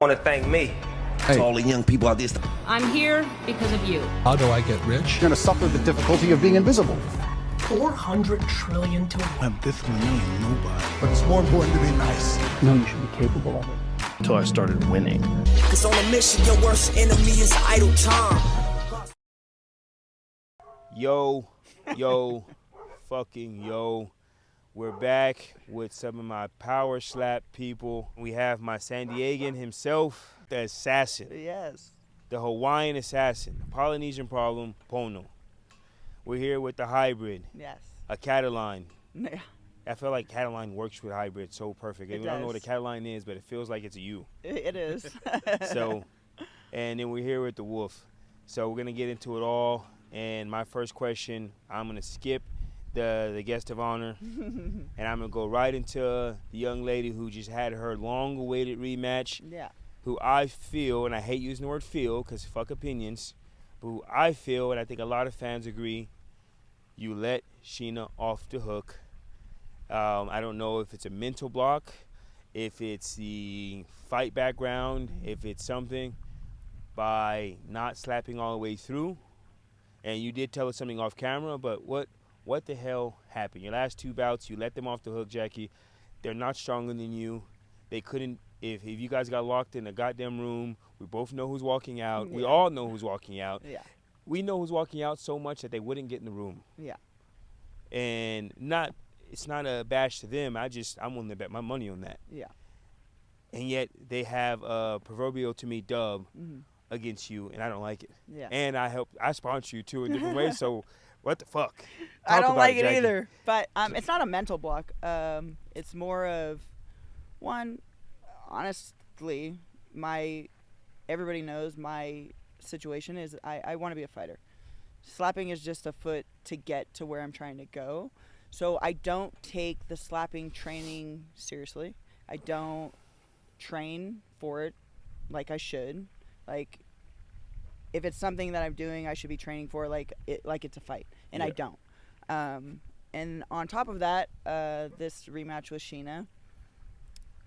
want to thank me. To all the young people out there. I'm here because of you. How do I get rich? You're going to suffer the difficulty of being invisible. 400 trillion to have this money ain't nobody. But it's more important to be nice. No, you should be capable of it. Until I started winning. Cause on a mission, your worst enemy is idle time. Yo, fucking yo. We're back with some of my power slap people. We have my San Diegan himself, the assassin. Yes. The Hawaiian assassin, Polynesian problem, Pono. We're here with the hybrid. Yes. A Cataline. Yeah. I feel like Cataline works with hybrid so perfect. I don't know what a Cataline is, but it feels like it's a you. It is. So, and then we're here with the Wolf. So we're going to get into it all. And my first question, I'm going to skip the guest of honor, and I'm going to go right into the young lady who just had her long-awaited rematch. Yeah. Who I feel, and I hate using the word feel because fuck opinions, but who I feel, and I think a lot of fans agree, you let Sheena off the hook. I don't know if it's a mental block, if it's the fight background, if it's something, by not slapping all the way through. And you did tell us something off camera, but what the hell happened? Your last two bouts, you let them off the hook, Jackie. They're not stronger than you. They couldn't. If you guys got locked in a goddamn room, we both know who's walking out. Yeah. We all know who's walking out. Yeah. We know who's walking out so much that they wouldn't get in the room. Yeah. And it's not a bash to them. I'm willing to bet my money on that. Yeah. And yet they have a proverbial to me dub against you, and I don't like it. Yeah. And I sponsor you too in different ways. So what the fuck? I don't like it either. But it's not a mental block. It's more of one. Honestly, everybody knows my situation is I want to be a fighter. Slapping is just a foot to get to where I'm trying to go. So I don't take the slapping training seriously. I don't train for it like I should. Like, if it's something that I'm doing, I should be training for like it's a fight, and I don't. And on top of that, this rematch with Sheena.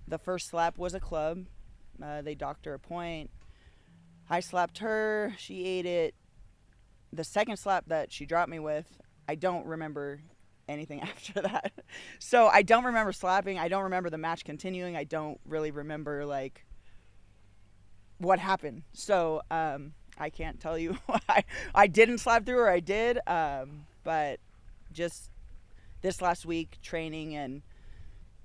The first slap was a club. They docked her a point. I slapped her. She ate it. The second slap that she dropped me with, I don't remember anything after that. So I don't remember slapping. I don't remember the match continuing. I don't really remember, like, what happened. So I can't tell you I didn't slap through or I did. But just this last week, training and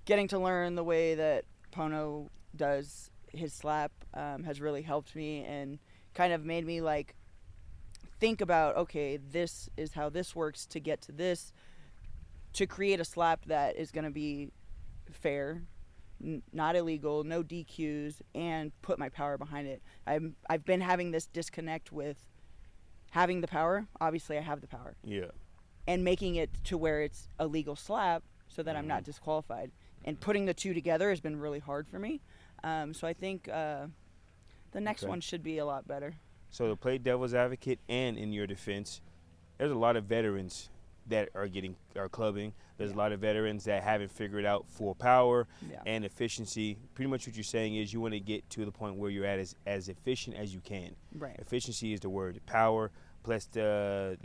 getting to learn the way that Pono does his slap has really helped me and kind of made me like think about, okay, this is how this works to get to this, to create a slap that is going to be fair, not illegal, no DQs, and put my power behind it. I've been having this disconnect with having the power. Obviously, I have the power. Yeah. And making it to where it's a legal slap so that I'm not disqualified. And putting the two together has been really hard for me. So I think the next one should be a lot better. So to play devil's advocate and in your defense, there's a lot of veterans that are clubbing. There's a lot of veterans that haven't figured out full power and efficiency. Pretty much what you're saying is you want to get to the point where you're at as efficient as you can. Right. Efficiency is the word. Power plus the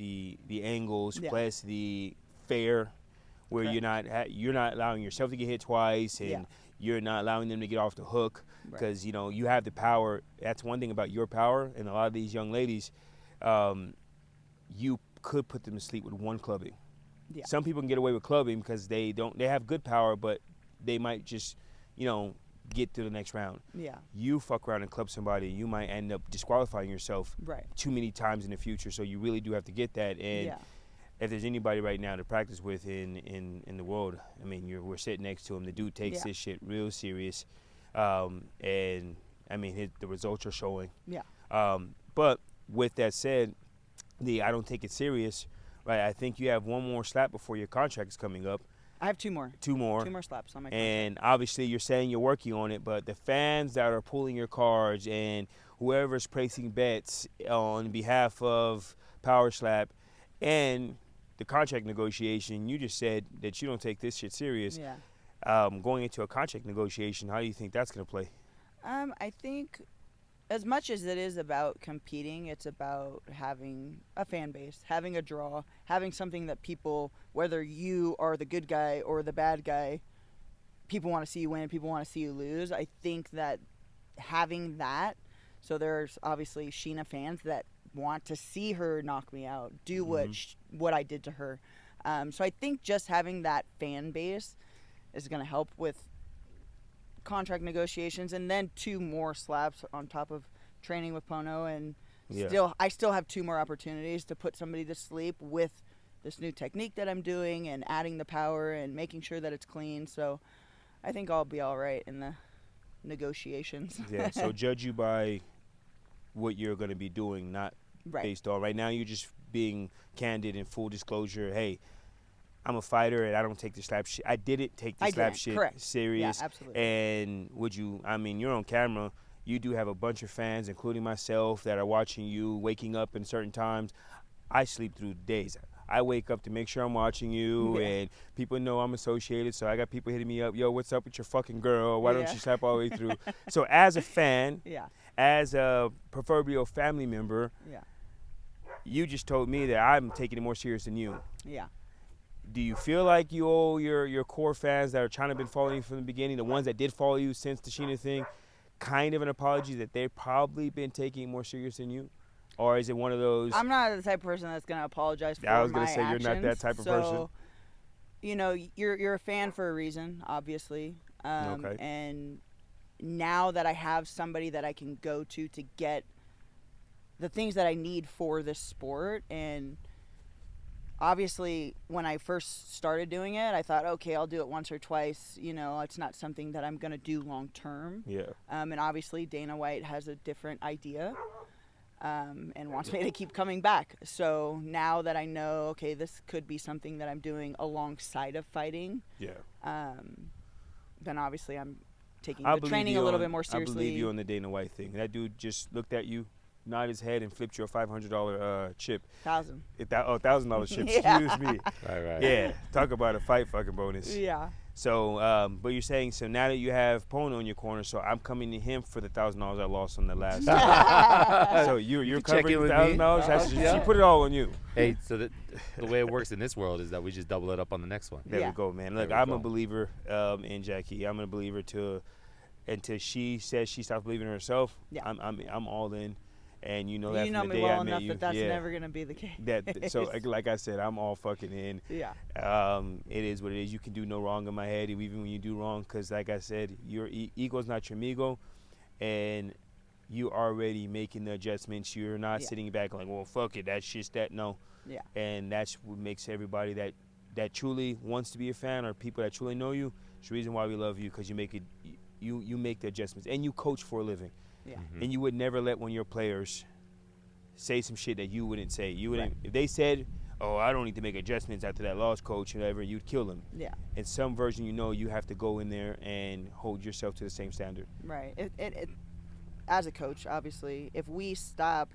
angles plus the fair, where you're not allowing yourself to get hit twice, and you're not allowing them to get off the hook, because you have the power. That's one thing about your power, and a lot of these young ladies, you could put them to sleep with one clubbing. Yeah. Some people can get away with clubbing because they have good power, but they might just get to the next round. Yeah. You fuck around and club somebody, you might end up disqualifying yourself too many times in the future. So you really do have to get that. And if there's anybody right now to practice with in the world, I mean, we're sitting next to him. The dude takes this shit real serious, and I mean, the results are showing. Yeah. But with that said, I don't take it serious, right? I think you have one more slap before your contract is coming up. I have two more. Two more slaps on my contract. And obviously, you're saying you're working on it, but the fans that are pulling your cards and whoever's placing bets on behalf of Power Slap and the contract negotiation, you just said that you don't take this shit serious. Yeah. Going into a contract negotiation, how do you think that's going to play? I think as much as it is about competing, it's about having a fan base, having a draw, having something that people, whether you are the good guy or the bad guy, people want to see you win, people want to see you lose. I think that having that, so there's obviously Sheena fans that want to see her knock me out, do what I did to her. So I think just having that fan base is going to help with contract negotiations, and then 2 more slaps on top of training with Pono, and I still have 2 more opportunities to put somebody to sleep with this new technique that I'm doing and adding the power and making sure that it's clean. So I think I'll be all right in the negotiations. Yeah, so judge you by what you're going to be doing, not based on right now. You're just being candid and full disclosure. Hey, I'm a fighter and I don't take the slap shit. I didn't take the slap shit serious. Yeah, absolutely. And you're on camera. You do have a bunch of fans, including myself, that are watching you, waking up in certain times. I sleep through days. I wake up to make sure I'm watching you, and people know I'm associated, so I got people hitting me up, yo, what's up with your fucking girl? Why don't you slap all the way through? So as a fan, as a proverbial family member, you just told me that I'm taking it more serious than you. Yeah. Do you feel like you owe your core fans that are trying to been following you from the beginning, the ones that did follow you since the Sheena thing, kind of an apology that they've probably been taking it more serious than you? Or is it one of those? I'm not the type of person that's going to apologize for I was going to say you're not that type of person. You know, you're a fan for a reason, obviously. Okay. And now that I have somebody that I can go to get the things that I need for this sport, and obviously when I first started doing it, I thought, okay, I'll do it once or twice. You know, it's not something that I'm going to do long term. Yeah. And obviously Dana White has a different idea. And wants me to keep coming back. So now that I know, okay, this could be something that I'm doing alongside of fighting, then obviously I'm taking the training a little bit more seriously. I believe you on the Dana White thing. That dude just looked at you, nodded his head, and flipped you a $500 chip. $1,000 chip. Excuse me. Right. Yeah, talk about a fight fucking bonus. Yeah. So, but you're saying, so now that you have Pono in your corner, so I'm coming to him for the $1,000 I lost on the last. So you're covering $1,000. She put it all on you. Hey, so the way it works in this world is that we just double it up on the next one. There we go, man. Look, I'm a believer in Jackie. I'm a believer until she says she stops believing in herself. Yeah. I'm all in. And you know that you from know the me day well I met enough you. that's never gonna be the case. So like I said, I'm all fucking in. Yeah. It is what it is. You can do no wrong in my head, even when you do wrong, because like I said, your ego's not your amigo, and you already making the adjustments. You're not sitting back like, well, fuck it, that's just that. No. Yeah. And that's what makes everybody that truly wants to be a fan, or people that truly know you. It's the reason why we love you, because you make it. You make the adjustments, and you coach for a living. Yeah. Mm-hmm. And you would never let one of your players say some shit that you wouldn't say. You wouldn't if they said, "Oh, I don't need to make adjustments after that loss, coach," or whatever, you'd kill them. Yeah. In some version, you have to go in there and hold yourself to the same standard. Right. It as a coach, obviously, if we stop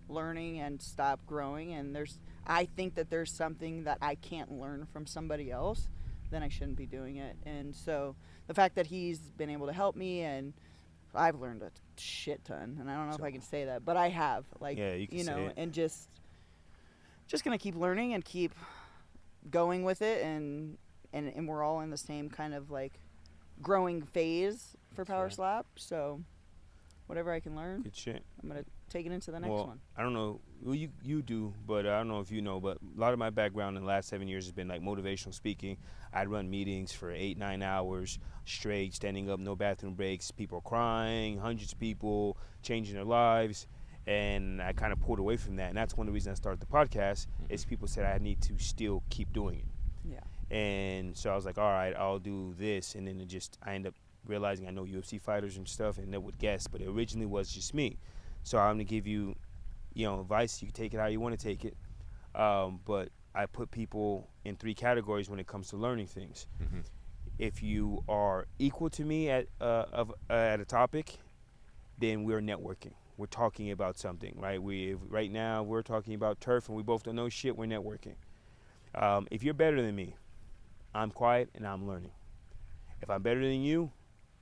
learning and stop growing, and I think that there's something that I can't learn from somebody else, then I shouldn't be doing it. And so the fact that he's been able to help me, and I've learned a shit ton, and I don't know if I can say that, but I have. Like, you can say it. And just gonna keep learning and keep going with it, and we're all in the same kind of like growing phase for Power Slap. So whatever I can learn, good shit. I'm gonna take it into the next one. I don't know. Well, you do, but I don't know if you know, but a lot of my background in the last 7 years has been like motivational speaking. I'd run meetings for 8-9 hours straight, standing up, no bathroom breaks, people crying, hundreds of people changing their lives, and I kind of pulled away from that. And that's one of the reasons I started the podcast, is people said I need to still keep doing it. Yeah. And so I was like, all right, I'll do this, and then I end up realizing I know UFC fighters and stuff, and they would guess, but it originally was just me. So I'm gonna give you, advice. You can take it how you want to take it, but I put people in 3 categories when it comes to learning things. Mm-hmm. If you are equal to me at a topic, then we're networking. We're talking about something, right? Right now we're talking about turf, and we both don't know shit. We're networking. If you're better than me, I'm quiet and I'm learning. If I'm better than you,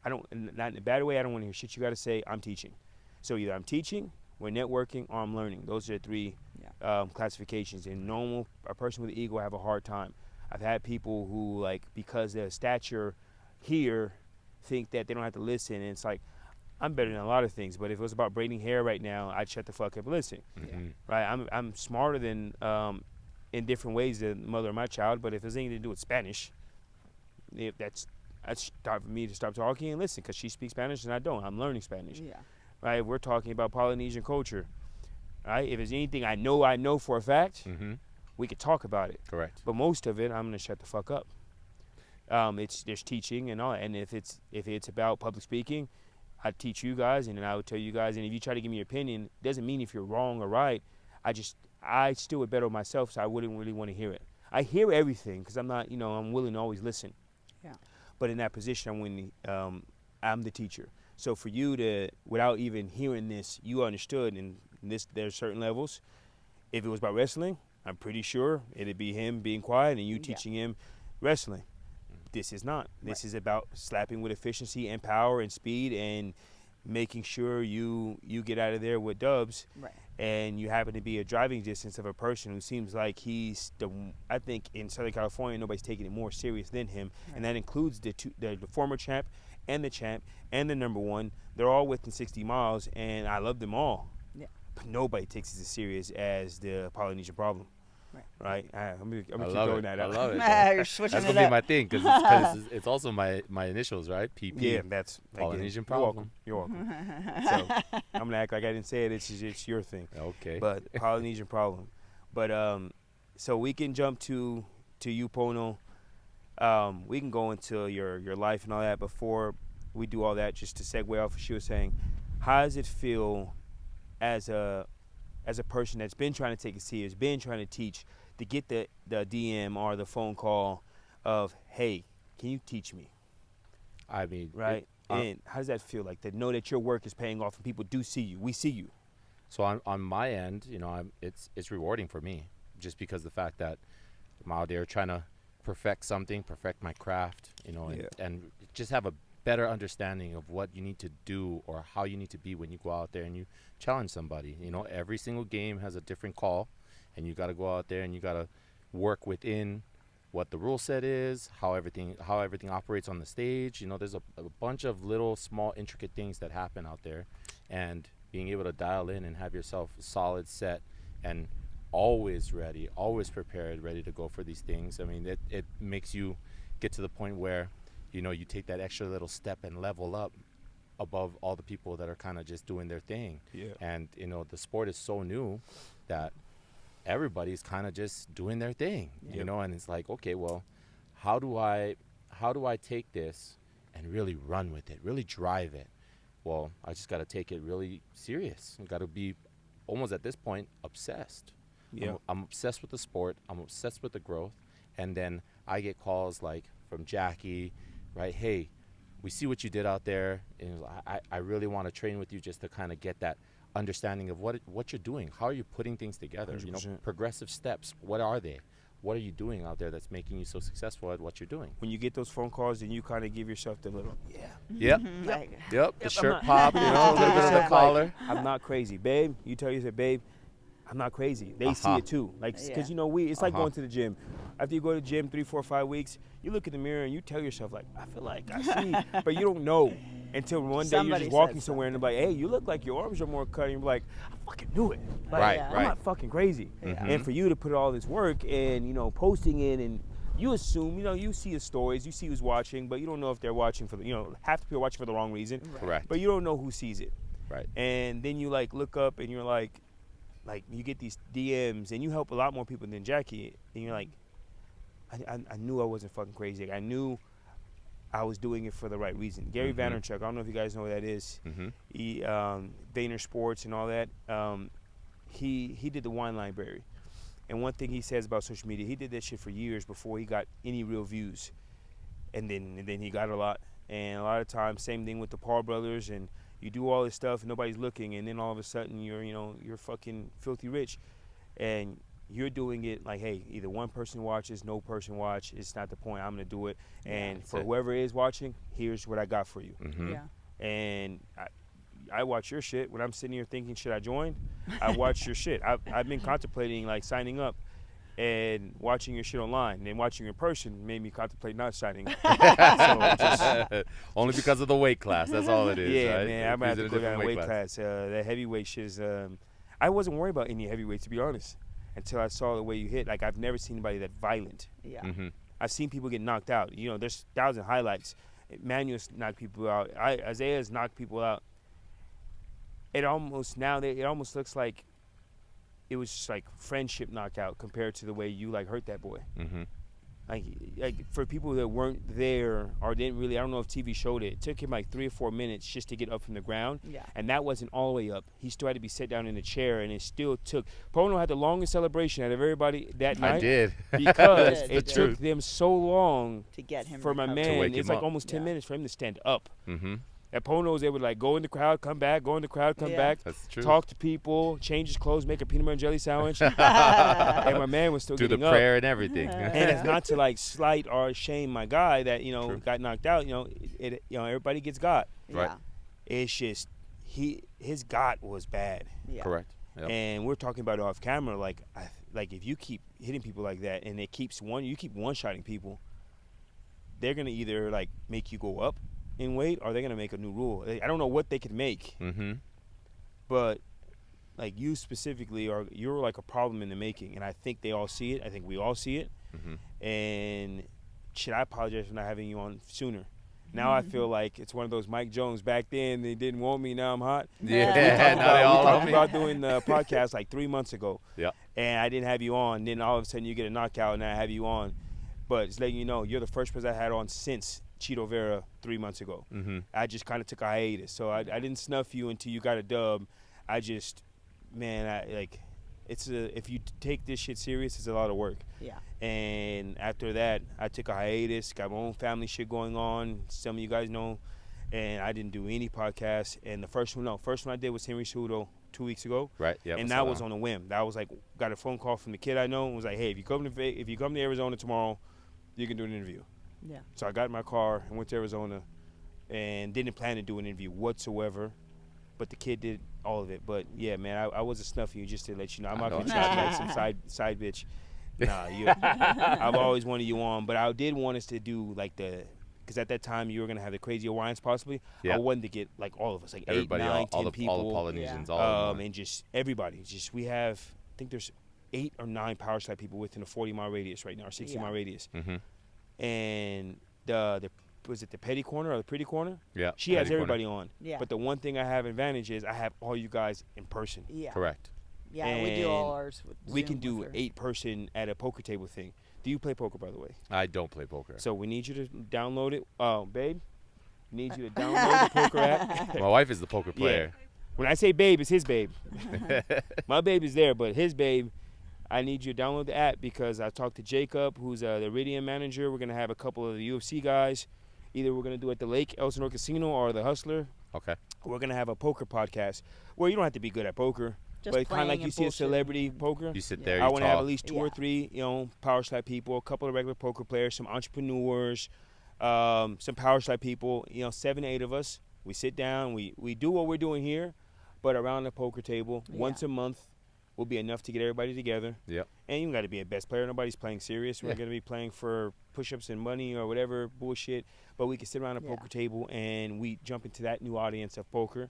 I don't, not in a bad way, I don't want to hear shit you got to say. I'm teaching. So either I'm teaching, we're networking, or I'm learning. Those are the three classifications. And a person with an ego have a hard time. I've had people who, like, because their stature here, think that they don't have to listen. And it's like, I'm better than a lot of things, but if it was about braiding hair right now, I'd shut the fuck up and listen. Mm-hmm. Right? I'm smarter than, in different ways, than the mother of my child, but if there's anything to do with Spanish, that's time for me to stop talking and listen, because she speaks Spanish and I don't. I'm learning Spanish. Yeah. Right? We're talking about Polynesian culture. Right? If there's anything I know for a fact, Mm-hmm. we could talk about it. Correct. But most of it, I'm gonna shut the fuck up. There's teaching and all, and if it's about public speaking, I teach you guys, and then I would tell you guys. And if you try to give me your opinion, it doesn't mean if you're wrong or right. I still would better myself, so I wouldn't really want to hear it. I hear everything because I'm not, I'm willing to always listen. Yeah. But in that position, I'm the teacher. So for you to, without even hearing this, you understood, and there's certain levels. If it was about wrestling, I'm pretty sure it'd be him being quiet and you teaching him wrestling. This is not. This is about slapping with efficiency and power and speed and making sure you get out of there with dubs. Right. And you happen to be a driving distance of a person who seems like he's I think in Southern California, nobody's taking it more serious than him. Right. And that includes the former champ and the champ and the number one. They're all within 60 miles, and I love them all. Yeah. But nobody takes it as serious as the Polynesian problem. Right. I'm gonna keep throwing that out. I love it. You're switching that's it gonna up. be my thing, because it's also my initials, right? PP. Yeah, that's Polynesian You're problem. welcome. So I'm gonna act like I didn't say it. It's your thing. Okay. But Polynesian problem. But so we can jump to you, Pono. We can go into your life and all that. Before we do all that, just to segue off what she was saying, how does it feel as a person that's been trying to take it serious, been trying to teach, to get the DM or the phone call of, hey, can you teach me? I mean, right? And how does that feel, like to know that your work is paying off and people do see you? We see you. So on my end, it's rewarding for me, just because the fact that I'm out there trying to perfect my craft, and just have a better understanding of what you need to do or how you need to be when you go out there and you challenge somebody. Every single game has a different call, and you got to go out there and you got to work within what the rule set is, how everything operates on the stage. There's a bunch of little small intricate things that happen out there, and being able to dial in and have yourself solid set and always ready, always prepared, ready to go for these things. I mean, it makes you get to the point where you take that extra little step and level up above all the people that are kind of just doing their thing. Yeah. And, the sport is so new that everybody's kind of just doing their thing, and it's like, okay, well, how do I take this and really run with it, really drive it? Well, I just got to take it really serious. I got to be almost at this point obsessed. Yeah. I'm obsessed with the sport. I'm obsessed with the growth. And then I get calls like from Jackie, right? Hey, we see what you did out there, and I really want to train with you just to kind of get that understanding of what you're doing. How are you putting things together? 100%. Progressive steps. What are they? What are you doing out there that's making you so successful at what you're doing? When you get those phone calls, then you kind of give yourself the little, Yep. The shirt pop, a little bit of the collar. I'm not crazy, babe. You tell yourself, babe, I'm not crazy. They see it too. Like, because it's like going to the gym. After you go to the gym 3, 4, 5 weeks, you look in the mirror and you tell yourself, like, I feel like I see, but you don't know until one day you're just walking somewhere and they're like, hey, you look like your arms are more cut. And you're like, I fucking knew it. Like, right. I'm not fucking crazy. Mm-hmm. And for you to put all this work and, posting it, and you assume, you see his stories, you see who's watching, but you don't know if they're watching for half the people are watching for the wrong reason. Correct. But you don't know who sees it. Right. And then you look up and you're like you get these DMs and you help a lot more people than Jackie, and you're like, I knew I wasn't fucking crazy. I knew I was doing it for the right reason. Gary Vaynerchuk, I don't know if you guys know who that is. Mm-hmm. He Vayner Sports and all that. He did the wine library, and one thing he says about social media, he did that shit for years before he got any real views, and then he got a lot. And a lot of times, same thing with the Paul brothers, and you do all this stuff and nobody's looking, and then all of a sudden you're fucking filthy rich. And you're doing it like, hey, either one person watches, no person watch. It's not the point. I'm gonna do it, and for whoever is watching, here's what I got for you. Mm-hmm. Yeah. And I watch your shit when I'm sitting here thinking, should I join? I watch your shit. I've been contemplating like signing up and watching your shit online. And then watching you in person made me contemplate not signing up. Only because of the weight class. That's all it is. Yeah, right? man. I'm going to have to go down a weight class. class. The heavyweight shit is I wasn't worried about any heavyweight, to be honest, until I saw the way you hit. Like, I've never seen anybody that violent. Yeah. Mm-hmm. I've seen people get knocked out. You know, there's 1,000 highlights. Manuel's knocked people out. Isaiah's knocked people out. It almost looks like it was just like friendship knockout compared to the way you like hurt that boy. Mm-hmm. Like for people that weren't there or didn't really, I don't know if TV showed it. It took him like 3 or 4 minutes just to get up from the ground. Yeah. And that wasn't all the way up. He still had to be set down in a chair, and it still took. Pono had the longest celebration out of everybody that night. I did. Because It it did. took them so long To get him for my recovered. To man. wake It's him like up. almost 10 minutes for him to stand up. Mm-hmm. And Pono was able to like go in the crowd, come back, go in the crowd, come Yeah. back, That's true. talk to people, change his clothes, make a peanut butter and jelly sandwich, and my man was still Do the getting up. prayer and everything. And it's not to like slight or shame my guy that True. got knocked out. Everybody gets got. Right. Yeah. It's just his got was bad. Yeah. Correct. Yep. And we're talking about it off camera. Like if you keep hitting people like that and you keep one-shotting people, they're gonna either like make you go up in weight or they're gonna make a new rule. I don't know what they could make, Mm-hmm. but like you specifically you're like a problem in the making, and I think they all see it. I think we all see it. Mm-hmm. And should I apologize for not having you on sooner? Now I feel like it's one of those Mike Jones. Back then they didn't want me. Now I'm hot. Yeah. Now they all we love talked me. about doing the podcast like 3 months ago. Yeah. And I didn't have you on. Then all of a sudden you get a knockout, and I have you on. But it's letting you know you're the first person I had on since Cheeto Vera 3 months ago. Mm-hmm. I just kind of took a hiatus, so I didn't snuff you until you got a dub. I just, man, if you take this shit serious, it's a lot of work. Yeah. And after that, I took a hiatus, got my own family shit going on. Some of you guys know, and I didn't do any podcasts. And the first one I did was Henry Cejudo 2 weeks ago. Right. Yeah. And that was on a whim. That was like, got a phone call from the kid I know and was like, hey, if you come to Arizona tomorrow, you can do an interview. Yeah. So I got in my car and went to Arizona and didn't plan to do an interview whatsoever. But the kid did all of it. But yeah, man, I wasn't snuffing you, just to let you know. I'm not going to try to like some side bitch. Nah, I've always wanted you on. But I did want us to do like because at that time you were going to have the Crazy Hawaiians possibly. Yeah. I wanted to get like all of us, like Everybody, 8, 9, 10 all the people. Polynesians, Yeah. all of them. And just everybody. Just we have, I think there's 8 or 9 power slide people within a 40-mile radius right now, or 60-mile radius. Mm-hmm. And was it the petty corner or the pretty corner? Yeah. She has Petty corner. everybody on. Yeah. But the one thing I have advantage is I have all you guys in person. Yeah. Correct. Yeah, we do all And ours with We Zoom can do with her. 8-person at a poker table thing. Do you play poker, by the way? I don't play poker. So we need you to download it. Babe, need you to download the poker app. My wife is the poker player. When I say babe, it's his babe. My babe is there, but his babe, I need you to download the app because I talked to Jacob, who's the Iridium manager. We're going to have a couple of the UFC guys. Either we're going to do it at the Lake Elsinore Casino or the Hustler. Okay. We're going to have a poker podcast where you don't have to be good at poker. Just But kind of like playing you and see a bullshitting. celebrity poker. You sit Yeah. there, I you want to have talk. at least 2 or Yeah. 3, power slide people, a couple of regular poker players, some entrepreneurs, some power slide people. 7 to 8 of us. We sit down. We do what we're doing here, but around the poker table once a month will be enough to get everybody together. Yep. And you got to be a best player. Nobody's playing serious. We're Yeah. going to be playing for push-ups and money or whatever bullshit. But we can sit around a poker table and we jump into that new audience of poker.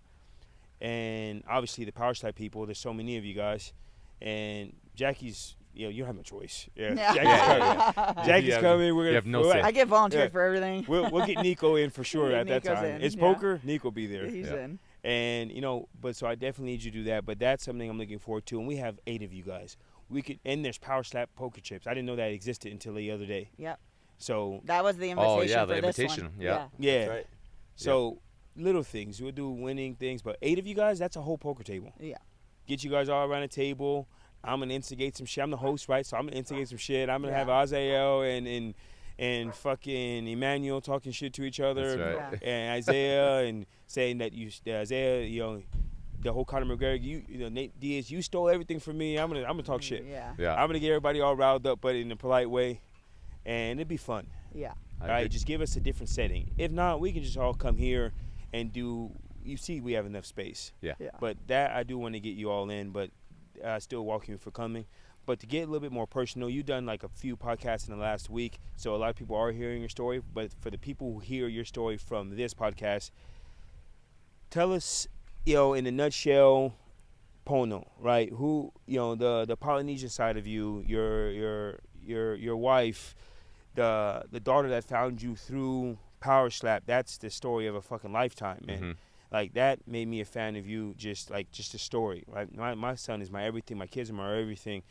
And obviously the power slide people, there's so many of you guys. And Jackie's, you don't have no choice. Yeah, Yeah. Jackie's coming. Jackie's have- coming. We're you gonna, have no we're- say. I get volunteered Yeah. for everything. We'll get Nico in for sure Yeah, at that Nico's time. in, It's yeah. poker. Nico will be there. He's Yeah. in. And but so I definitely need you to do that. But that's something I'm looking forward to. And we have 8 of you guys. And there's power slap poker chips. I didn't know that existed until the other day. Yep. So That was the invitation Oh, yeah, for the this invitation. one. Yeah. yeah. That's right. So little things. We'll do winning things. But 8 of you guys, that's a whole poker table. Yeah. Get you guys all around the table. I'm gonna instigate some shit. I'm the host, right? So I'm gonna instigate some shit. I'm gonna have Azael and fucking Emmanuel talking shit to each other, That's right. Yeah. and Isaiah and saying that Isaiah, the whole Conor McGregor, you know, Nate Diaz, you stole everything from me. I'm gonna talk shit. Yeah. I'm gonna get everybody all riled up, but in a polite way, and it'd be fun. Yeah. All right, just give us a different setting. If not, we can just all come here and do. You see, we have enough space. Yeah. But that I do want to get you all in, but still welcome you for coming. But to get a little bit more personal, you've done like a few podcasts in the last week, so a lot of people are hearing your story. But for the people who hear your story from this podcast, tell us, you know, in a nutshell, Pono, right? Who, you know, the Polynesian side of you, your wife, the daughter that found you through Power Slap. That's the story of a fucking lifetime, man. Mm-hmm. Like, that made me a fan of you, just a story, right? My son is my everything. My kids are my everything.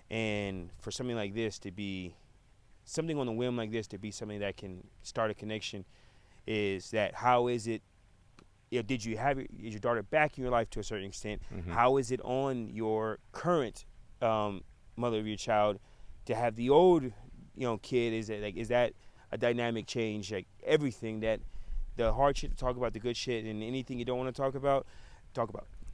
And for something like this to be, something on a whim like this to be something that can start a connection is that, how is it, you know, is your daughter back in your life to a certain extent? Mm-hmm. How is it on your current mother of your child to have the old, you know, kid? Is that a dynamic change? Like, everything that, the hard shit to talk about, the good shit, and anything you don't want to talk about.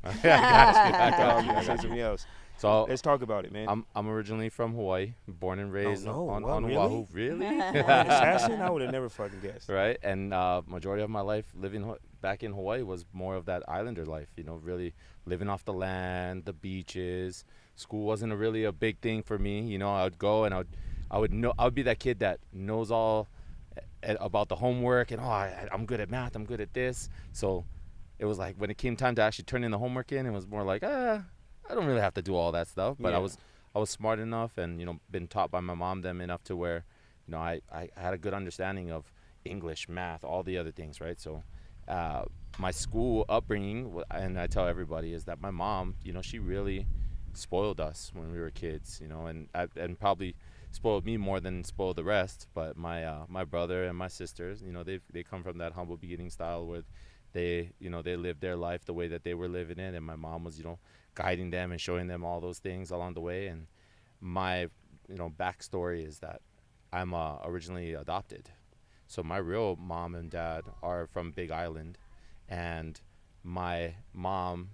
I got you. Say something else. So let's talk about it, man. I'm originally from Hawaii, born and raised on really? Oahu. Really? Assassin? I would have never fucking guessed. Right, and majority of my life living back in Hawaii was more of that islander life. You know, really living off the land, the beaches. School wasn't really a big thing for me. You know, I would go and I would be that kid that knows all about the homework and I'm good at math, I'm good at this. So it was like when it came time to actually turn in the homework in, it was more like I don't really have to do all that stuff. But Yeah. I was smart enough and, you know, been taught by my mom them enough to where, you know, I had a good understanding of English, math, all the other things, right? So my school upbringing, and I tell everybody, is that my mom, you know, she really spoiled us when we were kids, you know, and probably spoiled me more than spoiled the rest. But my brother and my sisters, you know, they come from that humble beginning style where they lived their life the way that they were living it, and my mom was, you know, guiding them and showing them all those things along the way. And my, you know, backstory is that I'm originally adopted, so my real mom and dad are from Big Island, and my mom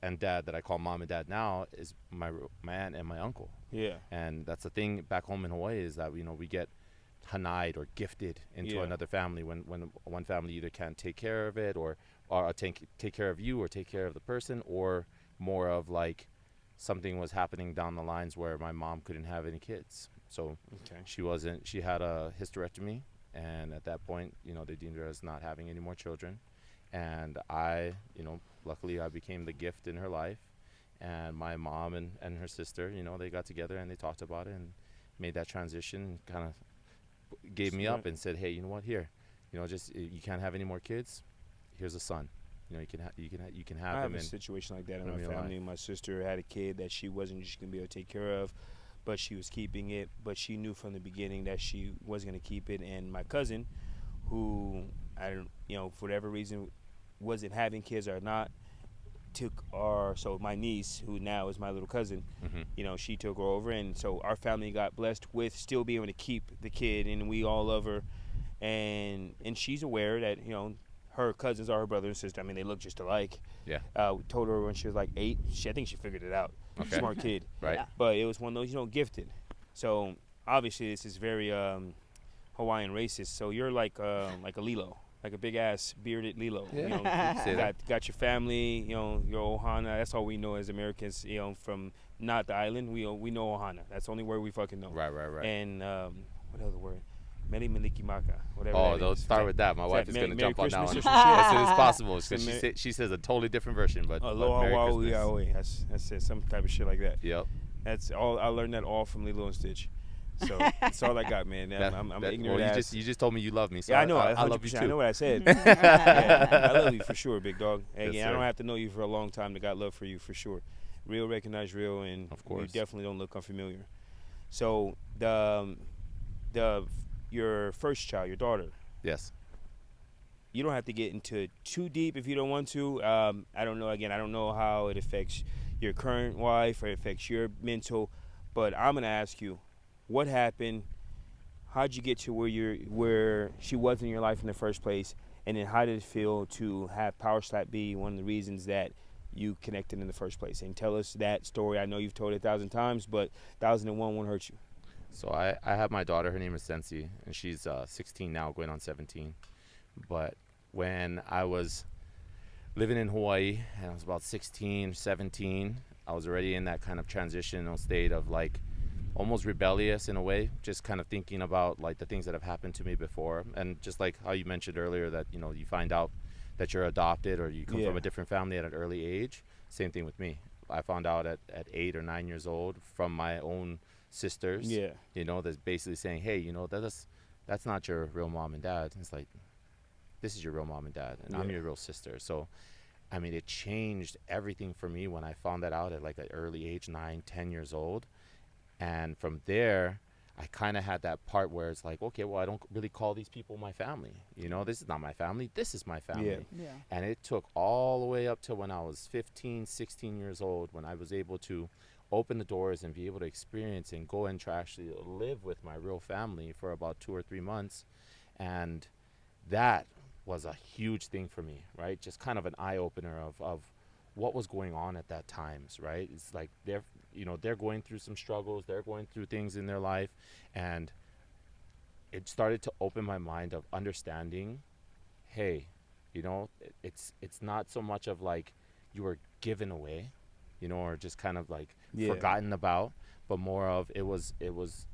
and dad that I call mom and dad now is my aunt and my uncle. Yeah. And that's the thing back home in Hawaii, is that, you know, we get hanai'd or gifted into another family when one family either can't take care of it or take care of you or take care of the person, or more of like something was happening down the lines where my mom couldn't have any kids. So she had a hysterectomy, and at that point, you know, they deemed her as not having any more children. And I, you know, luckily I became the gift in her life. And my mom and her sister, you know, they got together and they talked about it and made that transition, kind of gave me up and said, hey, you know what, here, you know, just, you can't have any more kids, here's a son, you know, you can have him. I have a situation like that in my family. My sister had a kid that she wasn't just gonna be able to take care of, but she was keeping it, but she knew from the beginning that she was gonna keep it. And my cousin, who I don't, you know, for whatever reason wasn't having kids or not, so my niece, who now is my little cousin, you know, she took her over, and so our family got blessed with still being able to keep the kid, and we all love her, and she's aware that, you know, her cousins are her brother and sister. I mean, they look just alike. Yeah. We told her when she was like 8. I think she figured it out. Okay. Smart kid. Right. Yeah. But it was one of those, you know, gifted. So obviously this is very Hawaiian racist. So you're like a Lilo. Like a big ass bearded Lilo. Yeah. You know, got your family, you know, your ohana. That's all we know as Americans, you know, from not the island. We know ohana. That's the only word we fucking know. Right. And what other word? Meli Maliki Maka. Whatever. Oh, that don't is. start with that. My wife is gonna jump on that one as soon as possible. She says a totally different version, but Aloha Merry Wau Christmas. Iaoi. That's it. Some type of shit like that. Yep. That's all. I learned that all from Lilo and Stitch. So that's all I got, man. I'm ignorant. Well, ass. you just told me you love me. So Yeah, I know. I love you 100%. too. I know what I said. Yeah, I love you for sure, big dog. Again, Yes, I don't sir. have to know you for a long time to got love for you for sure. Real recognize real, and Of course. you definitely don't look unfamiliar. So your first child, your daughter, Yes. you don't have to get into too deep if you don't want to. I don't know. Again, I don't know how it affects your current wife or it affects your mental, but I'm gonna ask you, what happened? How'd you get to where she was in your life in the first place? And then how did it feel to have Power Slap be one of the reasons that you connected in the first place. And tell us that story. I know you've told it 1,000 times, but 1,001 won't hurt you. So I have my daughter. Her name is Sensi, and she's 16 now, going on 17. But when I was living in Hawaii, and I was about 16, 17, I was already in that kind of transitional state of like almost rebellious in a way, just kind of thinking about like the things that have happened to me before. And just like how you mentioned earlier that, you know, you find out that you're adopted or you come from a different family at an early age. Same thing with me. I found out at 8 or 9 years old from my own sisters, you know, that's basically saying, hey, you know, that's not your real mom and dad. It's like, this is your real mom and dad, and I'm your real sister. So, I mean, it changed everything for me when I found that out at like an early age, 9, 10 years old. And from there, I kind of had that part where it's like, okay, well, I don't really call these people my family. You know, this is not my family. This is my family. And it took all the way up to when I was 15, 16 years old when I was able to open the doors and be able to experience and go and try actually live with my real family for about 2 or 3 months. And that was a huge thing for me, right? Just kind of an eye-opener of what was going on at that times, right? It's like they're going through some struggles, they're going through things in their life, and it started to open my mind of understanding, hey, you know, it's not so much of like you were given away, you know, or just kind of like forgotten about, but more of it was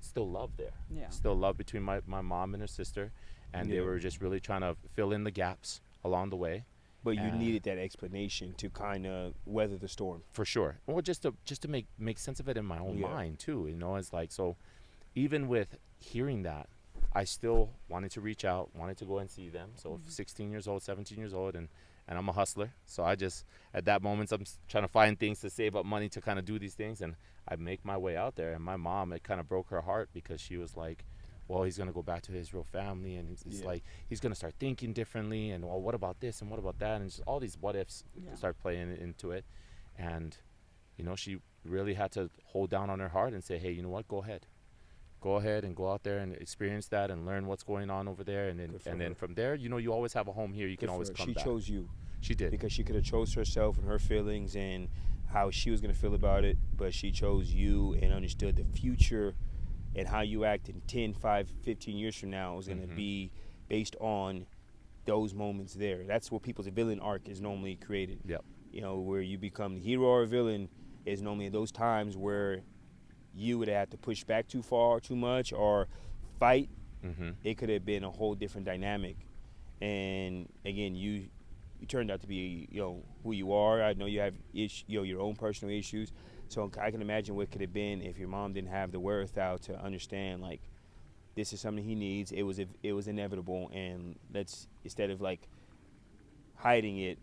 still love there. Still love between my mom and her sister, and they were just really trying to fill in the gaps along the way. But you needed that explanation to kind of weather the storm. For sure. Or just to make sense of it in my own mind too, you know. It's like, so even with hearing that, I still wanted to reach out, wanted to go and see them. So 16 years old, 17 years old, and I'm a hustler. So I just, at that moment, I'm trying to find things to save up money to kind of do these things. And I make my way out there. And my mom, it kind of broke her heart because she was like, well, he's going to go back to his real family. And it's like, he's going to start thinking differently. And, well, what about this and what about that? And just all these what ifs start playing into it. And, you know, she really had to hold down on her heart and say, hey, you know what, go ahead. Go ahead and go out there and experience that and learn what's going on over there. And then from there, you know, you always have a home here. You can always come back. She chose you. She did. Because she could have chose herself and her feelings and how she was going to feel about it. But she chose you and understood the future and how you act in 10, 5, 15 years from now was going to be based on those moments there. That's where people's villain arc is normally created. Yep. You know, where you become the hero or villain is normally those times where you would have to push back too far, too much, or fight. It could have been a whole different dynamic. And again, you turned out to be, you know, who you are. I know you have your own personal issues. So I can imagine what could have been if your mom didn't have the wherewithal to understand, like, this is something he needs. It was inevitable, and instead of like hiding it,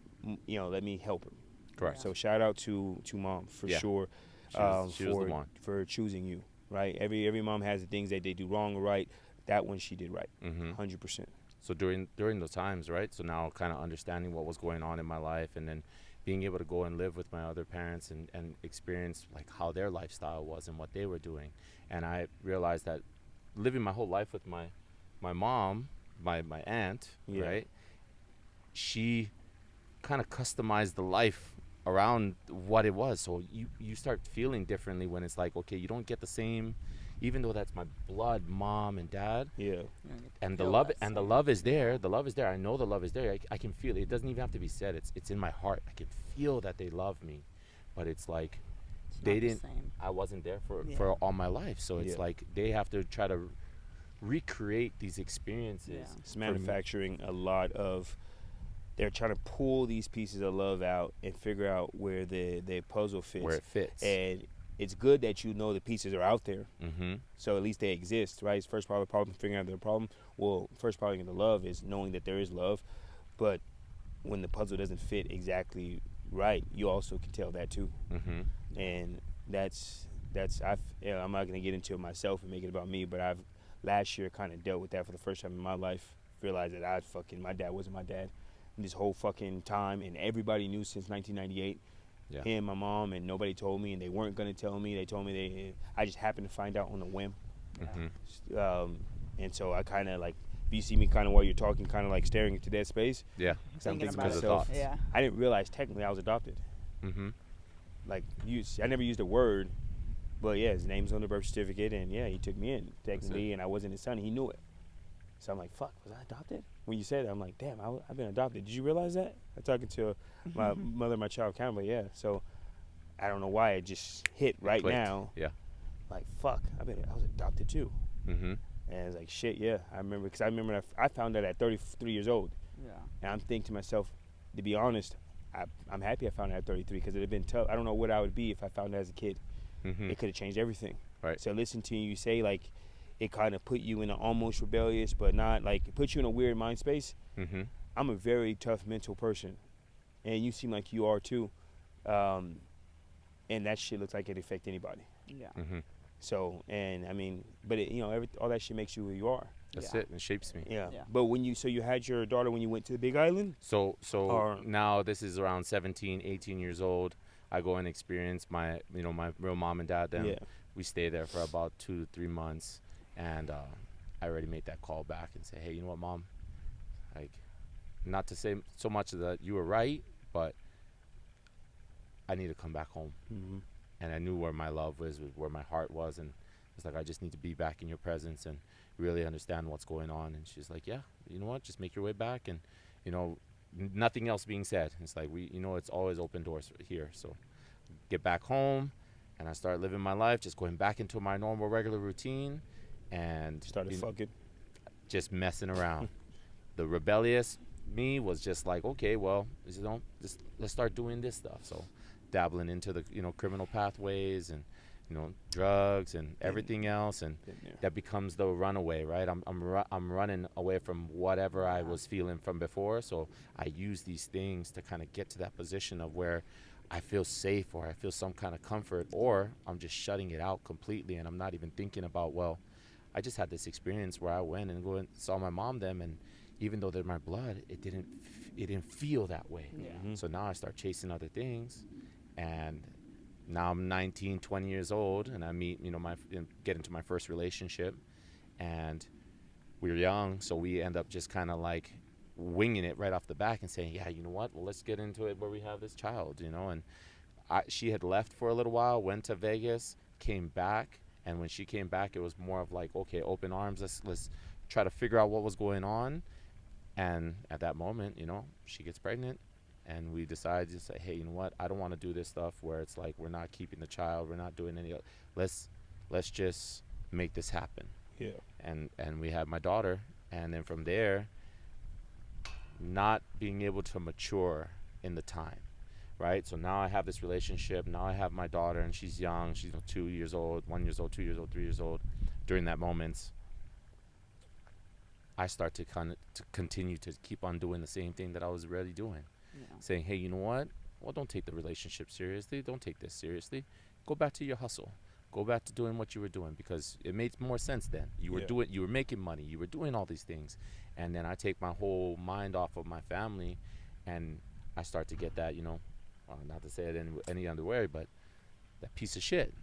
you know, let me help him. Correct. So shout out to mom for sure. She was the one for choosing you, right? Every mom has the things that they do wrong or right. That one she did right, 100%. So during those times, right? So now kind of understanding what was going on in my life, and then being able to go and live with my other parents and experience like how their lifestyle was and what they were doing. And I realized that living my whole life with my mom, my aunt, right? She kind of customized the life around what it was. So you start feeling differently when it's like, okay, you don't get the same, even though that's my blood mom and dad. And the love is there. The love is there. I know the love is there. I can feel it. It doesn't even have to be said. It's in my heart. I can feel that they love me. But it's like they didn't. I wasn't there for all my life. So it's like they have to try to recreate these experiences. It's manufacturing a lot of. They're trying to pull these pieces of love out and figure out where the puzzle fits. Where it fits. And it's good that you know the pieces are out there. So at least they exist, right? It's first part of the problem, figuring out the problem. Well, first part of the love is knowing that there is love. But when the puzzle doesn't fit exactly right, you also can tell that too. And I'm not going to get into it myself and make it about me, but I've last year kind of dealt with that for the first time in my life. Realized that my dad wasn't my dad. This whole fucking time, and everybody knew since 1998. Him, my mom, and nobody told me, and they weren't going to tell me. They told me I just happened to find out on a whim. And so I kind of like, if you see me kind of while you're talking, kind of like staring into that space. Yeah. I'm thinking about myself. I didn't realize technically I was adopted. Mm-hmm. Like, I never used the word, but yeah, his name's on the birth certificate, and yeah, he took me in technically, and I wasn't his son. He knew it. So I'm like, fuck, was I adopted? When you said that, I'm like, damn, I've been adopted. Did you realize that? I'm talking to my mother, my child, Cameron. Yeah. So I don't know why it just hit right now. Yeah. Like, fuck, I was adopted too. Mm-hmm. And it's like, shit, yeah. I remember, because I found that at 33 years old. Yeah. And I'm thinking to myself, to be honest, I'm happy I found it at 33 because it had been tough. I don't know what I would be if I found it as a kid. Mm-hmm. It could have changed everything. Right. So listen to you say, like, it kind of put you in an almost rebellious, but not, like, it puts you in a weird mind space. Mm-hmm. I'm a very tough mental person, and you seem like you are too. And that shit looks like it affect anybody. Yeah. Mm-hmm. So, and I mean, but it, all that shit makes you who you are. That's Yeah. it. It shapes me. Yeah. Yeah. But so you had your daughter when you went to the Big Island? So Or- now this is around 17, 18 years old. I go and experience my real mom and dad. Then Yeah. we stay there for about 2 to 3 months, and I already made that call back and say, hey, you know what, Mom? Like, not to say so much that you were right, but I need to come back home. Mm-hmm. And I knew where my love was, where my heart was, and it's like, I just need to be back in your presence and really understand what's going on. And she's like, yeah, you know what, just make your way back, and nothing else being said. It's like, it's always open doors here. So get back home, and I start living my life, just going back into my normal regular routine, and Started fucking. just messing around. The rebellious me was just like, okay, well, just let's start doing this stuff. So dabbling into the criminal pathways and drugs and everything else, and that becomes the runaway, right? I'm running away from whatever I was feeling from before. So I use these things to kind of get to that position of where I feel safe, or I feel some kind of comfort, or I'm just shutting it out completely, and I'm not even thinking about, well, I just had this experience where I went and saw my mom them, and even though they're my blood, it didn't feel that way. Yeah. Mm-hmm. So now I start chasing other things, and now I'm 19, 20 years old, and I meet, get into my first relationship, and we're young, so we end up just kind of like winging it right off the back and saying, yeah, you know what, well, let's get into it where we have this child, and she had left for a little while, went to Vegas, came back, and when she came back, it was more of like, okay, open arms, let's try to figure out what was going on. And at that moment, she gets pregnant, and we decide to say, hey, you know what, I don't want to do this stuff where it's like we're not keeping the child, we're not doing any other. Let's just make this happen. Yeah. And we had my daughter, and then from there, not being able to mature in the time, right? So now I have this relationship, now I have my daughter, and she's young, she's 2 years old, 1 year old, 2 years old, 3 years old. During that moment, I start to continue to keep on doing the same thing that I was already doing. Yeah. Saying, hey, you know what? Well, don't take the relationship seriously. Don't take this seriously. Go back to your hustle. Go back to doing what you were doing, because it made more sense then. You were making money. You were doing all these things. And then I take my whole mind off of my family, and I start to get that, not to say it in any other way, but that piece of shit.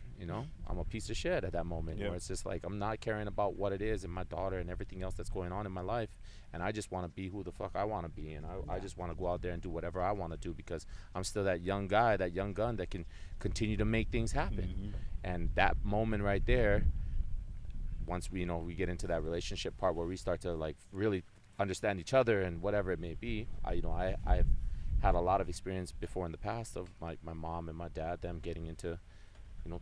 I'm a piece of shit at that moment, where it's just like I'm not caring about what it is and my daughter and everything else that's going on in my life, and I just want to be who the fuck I want to be, and I just want to go out there and do whatever I want to do, because I'm still that young guy, that young gun that can continue to make things happen. Mm-hmm. And that moment right there, once we get into that relationship part where we start to like really understand each other and whatever it may be, I've had a lot of experience before in the past of like my mom and my dad, them getting into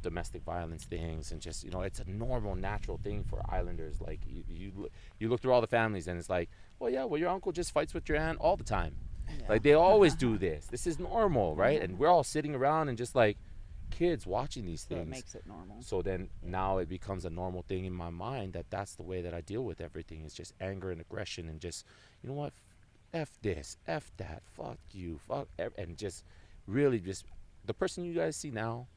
domestic violence things, and just it's a normal, natural thing for islanders. Like you look through all the families, and it's like, well, your uncle just fights with your aunt all the time. Yeah. Like they always do this. This is normal, right? And we're all sitting around and just like kids watching these So things. it makes it normal. So then now it becomes a normal thing in my mind that's the way that I deal with everything. It's just anger and aggression, and just what, F this, F that, fuck you, and just really just the person you guys see now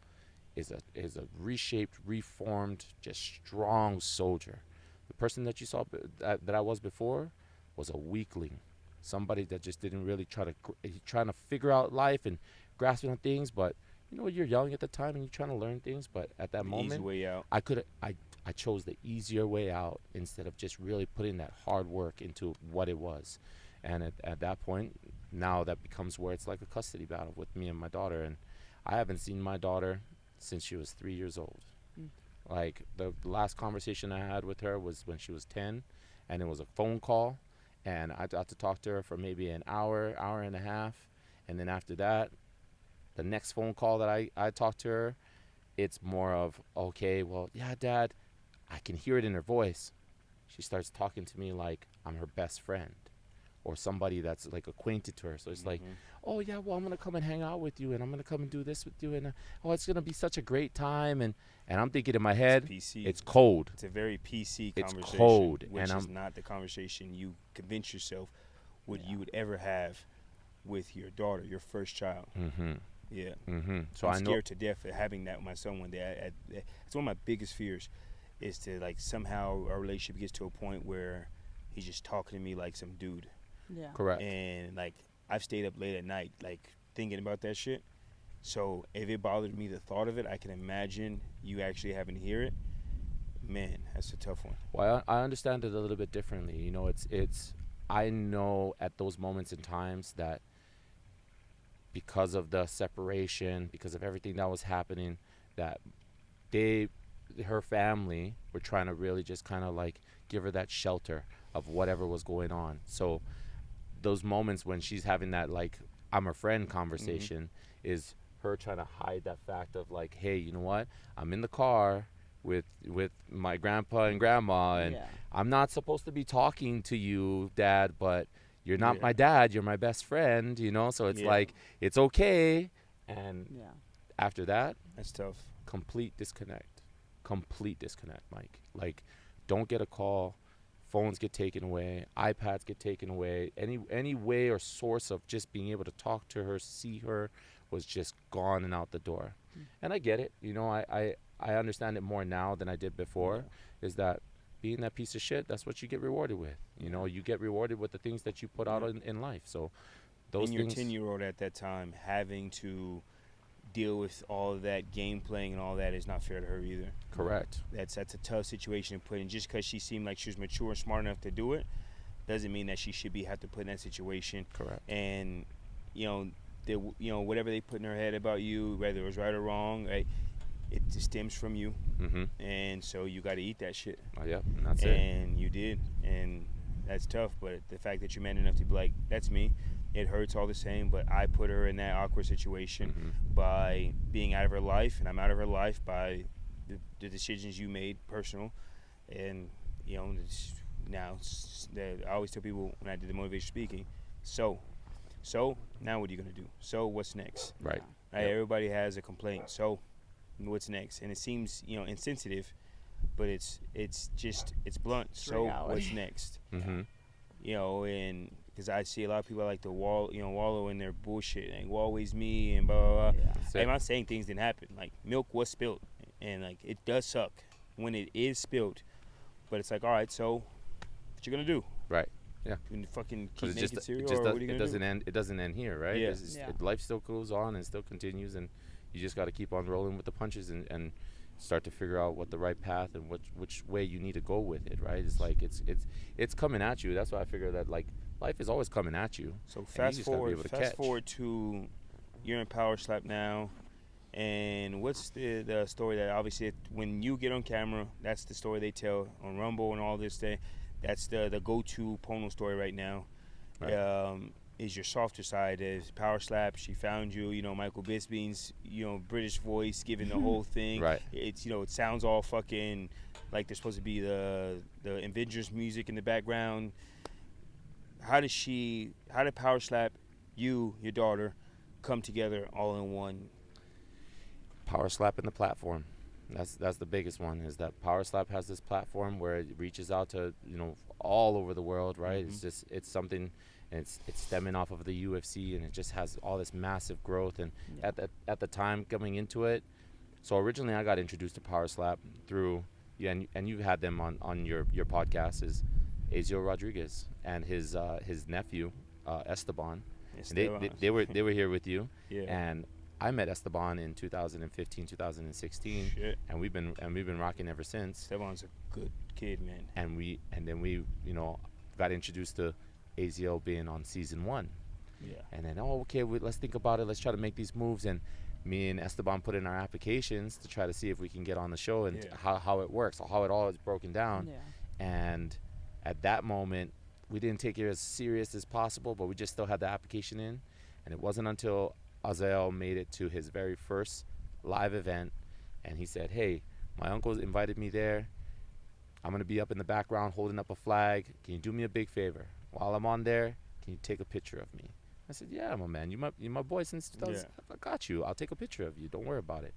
is a reshaped, reformed, just strong soldier. The person that you saw that I was before was a weakling, somebody that just didn't really trying to figure out life and grasping on things. But you're young at the time and you're trying to learn things. But at that moment, easy way out. I chose the easier way out instead of just really putting that hard work into what it was. And at that point, now that becomes where it's like a custody battle with me and my daughter, and I haven't seen my daughter since she was 3 years old. Like the last conversation I had with her was when she was 10, and it was a phone call, and I got to talk to her for maybe an hour, hour and a half, and then after that, the next phone call that I talked to her, it's more of, okay, well, yeah, Dad, I can hear it in her voice. She starts talking to me like I'm her best friend or somebody that's like acquainted to her. So it's like, oh yeah, well, I'm gonna come and hang out with you, and I'm gonna come and do this with you, and oh, it's gonna be such a great time. And I'm thinking in my head, it's cold. It's a very PC It's conversation. cold, which and is not the conversation you convince yourself you would ever have with your daughter, your first child. Yeah. So I'm I know. scared to death of having that with my son one day. It's one of my biggest fears, is to like somehow our relationship gets to a point where he's just talking to me like some dude. Yeah. Correct. And like I've stayed up late at night like thinking about that shit. So if it bothered me, the thought of it, I can imagine you actually having to hear it. Man, that's a tough one. Well, I understand it a little bit differently. You know, it's I know at those moments and times that because of the separation, because of everything that was happening, that her family were trying to really just kind of like give her that shelter of whatever was going on. So those moments when she's having that like I'm a friend conversation is her trying to hide that fact of like, hey, you know what? I'm in the car with my grandpa and grandma, and I'm not supposed to be talking to you, Dad, but you're not my dad, you're my best friend, you know? So it's like, it's okay. And after that, that's tough. Complete disconnect, Mike. Like, don't get a call. Phones get taken away, iPads get taken away. Any way or source of just being able to talk to her, see her, was just gone and out the door. And I get it. You know, I understand it more now than I did before. Is that being that piece of shit, that's what you get rewarded with. You know, you get rewarded with the things that you put out in life. So those and your things. 10-year-old at that time having to deal with all of that game playing and all that is not fair to her either. Correct. That's a tough situation to put in. Just because she seemed like she was mature and smart enough to do it doesn't mean that she should have to put in that situation. Correct. And whatever they put in her head about you, whether it was right or wrong, right, it just stems from you. And so you got to eat that shit. Oh, yeah, and that's it. And you did, and that's tough. But the fact that you're man enough to be like, that's me, it hurts all the same. But I put her in that awkward situation by being out of her life, and I'm out of her life by the decisions you made personal. And now I always tell people when I did the motivation speaking, so now what are you gonna do? So what's next? Right. Everybody has a complaint. So what's next? And it seems insensitive, but it's blunt. So what's next? And because I see a lot of people like to wallow in their bullshit and always me and blah blah blah. I'm not saying things didn't happen. Like milk was spilled, and like it does suck when it is spilled, but it's like, all right, so what you gonna do? Right. Yeah. You fucking keep making cereal, or what are you gonna do? It doesn't end here, right? Yeah. Life still goes on and still continues, and you just got to keep on rolling with the punches and start to figure out what the right path and which way you need to go with it, right? It's like it's coming at you. That's why I figure that like life is always coming at you. So fast forward to you're in Power Slap now, and what's the story that obviously when you get on camera, that's the story they tell on Rumble and all this thing. That's the go-to Pono story right now. Right. Is your softer side is Power Slap. She found you. Michael Bisping's British voice giving the whole thing. Right. It's it sounds all fucking like there's supposed to be the Avengers music in the background. How did Power Slap, your daughter, come together all in one? Power Slap in the platform. That's the biggest one, is that Power Slap has this platform where it reaches out to all over the world, right? It's something, and it's stemming off of the UFC, and it just has all this massive growth. And at the time coming into it, so originally I got introduced to Power Slap through and you've had them on your podcast, is Azio Rodriguez and his nephew Esteban. And they were here with you. Yeah. And I met Esteban in 2015, 2016, and we've been rocking ever since. Esteban's a good kid, man. And then we got introduced to Azio being on season 1. Yeah. And then let's think about it. Let's try to make these moves. And me and Esteban put in our applications to try to see if we can get on the show and how it works, or how it all is broken down. And at that moment, we didn't take it as serious as possible, but we just still had the application in. And it wasn't until Azael made it to his very first live event, and he said, hey, my uncle invited me there. I'm going to be up in the background holding up a flag. Can you do me a big favor? While I'm on there, can you take a picture of me? I said, yeah, my man. You're my boy since 2000. I got you. I'll take a picture of you. Don't worry about it.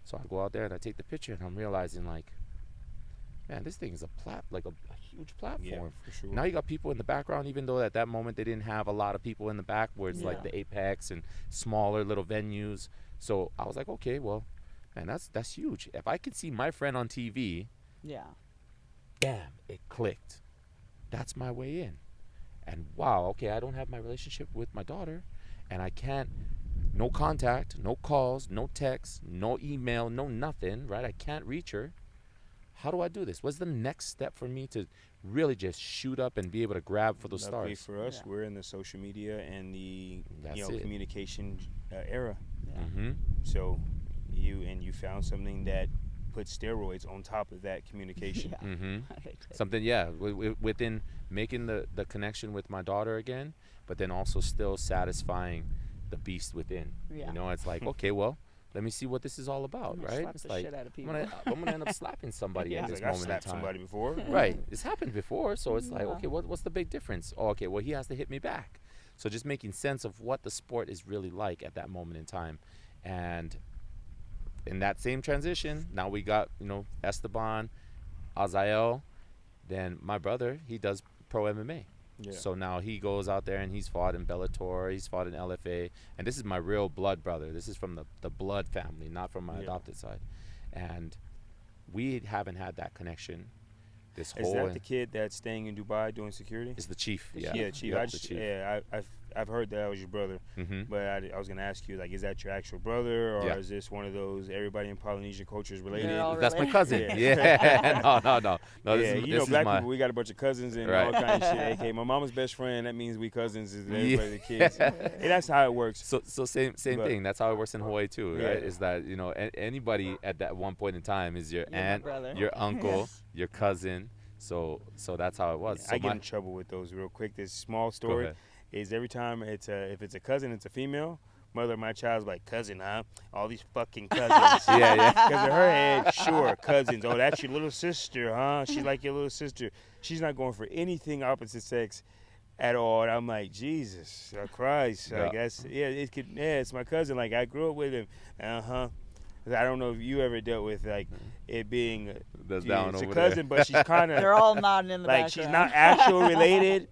So I go out there and I take the picture, and I'm realizing, like, man, this thing is a huge platform. Yeah, for sure. Now you got people in the background, even though at that moment they didn't have a lot of people in the back, where it's like the Apex and smaller little venues. So I was like, okay, well, man, that's huge. If I could see my friend on TV, bam, it clicked. That's my way in. And wow, okay, I don't have my relationship with my daughter, and I can't, no contact, no calls, no texts, no email, no nothing, right? I can't reach her. How do I do this? What's the next step for me to really just shoot up and be able to grab for those Luckily stars? for us, we're in the social media and the That's communication era. Mm-hmm. So you found something that put steroids on top of that communication. Mm-hmm. Something, within making the connection with my daughter again, but then also still satisfying the beast within. You know, it's like, okay, well, let me see what this is all about, right? Slap It's the like, shit out of people. I'm gonna end up slapping somebody at this I moment in slapped time. somebody before. Right, it's happened before, so it's like, okay, what's the big difference? Oh, okay, well, he has to hit me back. So just making sense of what the sport is really like at that moment in time. And in that same transition, now we got, Esteban, Azael, then my brother, he does pro MMA. Yeah. So now he goes out there and he's fought in Bellator, he's fought in LFA, and this is my real blood brother. This is from the blood family, not from my adopted side. And we haven't had that connection. Is that the kid that's staying in Dubai doing security? It's the chief. Chief. Yep, the chief. I've heard that was your brother, but I was gonna ask you, like, is that your actual brother, or is this one of those everybody in Polynesian culture is related? That's my cousin. No. This black is people, we got a bunch of cousins and all kinds of shit. Okay, my mama's best friend. That means we cousins. Is everybody the kids? And that's how it works. So same thing. That's how it works in Hawaii too, right? Is that anybody at that one point in time is your aunt, your uncle, your cousin. So that's how it was. So I get in trouble with those real quick. This small story is every time if it's a cousin, it's a female. Mother of my child's like, cousin, huh? All these fucking cousins. Because in her head, sure, cousins. Oh, that's your little sister, huh? She's like your little sister. She's not going for anything opposite sex at all. And I'm like, Jesus Christ. Like, it's my cousin. Like, I grew up with him. I don't know if you ever dealt with, like, it being it's a cousin, but she's kind of. They're all nodding in the background. Like, she's not actual related,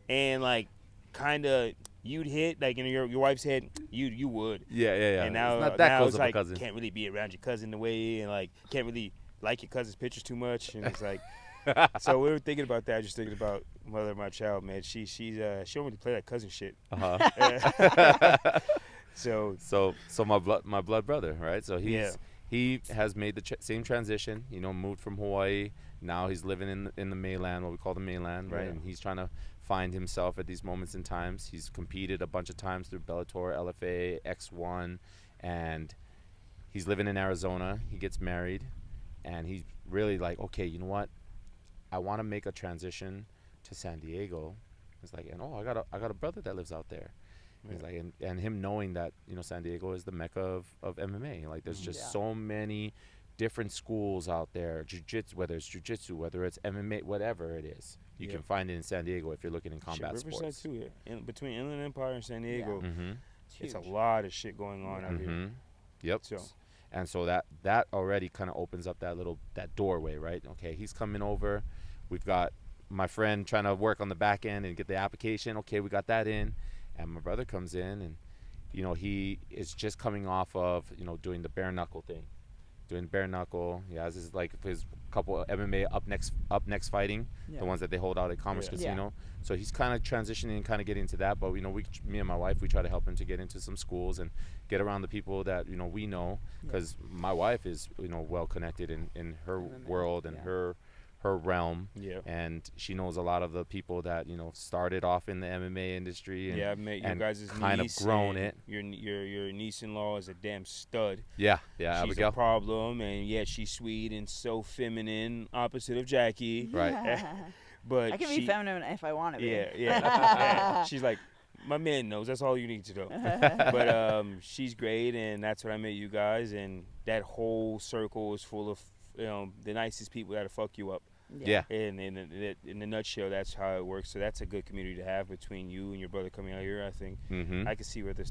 and, like, kind of you'd hit, like, in your wife's head, you would. Yeah. And now it's not that close it's of like, a cousin. Can't really be around your cousin the way, and, like, can't really like your cousin's pictures too much, and it's like. So we were thinking about that. Just thinking about mother of my child, man. She don't really play that cousin shit. So my blood brother, right? So he has made the same transition. Moved from Hawaii. Now he's living in the mainland, what we call the mainland, right? And he's trying to find himself at these moments in times. He's competed a bunch of times through Bellator, LFA, X1, and he's living in Arizona. He gets married, and he's really like, okay, you know what? I want to make a transition to San Diego. It's like, and I got a brother that lives out there. He's like, and him knowing that San Diego is the mecca of MMA. Like, there's just so many different schools out there. Jiu-jitsu, whether it's jiu-jitsu, whether it's MMA, whatever it is, you can find it in San Diego if you're looking in combat sports. Riverside too. Between Inland Empire and San Diego, it's a lot of shit going on out here. Yep. So that already kind of opens up that doorway, right? Okay, he's coming over. We've got my friend trying to work on the back end and get the application. Okay, we got that in. And my brother comes in, and he is just coming off of doing the bare knuckle thing, doing bare knuckle. He has his couple of MMA up next fighting, the ones that they hold out at Commerce Casino. So he's kind of transitioning, kind of getting into that. But me and my wife, we try to help him to get into some schools and get around the people that we know, because my wife is well connected in her world and her her realm. Yeah. And she knows a lot of the people that, you know, started off in the MMA industry. And, I've met your guys' kind of niece, grown and it. Your niece-in-law is a damn stud. Yeah, She's Abigail. a problem, and yet she's sweet and so feminine, opposite of Jackie. Right. But I can be feminine if I want to be. Yeah. She's like, my man knows. That's all you need to know. But she's great, and that's what I met you guys. And that whole circle is full of the nicest people that'll fuck you up. Yeah. And in a nutshell, that's how it works. So that's a good community to have between you and your brother coming out here. I think I can see where the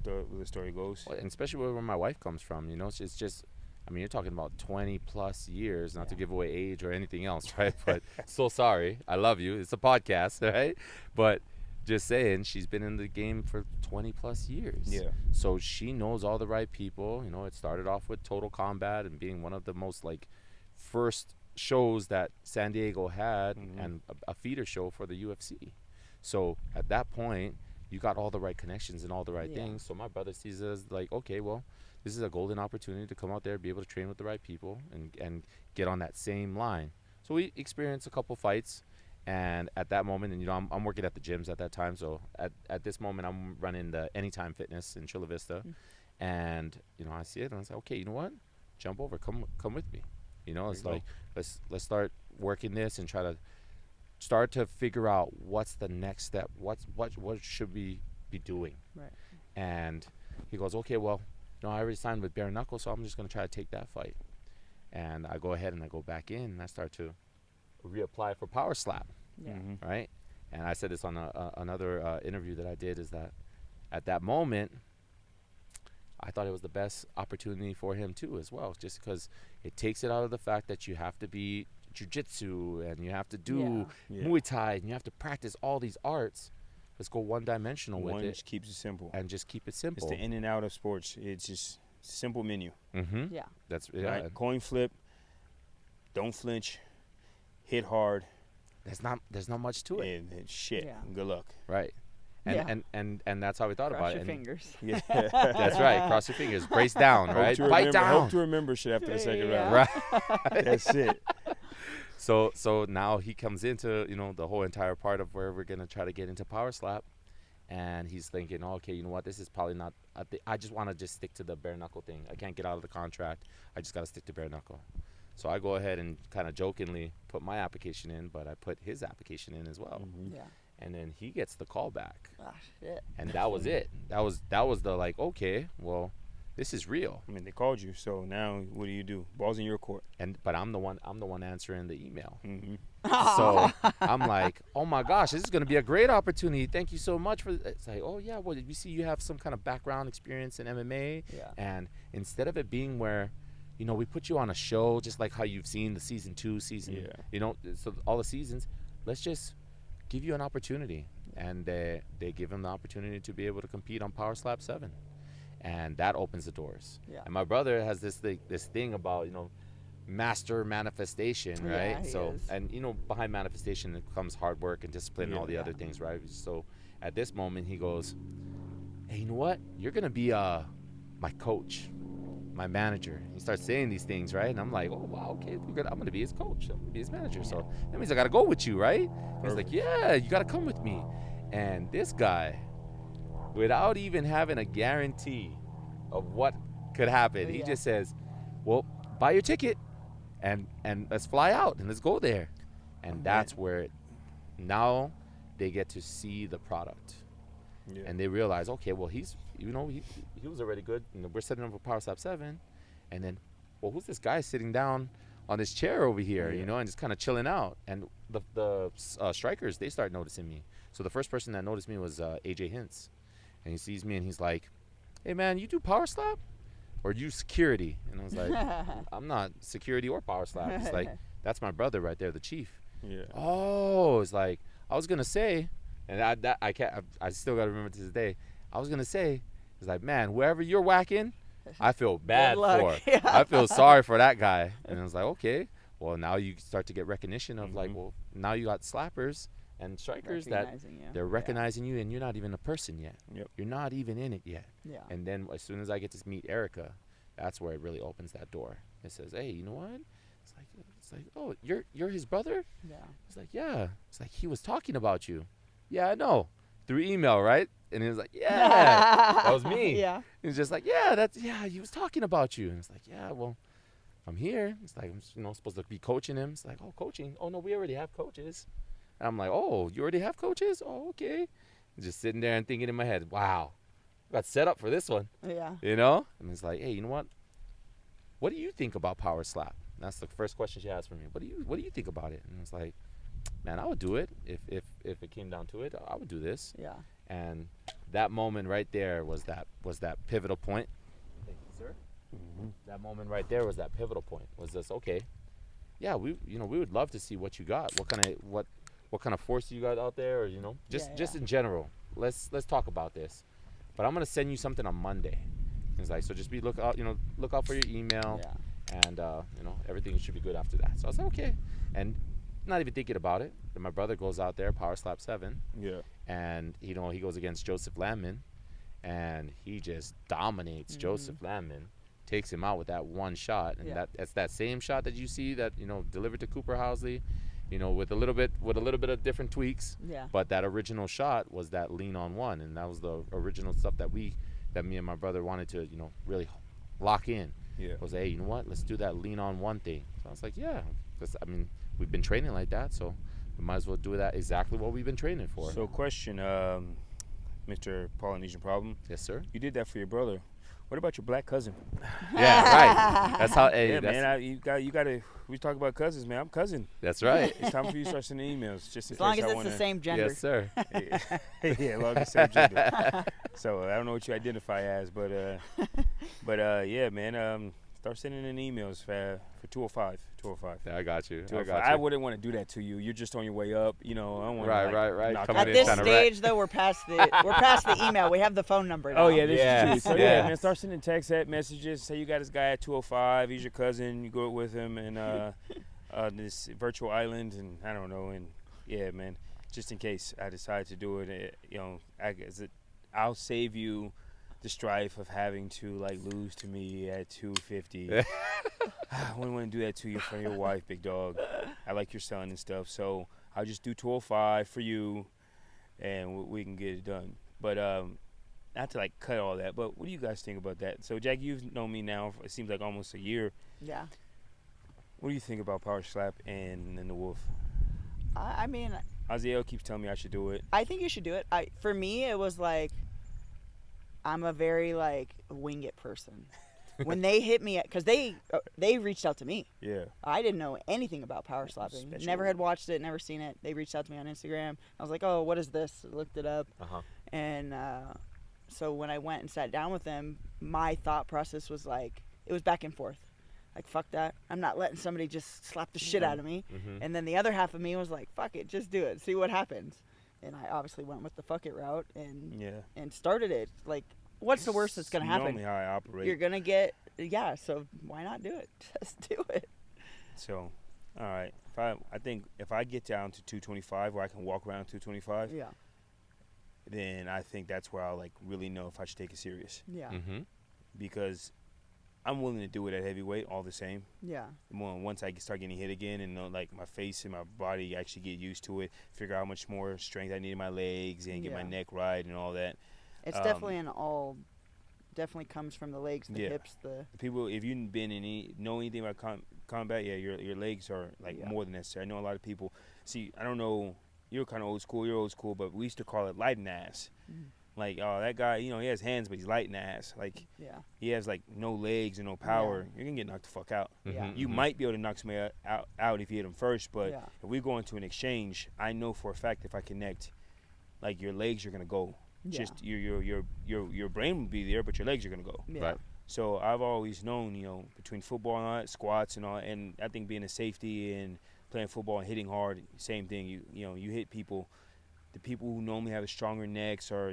story goes. Well, and especially where my wife comes from. You know, it's just. I mean, you're talking about 20 plus years, not to give away age or anything else, right? But so sorry. I love you. It's a podcast, right? But just saying, she's been in the game for 20 plus years. Yeah. So she knows all the right people. You know, it started off with Total Combat and being one of the most, like, first shows that San Diego had and a feeder show for the UFC. So at that point, you got all the right connections and all the right things. So my brother sees it as like, okay, well, this is a golden opportunity to come out there, be able to train with the right people, and get on that same line. So we experienced a couple fights, and at that moment, and you know, I'm working at the gyms at that time. So at this moment, I'm running the Anytime Fitness in Chula Vista, and you know, I see it, and I was like, okay, you know what? Jump over, come with me. You know, it's like let's start working this and try to start to figure out what's the next step. What should we be doing? Right. And he goes, okay, well. No, I already signed with Bare Knuckle, so I'm just going to try to take that fight. And I go ahead and I go back in, and I start to reapply for Power Slap, right? And I said this on another interview that I did, is that at that moment, I thought it was the best opportunity for him, too, as well, just because it takes it out of the fact that you have to be jiu-jitsu and you have to do Muay Thai and you have to practice all these arts. Let's go one-dimensional with it. Just keeps it simple. And just keep it simple. It's the in and out of sports. It's just simple menu. Yeah. That's right. Coin flip. Don't flinch. Hit hard. There's not much to it. And shit. Yeah. Good luck. Right. And that's how we thought Cross about it. your fingers. Yeah. That's right. Cross your fingers. Brace down. Right. Bite down. Hope to remember shit after the second round. Right. That's it. So now he comes into, you know, the whole entire part of where we're going to try to get into Power Slap. And he's thinking, oh, okay, you know what? This is probably not I just want to just stick to the bare knuckle thing. I can't get out of the contract. I just got to stick to bare knuckle. So I go ahead and kind of jokingly put my application in, but I put his application in as well. Yeah. And then he gets the call back. Ah, shit. And that was it. That was the like, okay, well, this is real. I mean, they called you, so now what do? Ball's in your court. But I'm the one answering the email. Mm-hmm. So I'm like, oh my gosh, this is going to be a great opportunity. Thank you so much for. It's like, oh yeah, well, we see you have some kind of background experience in MMA. Yeah. And instead of it being where, you know, we put you on a show, just like how you've seen the season 2, you know, so all the seasons, let's just give you an opportunity. And they give him the opportunity to be able to compete on Power Slap 7. And that opens the doors. Yeah. And my brother has this thing about, you know, master manifestation, right? Yeah, he so is. and you know, behind manifestation comes hard work and discipline and all the other things, right? So at this moment he goes, hey, you know what? You're gonna be my coach, my manager. He starts saying these things, right? And I'm like, oh wow, okay, I'm gonna be his coach, I'm gonna be his manager. So that means I gotta go with you, right? He's like, yeah, you gotta come with me. And this guy, without even having a guarantee of what could happen, he just says, well, buy your ticket and let's fly out and let's go there. And that's where now they get to see the product. Yeah. And they realize, okay, well, he was already good. You know, we're setting up for Power Slap 7. And then, well, who's this guy sitting down on this chair over here, you know, and just kind of chilling out? And the strikers, they start noticing me. So the first person that noticed me was AJ Hintz. And he sees me and he's like, hey, man, you do Power Slap? Or you security? And I was like, I'm not security or Power Slap. He's like, that's my brother right there, the chief. Yeah. Oh, it's like, I was going to say, and I still got to remember to this day, I was going to say, it's like, man, whoever you're whacking, I feel bad for. Yeah. I feel sorry for that guy. And I was like, okay, well, now you start to get recognition of like, well, now you got slappers and strikers that they're recognizing you, and you're not even a person yet. Yep. You're not even in it yet. Yeah. And then as soon as I get to meet Erica, that's where it really opens that door. It says, hey, you know what? It's like, oh, you're his brother? Yeah. He's like, yeah. It's like, he was talking about you. Yeah, I know. Through email, right? And he was like, yeah, that was me. Yeah. He's just like, he was talking about you. And it's like, yeah, well, I'm here. It's like, I'm supposed to be coaching him. It's like, oh, coaching? Oh, no, we already have coaches. And I'm like, oh, you already have coaches? Oh, okay. Just sitting there and thinking in my head, wow, I got set up for this one. Yeah. You know? And it's like, hey, you know what? What do you think about power slap? And that's the first question she asked for me. What do you think about it? And it's like, man, I would do it if it came down to it. I would do this. Yeah. And that moment right there was that pivotal point. Thank you, sir. That moment right there was that pivotal point. Was this okay? Yeah, we would love to see what you got. What kind of force you got out there, or just in general. Let's talk about this. But I'm gonna send you something on Monday. It's like, so just look out for your email. Yeah. And everything should be good after that. So I was like, okay. And not even thinking about it. Then my brother goes out there, Power Slap 7. Yeah. And he goes against Joseph Landman, and he just dominates Joseph Landman, takes him out with that one shot. And that's that same shot that you see that delivered to Cooper Housley, with a little bit of different tweaks. Yeah. But that original shot was that lean on one, and that was the original stuff that me and my brother wanted to really lock in. Yeah. Was, hey, you know what? Let's do that lean on one thing. So I was like, yeah, we've been training like that, so we might as well do that exactly what we've been training for. So question, Mr. Polynesian Problem. Yes, sir. You did that for your brother. What about your black cousin? Yeah, right. That's how. Hey, yeah, man. You got to. We talk about cousins, man. I'm cousin. That's right. It's time for you to start sending emails, just in As long case as I it's wanna, the same gender. Yes, sir. yeah, as long as it's the same gender. So I don't know what you identify as, but yeah, man. Start sending in emails for 205. 205. Yeah, I got you. I wouldn't want to do that to you. You're just on your way up. I don't want to. Right. At this stage, though, we're past the email. We have the phone number now. Oh yeah, this is true. So yeah, man, start sending text messages. Say you got this guy at 205. He's your cousin. You go with him and this virtual island, and I don't know. And yeah, man, just in case I decide to do it, I'll save you the strife of having to lose to me at 250. I wouldn't want to do that to you in front of your wife, big dog. I like your son and stuff, so I'll just do 205 for you, and we can get it done. But not to cut all that. But what do you guys think about that? So Jack, you've known me now. It seems like almost a year. Yeah. What do you think about Power Slap and the Wolf? I mean, Aziel keeps telling me I should do it. I think you should do it. For me, it was I'm a very wing it person. When they hit me, because they reached out to me. Yeah. I didn't know anything about power slapping. Never had watched it, never seen it. They reached out to me on Instagram. I was like, oh, what is this? I looked it up. And so when I went and sat down with them, my thought process was it was back and forth. Fuck that. I'm not letting somebody just slap the shit out of me. And then the other half of me was like, fuck it, just do it. See what happens. And I obviously went with the fuck it route and started it. What's the worst that's going to happen? Normally how I operate. You're going to get, so why not do it? Just do it. So, all right. I think if I get down to 225 where I can walk around 225, then I think that's where I'll really know if I should take it serious. Yeah. Because I'm willing to do it at heavyweight all the same. Yeah. Once I start getting hit again and my face and my body actually get used to it, figure out how much more strength I need in my legs and get my neck right and all that. It's definitely definitely comes from the legs, the hips, the people. If you've know anything about combat, your legs are more than necessary. I know a lot of people. See, I don't know. You're kind of old school. You're old school, but we used to call it lighting ass. Oh, that guy, he has hands, but he's lighting ass. He has no legs and no power. You're gonna get knocked the fuck out. You might be able to knock somebody out if you hit him first, but if we go into an exchange, I know for a fact if I connect, your legs are gonna go. Just your brain will be there, but your legs are gonna go. Right. So I've always known, between football and all that, squats and all, and I think being a safety and playing football and hitting hard, same thing. You hit people. The people who normally have stronger necks or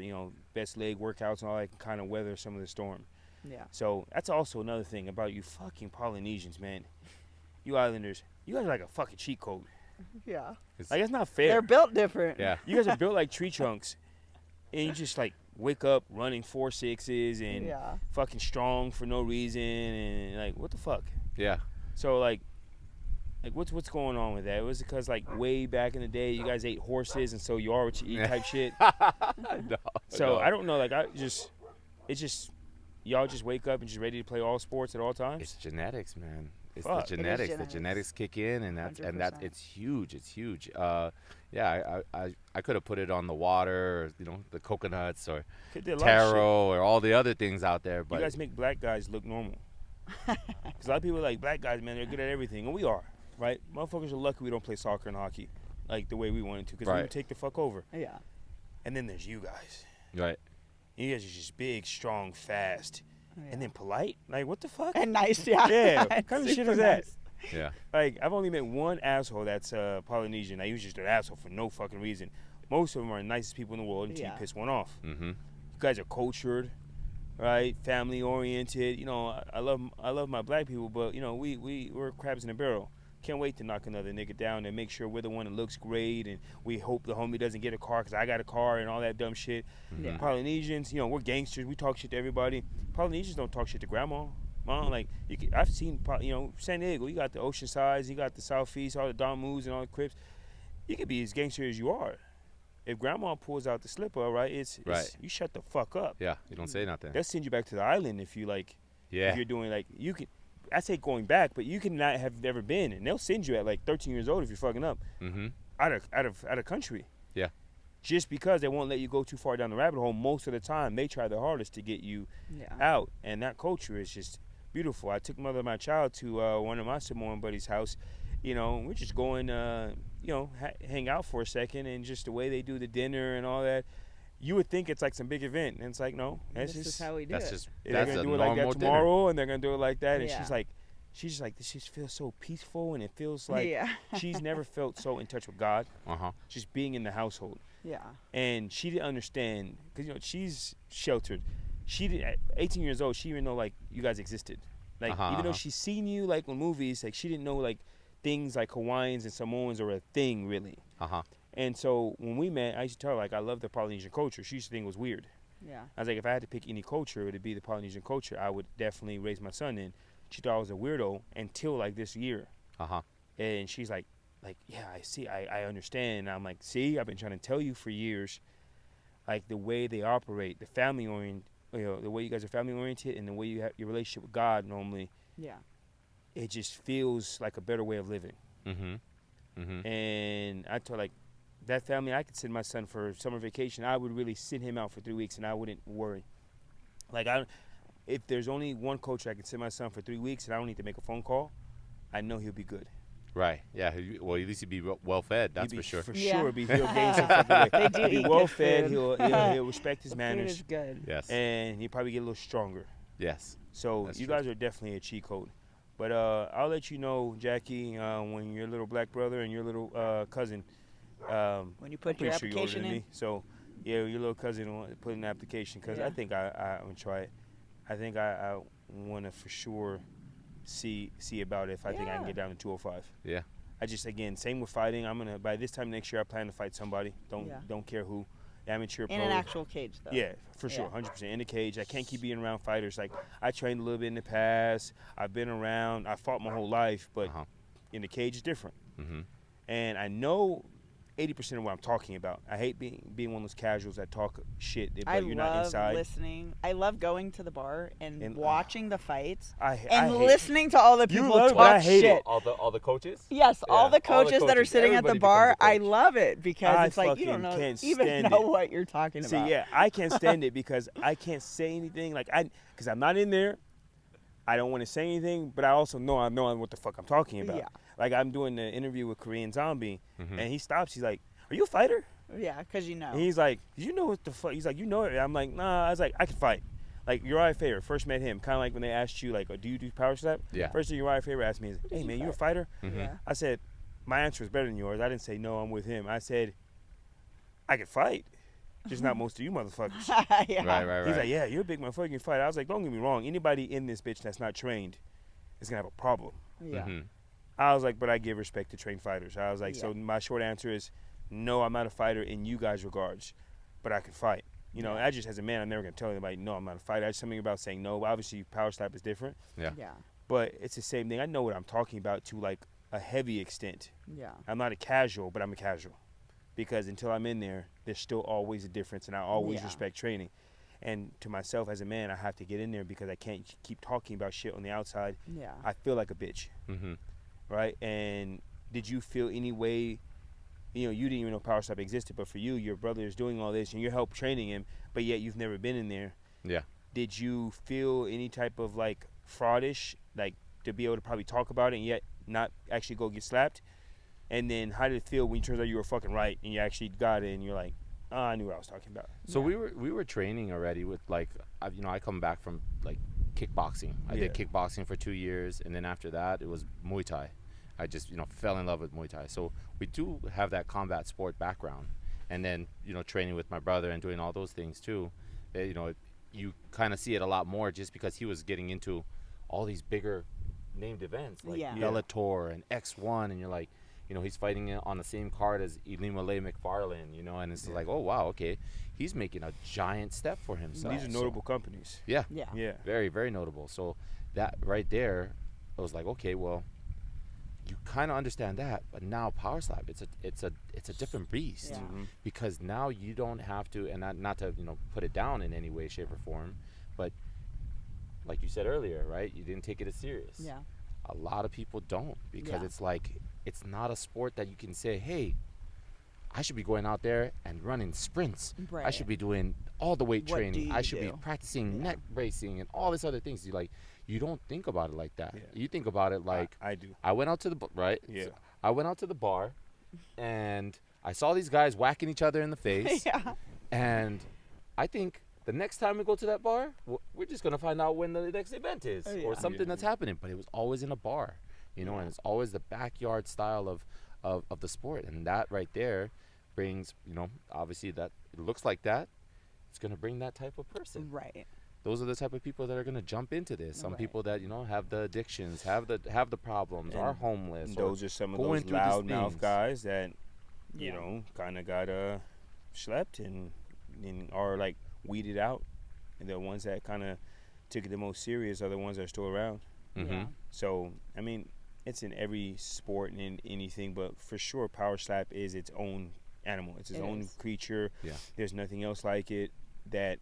best leg workouts and all that can kind of weather some of the storm. Yeah. So that's also another thing about you fucking Polynesians, man. You Islanders, you guys are like a fucking cheat code. Yeah. It's not fair. They're built different. Yeah. You guys are built like tree trunks. And you just wake up running 4.6s and fucking strong for no reason and what the fuck? Yeah. So Like, what's going on with that? Was it because, like, way back in the day, you guys ate horses, and so you are what you eat type shit? So, I don't know. Like, it's just, y'all just wake up and just ready to play all sports at all times? It's genetics, man. It's Fuck. the genetics. The genetics kick in, and that's it's huge. It's huge. Yeah, I could have put it on the water, or, the coconuts, or taro, or all the other things out there. But you guys make black guys look normal. Because a lot of people are like, black guys, man, they're good at everything, and we are. Right? Motherfuckers are lucky we don't play soccer and hockey like the way we wanted to, because we would take the fuck over. Yeah. And then there's you guys. Right. You guys are just big, strong, fast, and then polite. Like, what the fuck? And nice, yeah. Yeah. What kind of shit is that? Nice. Yeah. Like, I've only met one asshole that's Polynesian. He was just an asshole for no fucking reason. Most of them are the nicest people in the world until you piss one off. Mm-hmm. You guys are cultured, right? Family oriented. I love my black people, but we're crabs in a barrel. Can't wait to knock another nigga down and make sure we're the one that looks great, and we hope the homie doesn't get a car because I got a car and all that dumb shit. Yeah. Polynesians, we're gangsters. We talk shit to everybody. Polynesians don't talk shit to grandma. Mom, like, I've seen, San Diego, you got the ocean sides, you got the southeast, all the Damus and all the Crips. You could be as gangster as you are. If grandma pulls out the slipper, right, it's you shut the fuck up. Yeah, you don't say nothing. They'll send you back to the island if you, like, yeah. if you're doing, like, you can. I say going back, but you can not have never been, and they'll send you at like 13 years old if you're fucking up, out of country. Yeah. Just because they won't let you go too far down the rabbit hole. Most of the time, they try their hardest to get you out, and that culture is just beautiful. I took mother of my child to one of my Samoan buddies' house. We're just going, hang out for a second, and just the way they do the dinner and all that. You would think it's like some big event, and it's like, no, this is how we do it. They're gonna do it like that tomorrow, and they're gonna do it like that. And Yeah. she's just like, this just feels so peaceful, and it feels like she's never felt so in touch with God. Just being in the household. Yeah. And she didn't understand, because she's sheltered. She did at 18 years old. She didn't even know like you guys existed. Like even though she's seen you like on movies, like she didn't know like things like Hawaiians and Samoans are a thing really. And so when we met, I used to tell her, like, I love the Polynesian culture. She used to think it was weird. Yeah. I was like, if I had to pick any culture, it would be the Polynesian culture. I would definitely raise my son in. She thought I was a weirdo until, like, this year. And she's like, yeah, I see. I understand. And I'm like, see, I've been trying to tell you for years, like, the way they operate, the family the way you guys are family oriented, and the way you have your relationship with God normally. Yeah. It just feels like a better way of living. And I told, like, that family, I could send my son for summer vacation. I would really send him out for 3 weeks, and I wouldn't worry. Like, if there's only one culture I could send my son for 3 weeks and I don't need to make a phone call, I know he'll be good. Right. Yeah. Well, at least he'd be well fed. That's for sure. For sure, be real gangster fucking way. They do He'll eat be well good fed. food. He'll respect his manners. Food is good. Yes. And he'll probably get a little stronger. Yes. So That's you true. guys are definitely a cheat code. But I'll let you know, Jackie, when your little black brother and your little cousin. When you put I'm your pretty sure you're older application than in. me. So, yeah, your little cousin will put in an application, because I think I'm going to try it. I think I want to for sure see about it if I think I can get down to 205. Yeah. I just, again, same with fighting. I'm going to, by this time next year, I plan to fight somebody. Don't care who. Amateur, pro. In an actual cage, though. Yeah, for sure, 100%. In the cage. I can't keep being around fighters. Like, I trained a little bit in the past. I've been around. I fought my whole life, but in the cage is different. And I know 80% of what I'm talking about. I hate being one of those casuals that talk shit, but you're not inside. I love listening. I love going to the bar and watching the fights I listening to all the people love it, talk but I hate shit. it. All the coaches? Yes, all the coaches that are coaches. sitting at the Everybody bar. becomes a I coach. love it because I it's like you don't fucking can't even stand know it. what you're talking See, about. yeah, I can't stand it because I can't say anything. Like, because I'm not in there. I don't want to say anything, but I also know what the fuck I'm talking about. Yeah. Like, I'm doing the interview with Korean Zombie, and he stops. He's like, "Are you a fighter?" Yeah, because you know. And he's like, "You know what the fuck?" He's like, "You know it." I'm like, "Nah." I was like, "I can fight." Like, Uriah Faber, first met him, kind of like when they asked you, like, do you do power slap? Yeah. First thing Uriah Faber asked me is, "Hey, man, you a fighter?" Yeah. I said, my answer is better than yours. I didn't say, no, I'm with him. I said, I can fight, just not most of you motherfuckers. Yeah. Right. He's like, yeah, you're a big motherfucker, you can fight. I was like, don't get me wrong. Anybody in this bitch that's not trained is going to have a problem. Yeah. I was like, but I give respect to trained fighters. I was like, Yeah. so my short answer is, no, I'm not a fighter in you guys' regards, but I can fight. You know, I just, as a man, I'm never going to tell anybody, no, I'm not a fighter. There's something about saying no. Obviously, power slap is different. Yeah. Yeah. But it's the same thing. I know what I'm talking about to, like, a heavy extent. Yeah. I'm not a casual, but I'm a casual. Because until I'm in there, there's still always a difference, and I always respect training. And to myself as a man, I have to get in there because I can't keep talking about shit on the outside. Yeah. I feel like a bitch. Mm-hmm. Right? And did you feel any way, you didn't even know Power Slap existed, but for you, your brother is doing all this, and you're help training him, but yet you've never been in there. Yeah. Did you feel any type of, like, fraudish, like, to be able to probably talk about it and yet not actually go get slapped? And then how did it feel when it turns out you were fucking right and you actually got it and you're like, oh, I knew what I was talking about? So we were training already with, like, I come back from, like, kickboxing. I did kickboxing for 2 years, and then after that it was Muay Thai. I just fell in love with Muay Thai. So we do have that combat sport background, and then training with my brother and doing all those things too. You kind of see it a lot more just because he was getting into all these bigger named events like Bellator and X1, and you're like, he's fighting on the same card as Elimale McFarlane, and it's like, oh wow, okay, he's making a giant step for himself. These are notable companies. Yeah. Yeah. Very, very notable. So that right there, I was like, okay, well, you kind of understand that, but now Power Slap, it's a different beast, because now you don't have to, and not to put it down in any way, shape, or form, but like you said earlier, right? You didn't take it as serious. Yeah. A lot of people don't, because it's like, it's not a sport that you can say, hey, I should be going out there and running sprints. Right. I should be doing all the weight What training. do I you should be do? practicing neck bracing and all this other things. You don't think about it like that. Yeah. You think about it like, I do. I went out to the right. Yeah. So I went out to the bar, and I saw these guys whacking each other in the face. Yeah. And I think the next time we go to that bar, we're just gonna find out when the next event is or something that's happening. But it was always in a bar, and it's always the backyard style of the sport, and that right there brings, obviously that it looks like that. It's gonna bring that type of person. Right. Those are the type of people that are going to jump into this. Some Right. people that have the addictions, have the problems, And are homeless. And those are some of going those through these loudmouth things. guys that kind of got schlepped and are like weeded out. And the ones that kind of took it the most serious are the ones that are still around. Mm-hmm. Yeah. So I mean, it's in every sport and in anything, but for sure, Power Slap is its own animal. It's its own creature. Yeah. There's nothing else like it that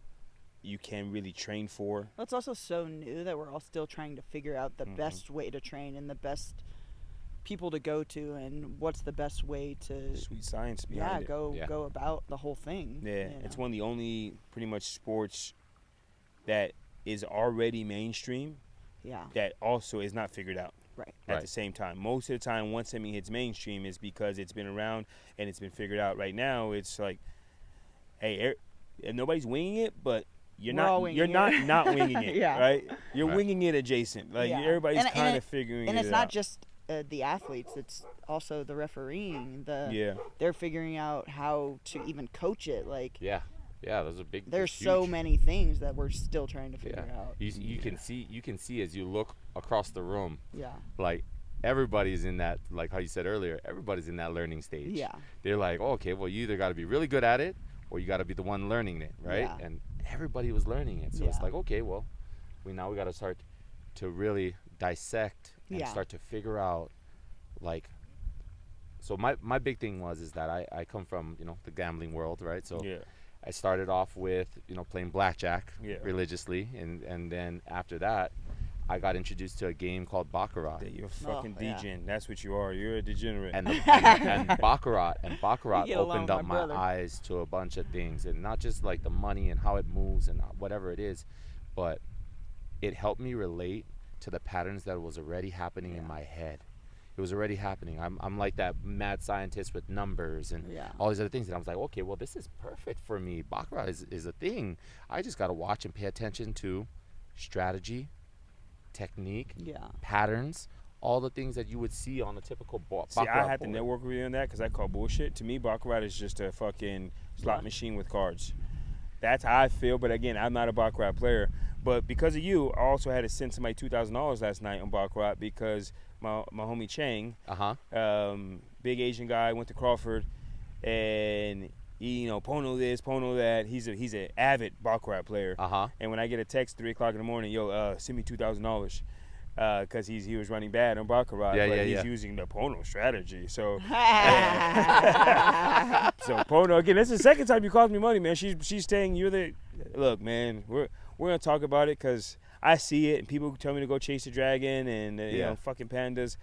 you can really train for. Well, it's also so new that we're all still trying to figure out the best way to train and the best people to go to and what's the best way to Sweet science behind it. go about the whole thing. Yeah, it's one of the only pretty much sports that is already mainstream Yeah. that also is not figured out Right. at the same time. Most of the time, once something hits mainstream is because it's been around and it's been figured out. Right now, it's like, hey, nobody's winging it, but you're not winging it, Yeah. right? You're winging it adjacent. Like everybody's kind of figuring it out. And it's not just the athletes; it's also the refereeing. They're figuring out how to even coach it. Like Yeah, those are big. there's huge. so many things that we're still trying to figure out. You can see as you look across the room. Yeah. Like everybody's in that, like how you said earlier, everybody's in that learning stage. Yeah. They're like, oh, okay, well, you either got to be really good at it or you got to be the one learning it, right? Yeah. And everybody was learning it, so it's like, okay, well, we got to start to really dissect and start to figure out, like. So my big thing is that I come from the gambling world, right? So I started off with playing blackjack religiously, and then after that, I got introduced to a game called Baccarat. You're a fucking degen. That's what you are. You're a degenerate. And Baccarat opened up my eyes to a bunch of things, and not just like the money and how it moves and whatever it is, but it helped me relate to the patterns that was already happening in my head. It was already happening. I'm like that mad scientist with numbers and all these other things, and I was like, okay, well, this is perfect for me. Baccarat is a thing. I just got to watch and pay attention to strategy, technique, patterns, all the things that you would see on a typical Baccarat See, I had to board. network with you on that because I call bullshit. To me, Baccarat is just a fucking slot machine with cards. That's how I feel, but again, I'm not a Baccarat player. But because of you, I also had to send somebody $2,000 last night on Baccarat because my homie Chang, big Asian guy, went to Crawford, and he, Pono this, Pono that. He's an avid Baccarat player. And when I get a text 3 o'clock in the morning, send me $2,000. because he was running bad on Baccarat, but he's using the Pono strategy. So, so Pono again. That's the second time you cost me money, man. She's saying you're the look, man. We're gonna talk about it because I see it, and people tell me to go chase the dragon and you know, fucking pandas,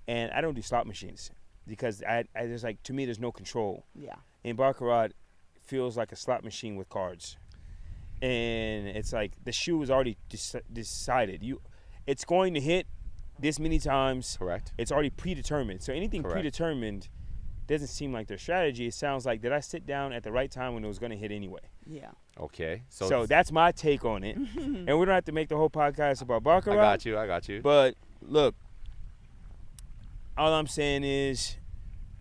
and I don't do slot machines because I just like, to me there's no control. Yeah. And Baccarat feels like a slot machine with cards, and it's like the shoe is already decided. It's going to hit this many times. Correct. It's already predetermined. So anything predetermined doesn't seem like their strategy. It sounds like, did I sit down at the right time when it was going to hit anyway? Yeah. Okay. So that's my take on it. And we don't have to make the whole podcast about Baccarat. I got you. But look, all I'm saying is,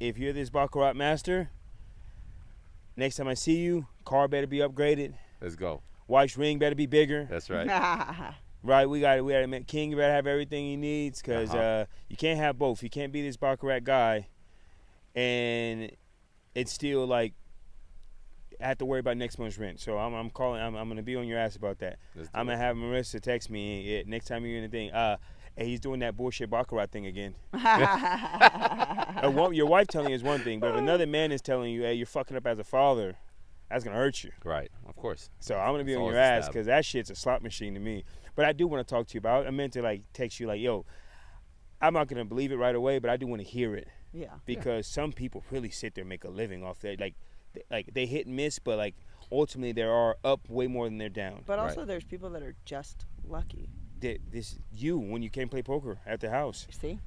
if you're this Baccarat master, next time I see you, car better be upgraded. Let's go. Wife's ring better be bigger. That's right. Right, we got to King. You better have everything he needs because you can't have both. You can't be this Baccarat guy, and it's still like I have to worry about next month's rent. So I'm calling. I'm gonna be on your ass about that. I'm gonna have Marissa text me next time you're in the thing. Hey, he's doing that bullshit Baccarat thing again. Your wife telling you is one thing, but if another man is telling you, hey, you're fucking up as a father, that's gonna hurt you. Right, of course. So I'm gonna be on your ass because that shit's a slot machine to me. But I do want to talk to you about. I meant to like text you like, yo, I'm not gonna believe it right away, but I do want to hear it. Yeah. Because some people really sit there and make a living off that. Like they hit and miss, but like ultimately they are up way more than they're down. But also there's people that are just lucky. When you came play poker at the house. See?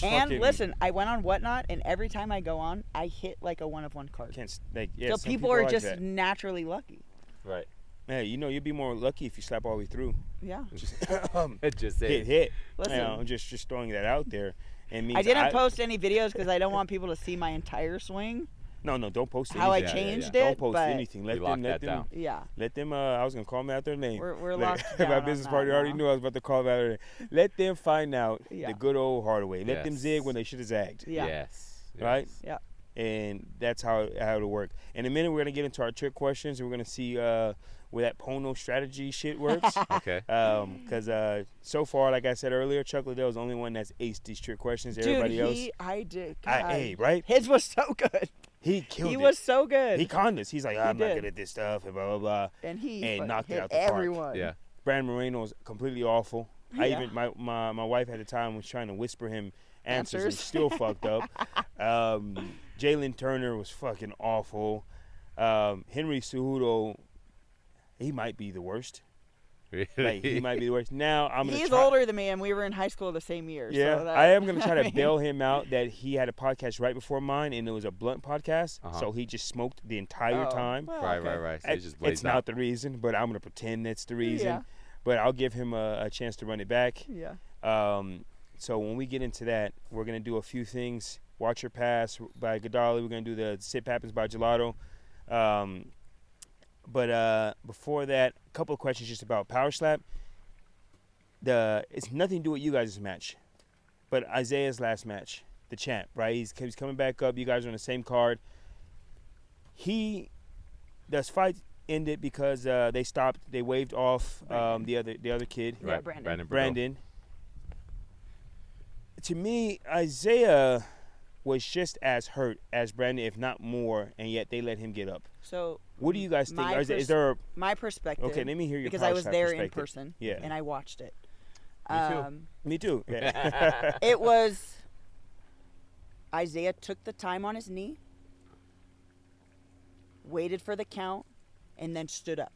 And listen, I went on Whatnot, and every time I go on, I hit like a 1-of-1 card. So people are just naturally lucky. Right. Hey, you'd be more lucky if you slap all the way through. Yeah. Just hit. Listen, I'm just throwing that out there. And I didn't post any videos because I don't want people to see my entire swing. No, don't post anything. How I changed it. Don't post anything. Let them down. Yeah. Let them. I was gonna call them out their name. We're locked down. My business partner already knew I was about to call them out their name. Let them find out the good old Hardaway. Let them zig when they should have zagged. Yeah. Yes. Right. Yeah. And that's how it'll work. In a minute, we're gonna get into our trick questions, and we're gonna see where that Pono strategy shit works. Okay. Because so far, like I said earlier, Chuck Liddell's the only one that's aced these trick questions. Everybody else, I did. Right? His was so good. He killed it. He was so good. He conned us. He's like, I'm not good at this stuff, and blah, blah, blah. And he knocked hit it out the everyone. park. Yeah. Brandon Moreno was completely awful. Yeah. My wife at the time was trying to whisper him answers and still fucked up. Jalen Turner was fucking awful. Henry Cejudo, he might be the worst. Really? Like, he might be the worst. Now I'm gonna. He's older than me, and we were in high school the same year. Yeah, so I am gonna try to bail him out. That he had a podcast right before mine, and it was a blunt podcast, so he just smoked the entire time. Well, Right. So he just blazed it's not the reason, but I'm gonna pretend that's the reason. Yeah. But I'll give him a chance to run it back. Yeah. So when we get into that, we're gonna do a few things. Watch Your Pass by Gadali. We're gonna do the Sip Happens by Gelato. But before that, a couple of questions just about Power Slap. It's nothing to do with you guys' match, but Isaiah's last match, the champ, right? He's coming back up. You guys are on the same card. The fight ended because they stopped. They waved off the other kid, Yeah, Right. Brandon. To me, Isaiah was just as hurt as Brandon, if not more, and yet they let him get up. So what do you guys think? Is there my perspective? Okay, let me hear your because Power I was Slap there perspective. in person. Yeah. And I watched it. Me too. Yeah. It was Isaiah took the time on his knee, waited for the count, and then stood up.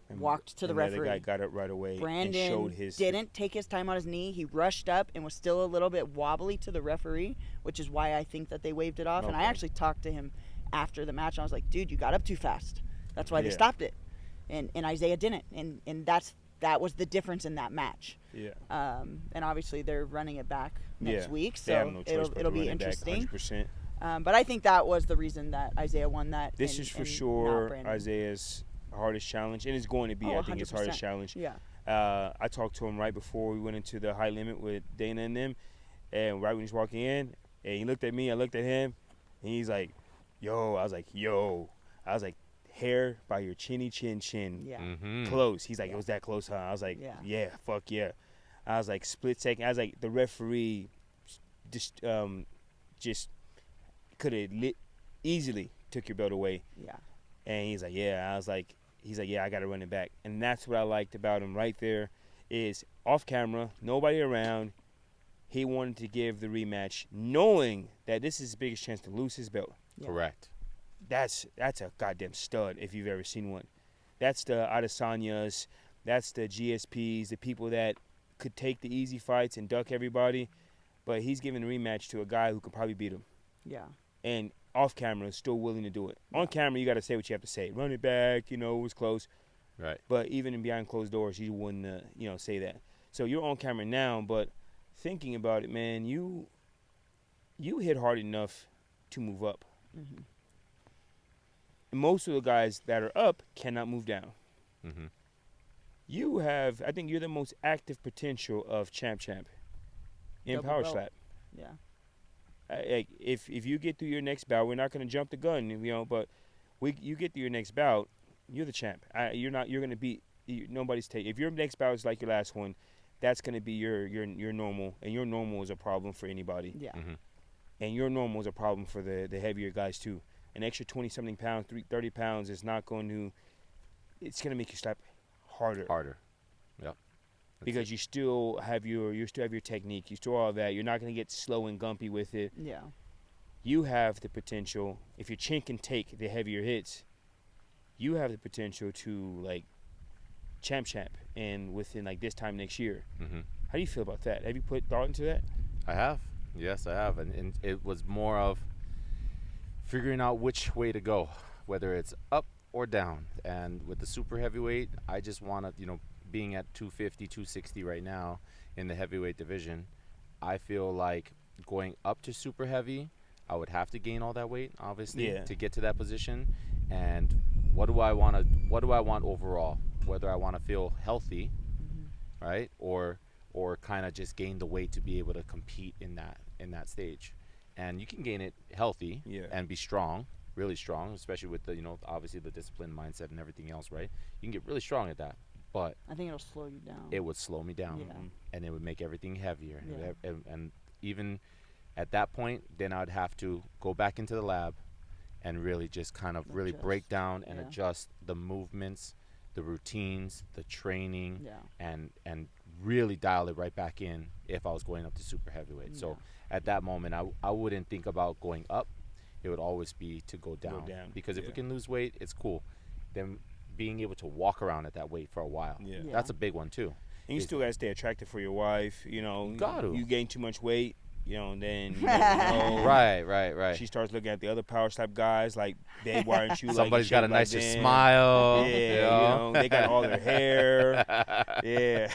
Walked to the referee. The other guy got up right away Brandon and showed his. didn't take his time on his knee. He rushed up and was still a little bit wobbly to the referee, which is why I think that they waved it off. And I actually talked to him after the match. And I was like, dude, you got up too fast. That's why they stopped it. And Isaiah didn't. And that was the difference in that match. Yeah. And obviously they're running it back next week, They have so no choice but it'll to be run it back interesting. 100%. But I think that was the reason that Isaiah won that. This is for sure Isaiah's hardest challenge, and it's going to be, I think, his hardest challenge. Yeah. I talked to him right before we went into the high limit with Dana and them, and right when he's walking in, and he looked at me, I looked at him, and he's like, yo. I was like, yo. I was like, hair by your chinny chin. Yeah. Close. He's like, it was that close, huh? I was like, yeah, fuck yeah. I was like, split second. I was like, the referee just could have easily took your belt away. Yeah. And he's like, yeah. He's like, yeah, I got to run it back. And that's what I liked about him right there is off camera, nobody around. He wanted to give the rematch knowing that this is his biggest chance to lose his belt. Yeah. Correct. That's a goddamn stud if you've ever seen one. That's the Adesanyas. That's the GSPs, the people that could take the easy fights and duck everybody. But he's giving a rematch to a guy who could probably beat him. Yeah. And off camera, still willing to do it. Yeah. On camera, you got to say what you have to say. Run it back, it was close. Right. But even in behind closed doors, you wouldn't, say that. So you're on camera now, but thinking about it, man, you hit hard enough to move up. Mm-hmm. Most of the guys that are up cannot move down. Mm-hmm. You have, I think you're the most active potential of champ in Double power belt. slap. Yeah. If you get through your next bout, we're not going to jump the gun, but you get through your next bout, you're the champ. You're going to beat nobody's take. If your next bout is like your last one, that's going to be your normal, and your normal is a problem for anybody. Yeah. Mm-hmm. And your normal is a problem for the heavier guys too. An extra 20-something pounds, 30 pounds is not going to. It's going to make you slap harder. Yep. Because you still have your technique, you still all that. You're not going to get slow and gumpy with it. Yeah. You have the potential. If your chin can take the heavier hits, you have the potential to champ, and within this time next year. Mm-hmm. How do you feel about that? Have you put thought into that? I have. Yes, I have, and it was more of figuring out which way to go, whether it's up or down. And with the super heavyweight, I just want to, being at 250, 260 right now in the heavyweight division, I feel like going up to super heavy, I would have to gain all that weight, obviously, to get to that position. And what do I want overall? Whether I want to feel healthy, mm-hmm. right, or kind of just gain the weight to be able to compete in that stage. And you can gain it healthy and be strong, really strong, especially with the, obviously the discipline, mindset, and everything else, right? You can get really strong at that. But I think it'll slow you down. It would slow me down, and it would make everything heavier. Yeah. And even at that point, then I'd have to go back into the lab and really just kind of really break down and adjust the movements, the routines, the training, and really dial it right back in if I was going up to super heavyweight. Yeah. So at that moment, I wouldn't think about going up. It would always be to go down. Because if we can lose weight, it's cool. Then being able to walk around at that weight for a while, that's a big one too. And you still got to stay attractive for your wife. Got to. You gain too much weight, and then right. She starts looking at the other power slap guys like, babe, why aren't you somebody's got a nicer smile. Yeah, they got all their hair. Yeah.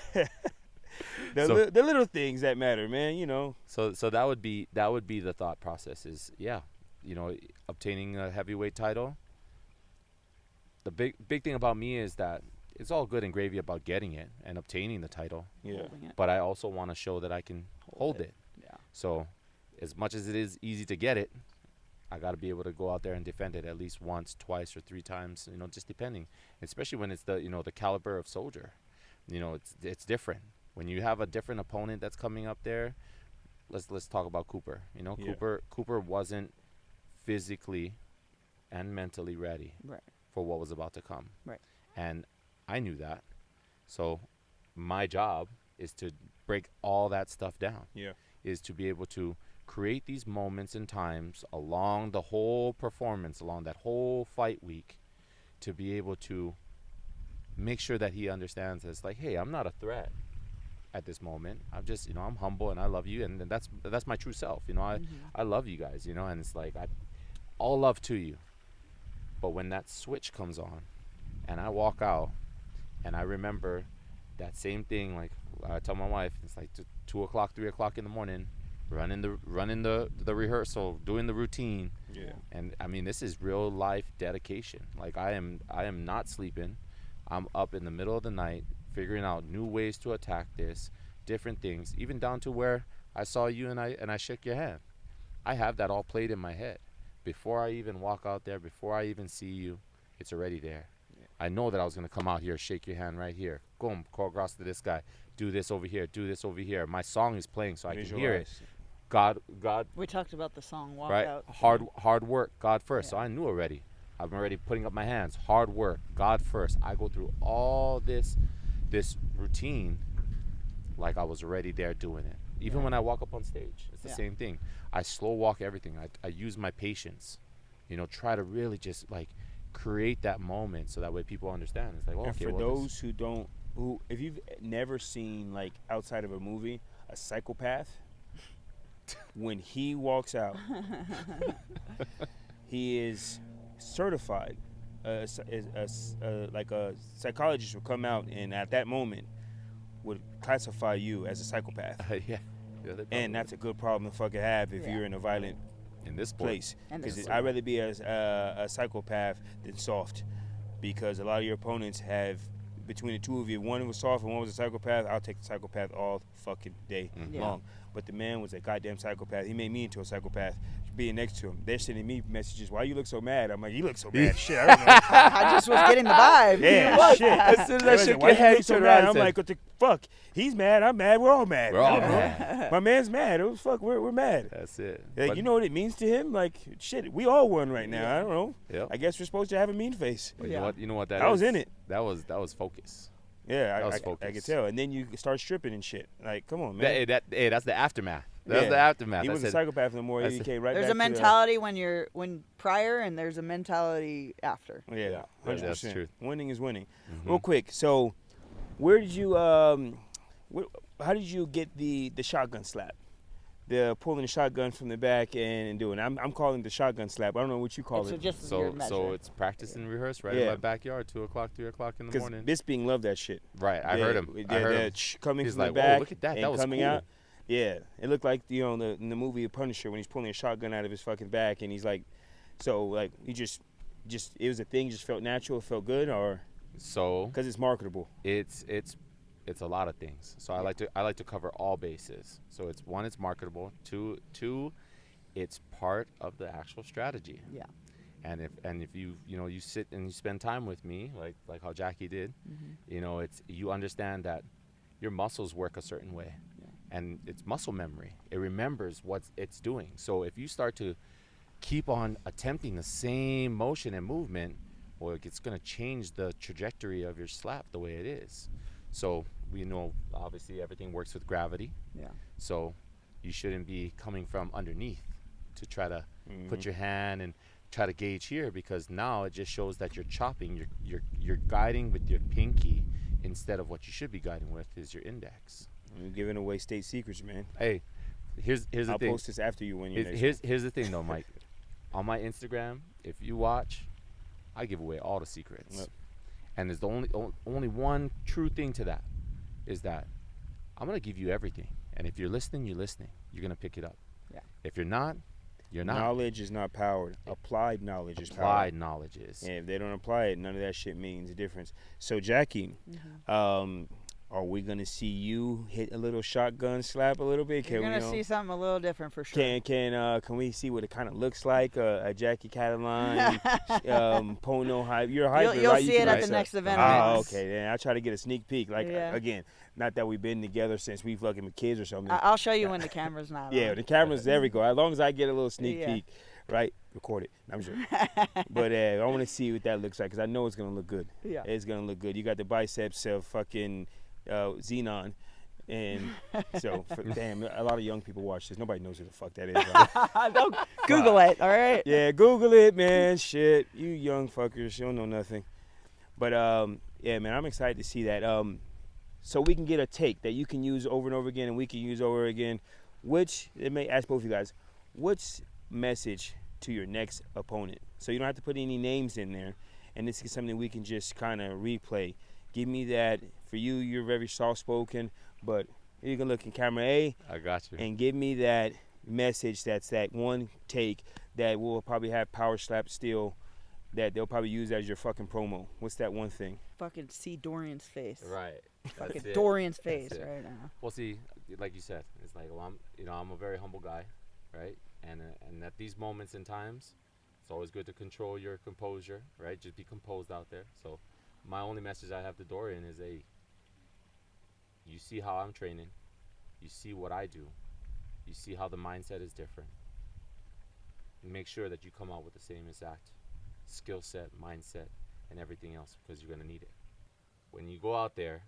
The little things that matter, man. So that would be the thought process is obtaining a heavyweight title. The big thing about me is that it's all good and gravy about getting it and obtaining the title. Yeah. But I also want to show that I can hold it. Yeah. So as much as it is easy to get it, I got to be able to go out there and defend it at least once, twice, or 3 times, just depending. Especially when it's the caliber of soldier. It's different. When you have a different opponent that's coming up there, let's talk about Cooper. Cooper wasn't physically and mentally ready for what was about to come. Right. And I knew that. So my job is to break all that stuff down. Yeah. Is to be able to create these moments and times along the whole performance, along that whole fight week, to be able to make sure that he understands it's like, hey, I'm not a threat at this moment. I'm just, I'm humble and I love you, and that's my true self. I love you guys, and it's like all love to you. But when that switch comes on and I walk out and I remember that same thing, like I tell my wife, it's like 2 o'clock, 3 o'clock in the morning, running the rehearsal, doing the routine. Yeah. And I mean, this is real life dedication. Like I am not sleeping. I'm up in the middle of the night figuring out new ways to attack this, different things, even down to where I saw you and I shook your hand. I have that all played in my head. Before I even walk out there, before I even see you, it's already there. Yeah. I know that I was going to come out here, shake your hand right here. Boom, call across to this guy. do this over here, do this over here. My song is playing, so I can hear it. Visualize. God, We talked about the song Walk right? Out. Hard work, God first. So Yeah. I knew already. I'm already putting up my hands. Hard work, God first. I go through all this routine like I was already there doing it. Even when I walk up on stage, it's the same thing. I slow walk everything. I use my patience. You know, try to really just like create that moment so that way people understand. It's like, well, And okay, for well, those who if you've never seen, like, outside of a movie, a psychopath, when he walks out, he is certified. Like a psychologist would come out and at that moment would classify you as a psychopath. yeah. And that's a good problem to fucking have if you're in a violent in this sport. place. And Because this I'd rather be a psychopath than soft. Because a lot of your opponents have, between the two of you, one was soft and one was a psychopath. I'll take the psychopath all fucking day long. But the man was a goddamn psychopath. He made me into a psychopath being next to him. They're sending me messages, why you look so mad? I'm like, you look so mad. Shit, I don't know. I just was getting the vibe. Yeah, shit. As soon as I shook Why your you hand, look so you turned mad? around I'm and like, what the fuck? He's mad, I'm mad, we're all mad. We're all I don't know. mad. My man's mad. Oh, fuck, we're mad. That's it. Like, But- you know what it means to him? Like, shit, we all won right now. I don't know. Yep. I guess we're supposed to have a mean face. But you know what that I was is? in it. That was focus. Yeah, That was I focus. could tell. And then you start stripping and shit. Like, come on, man. That's the aftermath. That's Yeah. the aftermath. He I wasn't a said, psychopath no more. He that's- came right There's back a to mentality when prior, and there's a mentality after. the, yeah, 100%. that's true. Winning is winning. Real quick, so where did you how did you get the shotgun slap? The pulling the shotgun from the back and doing. I'm calling it the shotgun slap. I don't know what you call It's it. just your measure. So it's practice and rehearse right in Yeah. my backyard, 2 o'clock, 3 o'clock in the Because morning. Bisping loved that shit. Right, I heard him. I heard him. Coming He's from like, the "Whoa, back look at that. and That was coming cool." out. Yeah, it looked like in the movie Punisher when he's pulling a shotgun out of his fucking back and he's like, so like he just it was a thing, just felt natural, it felt good, or So because it's marketable. it's a lot of things. So I like to cover all bases. So it's one, it's marketable. Two, it's part of the actual strategy. Yeah. And if you you sit and you spend time with me like how Jackie did, you understand that your muscles work a certain way, and it's muscle memory. It remembers what it's doing. So if you start to keep on attempting the same motion and movement, well, it's going to change the trajectory of your slap the way it is. So we know obviously everything works with gravity. Yeah. So you shouldn't be coming from underneath to try to put your hand and try to gauge here, because now it just shows that you're chopping. You're guiding with your pinky instead of what you should be guiding with is your index. You're giving away state secrets, man. Hey, here's the I'll thing. post this after you win your next Here's the thing though, Mike. On my Instagram, if you watch, I give away all the secrets. Yep. And there's the only one true thing to that is that I'm gonna give you everything. And if you're listening, you're listening. You're gonna pick it up. Yeah. If you're not, you're not. Knowledge is not powered. Applied knowledge is powered. Applied knowledge is. And if they don't apply it, none of that shit means a difference. So, Jackie, are we going to see you hit a little shotgun slap a little bit? You're Can gonna we, see something a little different for sure. Can we see what it kind of looks like? A Jackie Cataline, Pono hype. You're a hybrid, You'll right? You see can it at write the some- next event. Oh, okay. Then I try to get a sneak peek. Like Yeah. again, not that we've been together since we fucking were kids or something. I'll show you when the camera's not Yeah, on. the camera's there. We go. As long as I get a little sneak Yeah. peek, right? Record it. I'm sure. But I want to see what that looks like because I know it's gonna look good. Yeah. It's gonna look good. You got the biceps of fucking Xenon, and so damn, a lot of young people watch this. Nobody knows who the fuck that is. Right? Don't Google it, all right? Yeah, Google it, man. Shit, you young fuckers, you don't know nothing. But yeah, man, I'm excited to see that. So we can get a take that you can use over and over again, and we can use over again. Which it may ask both of you guys, what's message to your next opponent? So you don't have to put any names in there, and this is something we can just kind of replay. Give me that. For you, you're very soft-spoken, but you can look in camera A. I got you. And give me that message. That's that one take that will probably have power slap still, that they'll probably use as your fucking promo. What's that one thing? Fucking see Dorian's face. Right. That's Fucking it. Dorian's face That's it. right now. Well, see, like you said, it's like, well, I'm a very humble guy, right? And at these moments in times, it's always good to control your composure, right? Just be composed out there. So my only message I have to Dorian is, You see how I'm training. You see what I do. You see how the mindset is different. And make sure that you come out with the same exact skill set, mindset, and everything else, because you're going to need it. When you go out there,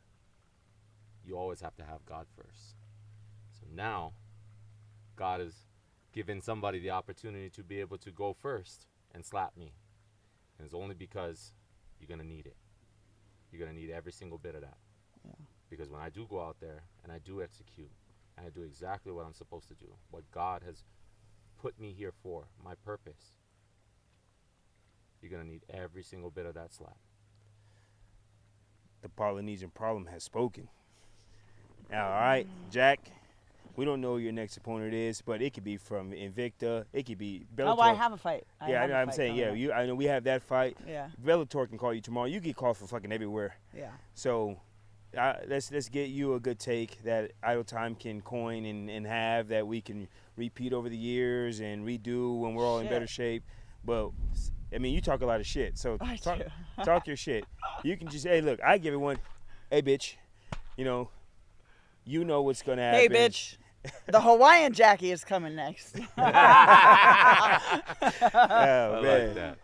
you always have to have God first. So now, God has given somebody the opportunity to be able to go first and slap me. And it's only because you're going to need it. You're going to need every single bit of that. Yeah. Because when I do go out there and I do execute, and I do exactly what I'm supposed to do, what God has put me here for, my purpose, you're going to need every single bit of that slap. The Polynesian problem has spoken. Now, all right, Jack, we don't know who your next opponent is, but it could be from Invicta. It could be Bellator. Oh, I have a fight. I'm saying, I know we have that fight. Yeah. Bellator can call you tomorrow. You get called for fucking everywhere. Yeah. So let's get you a good take that Ideltime can coin and have that we can repeat over the years and redo when we're all in better shape. But I mean, you talk a lot of shit, so talk your shit. You can just, hey, look, I give it one. Hey, bitch, you know what's gonna happen. Hey, bitch. The Hawaiian Jackie is coming next. Oh, I man. like that.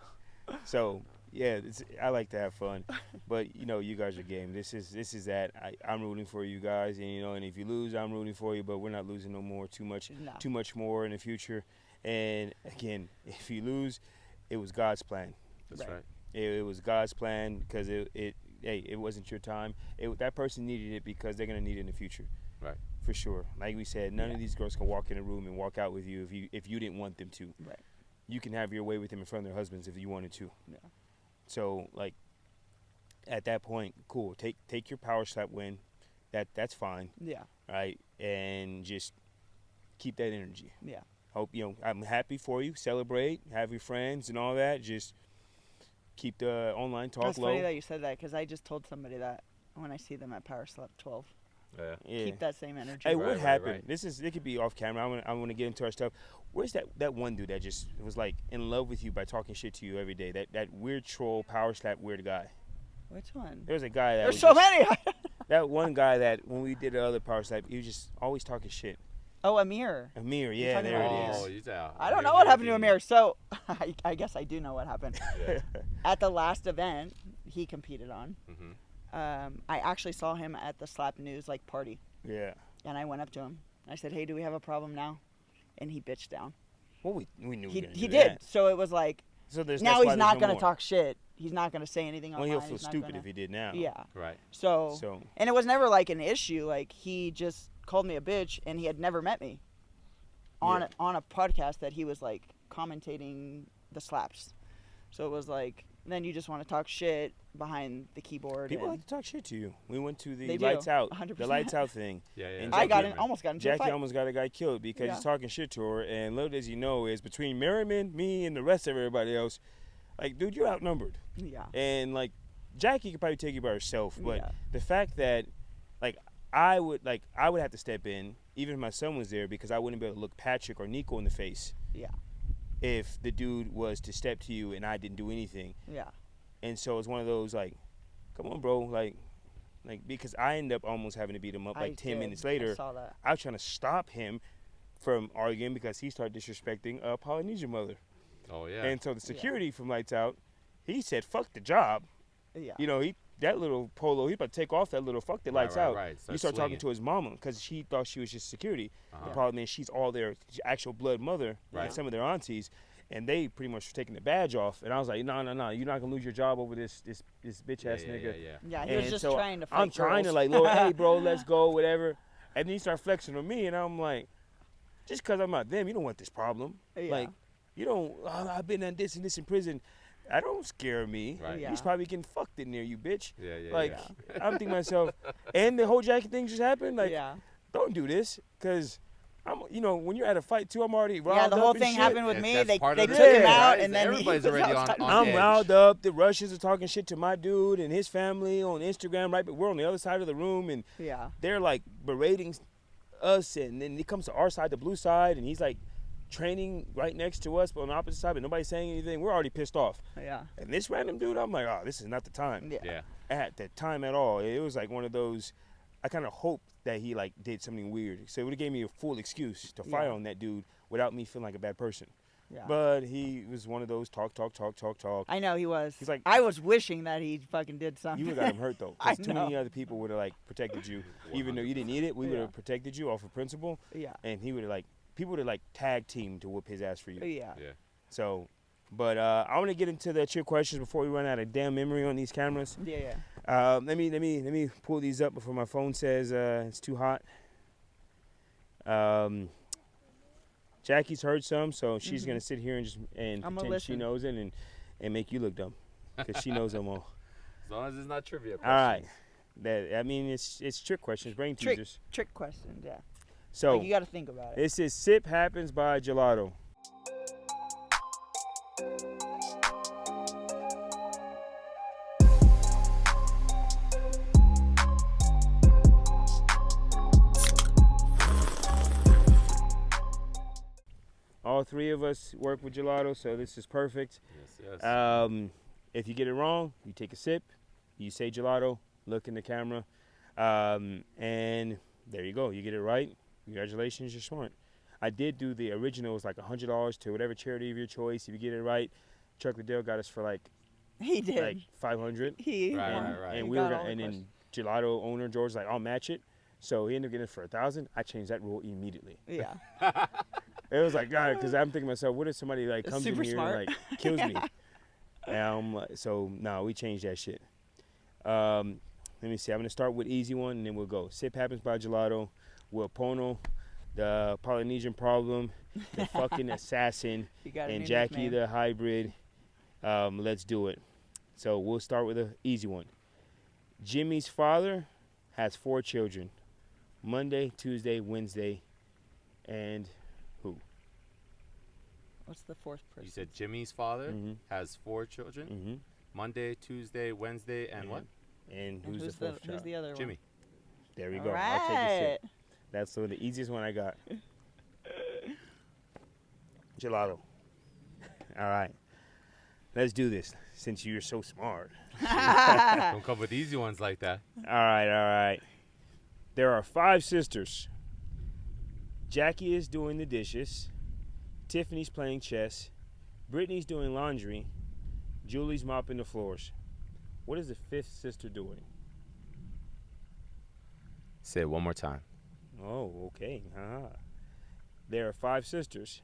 So yeah, I like to have fun, but you guys are game. This is that. I'm rooting for you guys, and if you lose, I'm rooting for you. But we're not losing no more. Too much more in the future. And again, if you lose, it was God's plan. That's right. It was God's plan because it wasn't your time. That person needed it because they're gonna need it in the future. Right. For sure. Like we said, none of these girls can walk in a room and walk out with you if you didn't want them to. Right. You can have your way with them in front of their husbands if you wanted to. Yeah. So like, at that point, cool. Take your power slap win. That's fine. Yeah. Right. And just keep that energy. Yeah. Hope I'm happy for you. Celebrate. Have your friends and all that. Just keep the online talk That's low. funny that you said that because I just told somebody that when I see them at Power Slap 12. Yeah. Keep that same energy. Hey, what happened? Right. It could be off camera. I want to get into our stuff. Where's that one dude that just was like in love with you by talking shit to you every day? That weird troll power slap weird guy. Which one? There was a guy that There's so many. that one guy that when we did the other power slap, he was just always talking shit. Oh, Amir. Amir, yeah, talking there about it is. I don't know what happened to Amir. So I guess I do know what happened. Yeah. At the last event he competed on, Mm-hmm. I actually saw him at the Slap News party. Yeah. And I went up to him. I said, "Hey, do we have a problem now?" And he bitched down. Well, we knew he we did. that. So it was like, so now he's not going to talk shit. He's not going to say anything online. Well, he'll feel stupid if he did now. Yeah. Right. So and it was never like an issue. Like he just called me a bitch, and he had never met me. On a podcast that he was like commentating the slaps. So it was like, then you just want to talk shit behind the keyboard. People like to talk shit to you. We went to the They lights do, out, 100%. the lights out thing. Yeah. And I Jackie almost got into a Jackie fight. almost got a guy killed because he's talking shit to her. And little does he know is between Merriman, me, and the rest of everybody else, like, dude, you're outnumbered. Yeah. And like, Jackie could probably take you by herself, but Yeah. the fact that, I would have to step in, even if my son was there, because I wouldn't be able to look Patrick or Nico in the face. Yeah. If the dude was to step to you and I didn't do anything. Yeah. And so it's one of those come on, bro, because I ended up almost having to beat him up 10 minutes later. I saw that. I was trying to stop him from arguing because he started disrespecting a Polynesian mother. Oh yeah. And so the security from Lights Out, he said, "Fuck the job." Yeah. That little polo, he about to take off that little fuck the lights out. Right. He started talking to his mama because she thought she was just security. The problem is she's all their actual blood mother and some of their aunties, and they pretty much were taking the badge off. And I was like, no, you're not gonna lose your job over this bitch ass nigga. Yeah, he was just so trying to fight I'm trying to Lord, hey bro, let's go, whatever. And then he started flexing on me, and I'm like, just because I'm not them, you don't want this problem. Yeah. Like, you don't. Oh, I've been on this and this in prison. That don't scare me. Right. Yeah. He's probably getting fucked in there, you bitch. Yeah. I'm thinking to myself, and the whole Jackie thing just happened. Like, yeah. don't do this, because I'm, when you're at a fight too, I'm already riled Yeah, up the whole and thing shit. happened with me. That's They part took of him it, out, right? and then Everybody's he was already outside. on I'm edge. riled up. The Russians are talking shit to my dude and his family on Instagram, right? But we're on the other side of the room, and Yeah. they're like berating us, and then he comes to our side, the blue side, and he's like training right next to us, but on the opposite side, but nobody's saying anything. We're already pissed off. Yeah. And this random dude, I'm like, oh, this is not the time. Yeah. At that time at all. It was like one of those, I kind of hoped that he like did something weird. So it would have gave me a full excuse to fire on that dude without me feeling like a bad person. Yeah. But he was one of those talk. I know he was. He's like, I was wishing that he fucking did something. you would have got him hurt though. I Because too know. many other people would have like protected you, even though you didn't need it. We would have protected you off of principle. Yeah. And he would have like people would have like tag teamed to whoop his ass for you. Yeah. So, but I want to get into the trick questions before we run out of damn memory on these cameras. Yeah. Let me pull these up before my phone says it's too hot. Jackie's heard some, so she's gonna sit here and just I'ma pretend she listen. knows it and make you look dumb, because she knows them all. As long as it's not trivia questions. All right, it's trick questions, brain teasers. Trick questions. Yeah. So Like, you got to think about it. this is Sip Happens by Gelato. All three of us work with Gelato, so this is perfect. Yes. If you get it wrong, you take a sip, you say Gelato, look in the camera, and there you go. You get it right. Congratulations, you're smart. I did do the original. It was like $100 to whatever charity of your choice. If you get it right, Chuck Liddell got us for like He did. like $500. He Right, won. right, right. And He we got were all gonna, the and questions. then Gelato owner George was like, I'll match it. So he ended up getting it for $1,000. I changed that rule immediately. Yeah. It was like, God, because I'm thinking to myself, what if somebody like comes Super in here smart. and like kills me? So no, we changed that shit. Let me see. I'm gonna start with easy one, and then we'll go. Sip Happens by Gelato. Will Pono, the Polynesian Problem, the fucking assassin, You got a and new Jackie nickname. the hybrid. Let's do it. So we'll start with an easy one. Jimmy's father has 4 children. Monday, Tuesday, Wednesday, and who? What's the fourth person? You said Jimmy's father has 4 children. Mm-hmm. Monday, Tuesday, Wednesday, and what? And And who's the fourth Who's child? the other Jimmy. There we one? go. All I'll take a right. sip. That's the easiest one I got. Gelato. All right. Let's do this since you're so smart. Don't come with easy ones like that. All right. There are 5 sisters. Jackie is doing the dishes. Tiffany's playing chess. Brittany's doing laundry. Julie's mopping the floors. What is the 5th sister doing? Say it one more time. Oh, okay. There are 5 sisters.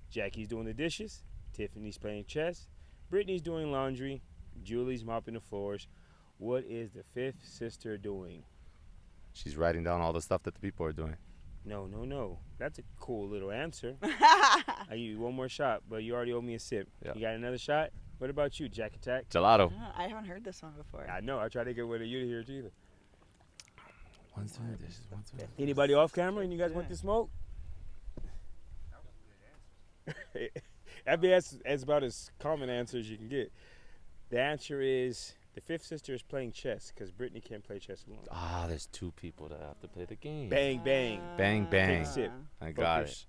Jackie's doing the dishes. Tiffany's playing chess. Brittany's doing laundry. Julie's mopping the floors. What is the 5th sister doing? She's writing down all the stuff that the people are doing. No. That's a cool little answer. I give you one more shot, but you already owe me a sip. Yeah. You got another shot? What about you, Jack Attack? Gelato. I haven't heard this song before. I know. I tried to get one of you to hear it either. One's doing the dishes, one's doing the Anybody off camera and you guys want to smoke? That's about as common answer as you can get. The answer is the 5th sister is playing chess because Brittany can't play chess alone. Ah, there's 2 people that have to play the game. Bang, bang. Bang, bang. Take a sip. I got Focus.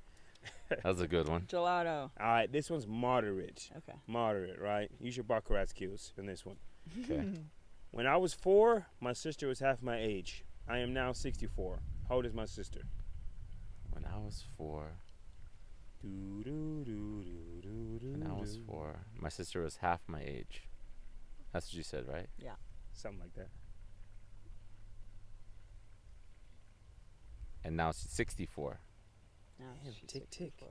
it. That was a good one. Gelato. All right, this one's moderate. Okay. Moderate, right? Use your baccarat skills in this one. Okay. When I was 4, my sister was half my age. I am now 64. How old is my sister? When I was 4. When I was 4. My sister was half my age. That's what you said, right? Yeah. Something like that. And now she's 64. No, Damn, she's tick, tick. 64.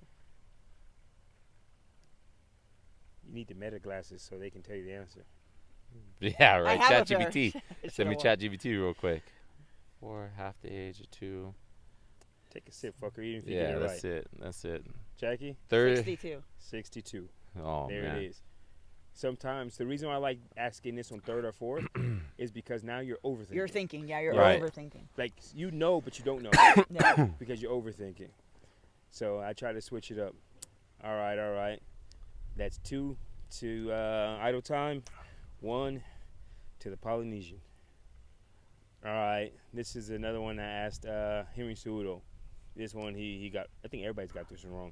You need the meta glasses so they can tell you the answer. Yeah, right. have Chat a pair. GPT. I Send me should've Chat GPT real quick. 4, half the age of 2. Take a sip, fucker, even if you Yeah, get it that's right. it. That's it. Jackie? 30. 62. 62. Oh, There man. it is. Sometimes the reason why I like asking this on 3rd or 4th is because now you're overthinking. You're thinking. Yeah, you're Right. overthinking. Like, you know, but you don't know Yeah. because you're overthinking. So I try to switch it up. All right. That's 2 to Idle Time, 1 to the Polynesian. All right, this is another one I asked Henry Cejudo. This one he got. I think everybody's got this one wrong.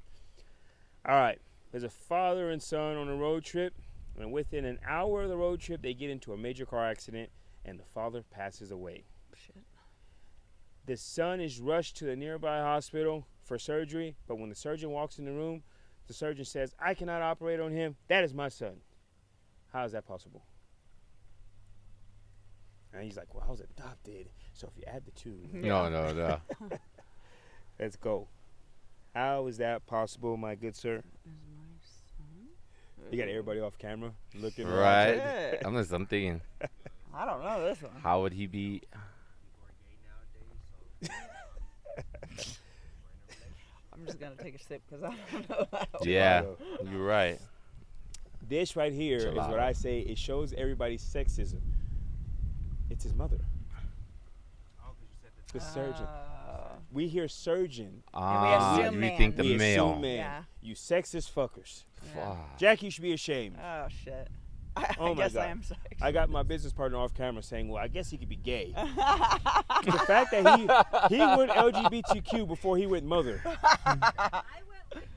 All right, there's a father and son on a road trip, and within an hour of the road trip, they get into a major car accident, and the father passes away. Shit. The son is rushed to the nearby hospital for surgery, but when the surgeon walks in the room, the surgeon says, "I cannot operate on him. That is my son." How is that possible? And he's like, "Well, I was adopted." So if you add the two. No. Let's go. How is that possible, my good sir? You got everybody off camera looking right. I'm thinking. I don't know this one. How would he be? I'm just gonna take a sip because I don't know. Yeah, you're right. This right here is what I say. It shows everybody's sexism. It's his mother. The surgeon. We hear surgeon. And we assume you man. think the We male. assume man. Yeah. You sexist fuckers. Yeah. Jackie, you should be ashamed. Oh shit. Oh I my guess God. I am sorry. I got my business partner off camera saying, "Well, I guess he could be gay." The fact that he went LGBTQ before he went mother. I went like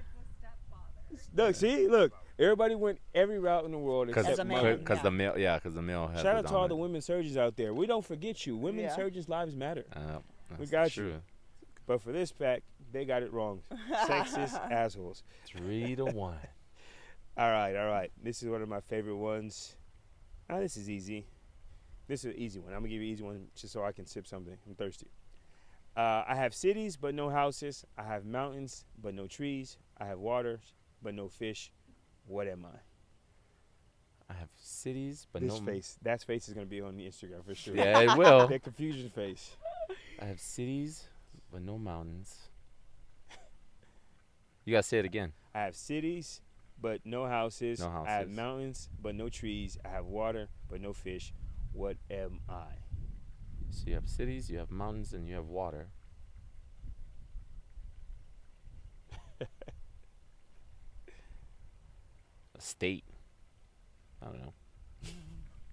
it's a stepfather. Look. Everybody went every route in the world As except a man. mother. Because the male, because the male has. Shout out to all the women surgeons out there. We don't forget you. Women surgeons' lives matter. We got true. you. But for this fact, they got it wrong. Sexist assholes. 3-1. All right. This is one of my favorite ones. This is easy. This is an easy one. I'm going to give you an easy one just so I can sip something. I'm thirsty. I have cities but no houses. I have mountains but no trees. I have waters but no fish. What am I? I have cities, but This no. face. That face is going to be on the Instagram for sure. Yeah, it will. That confusion face. I have cities, but no mountains. You gotta say it again. I have cities but no houses. No I have houses. mountains but no trees. I have water but no fish. What am I? So you have cities, you have mountains, and you have water. A state. I don't know.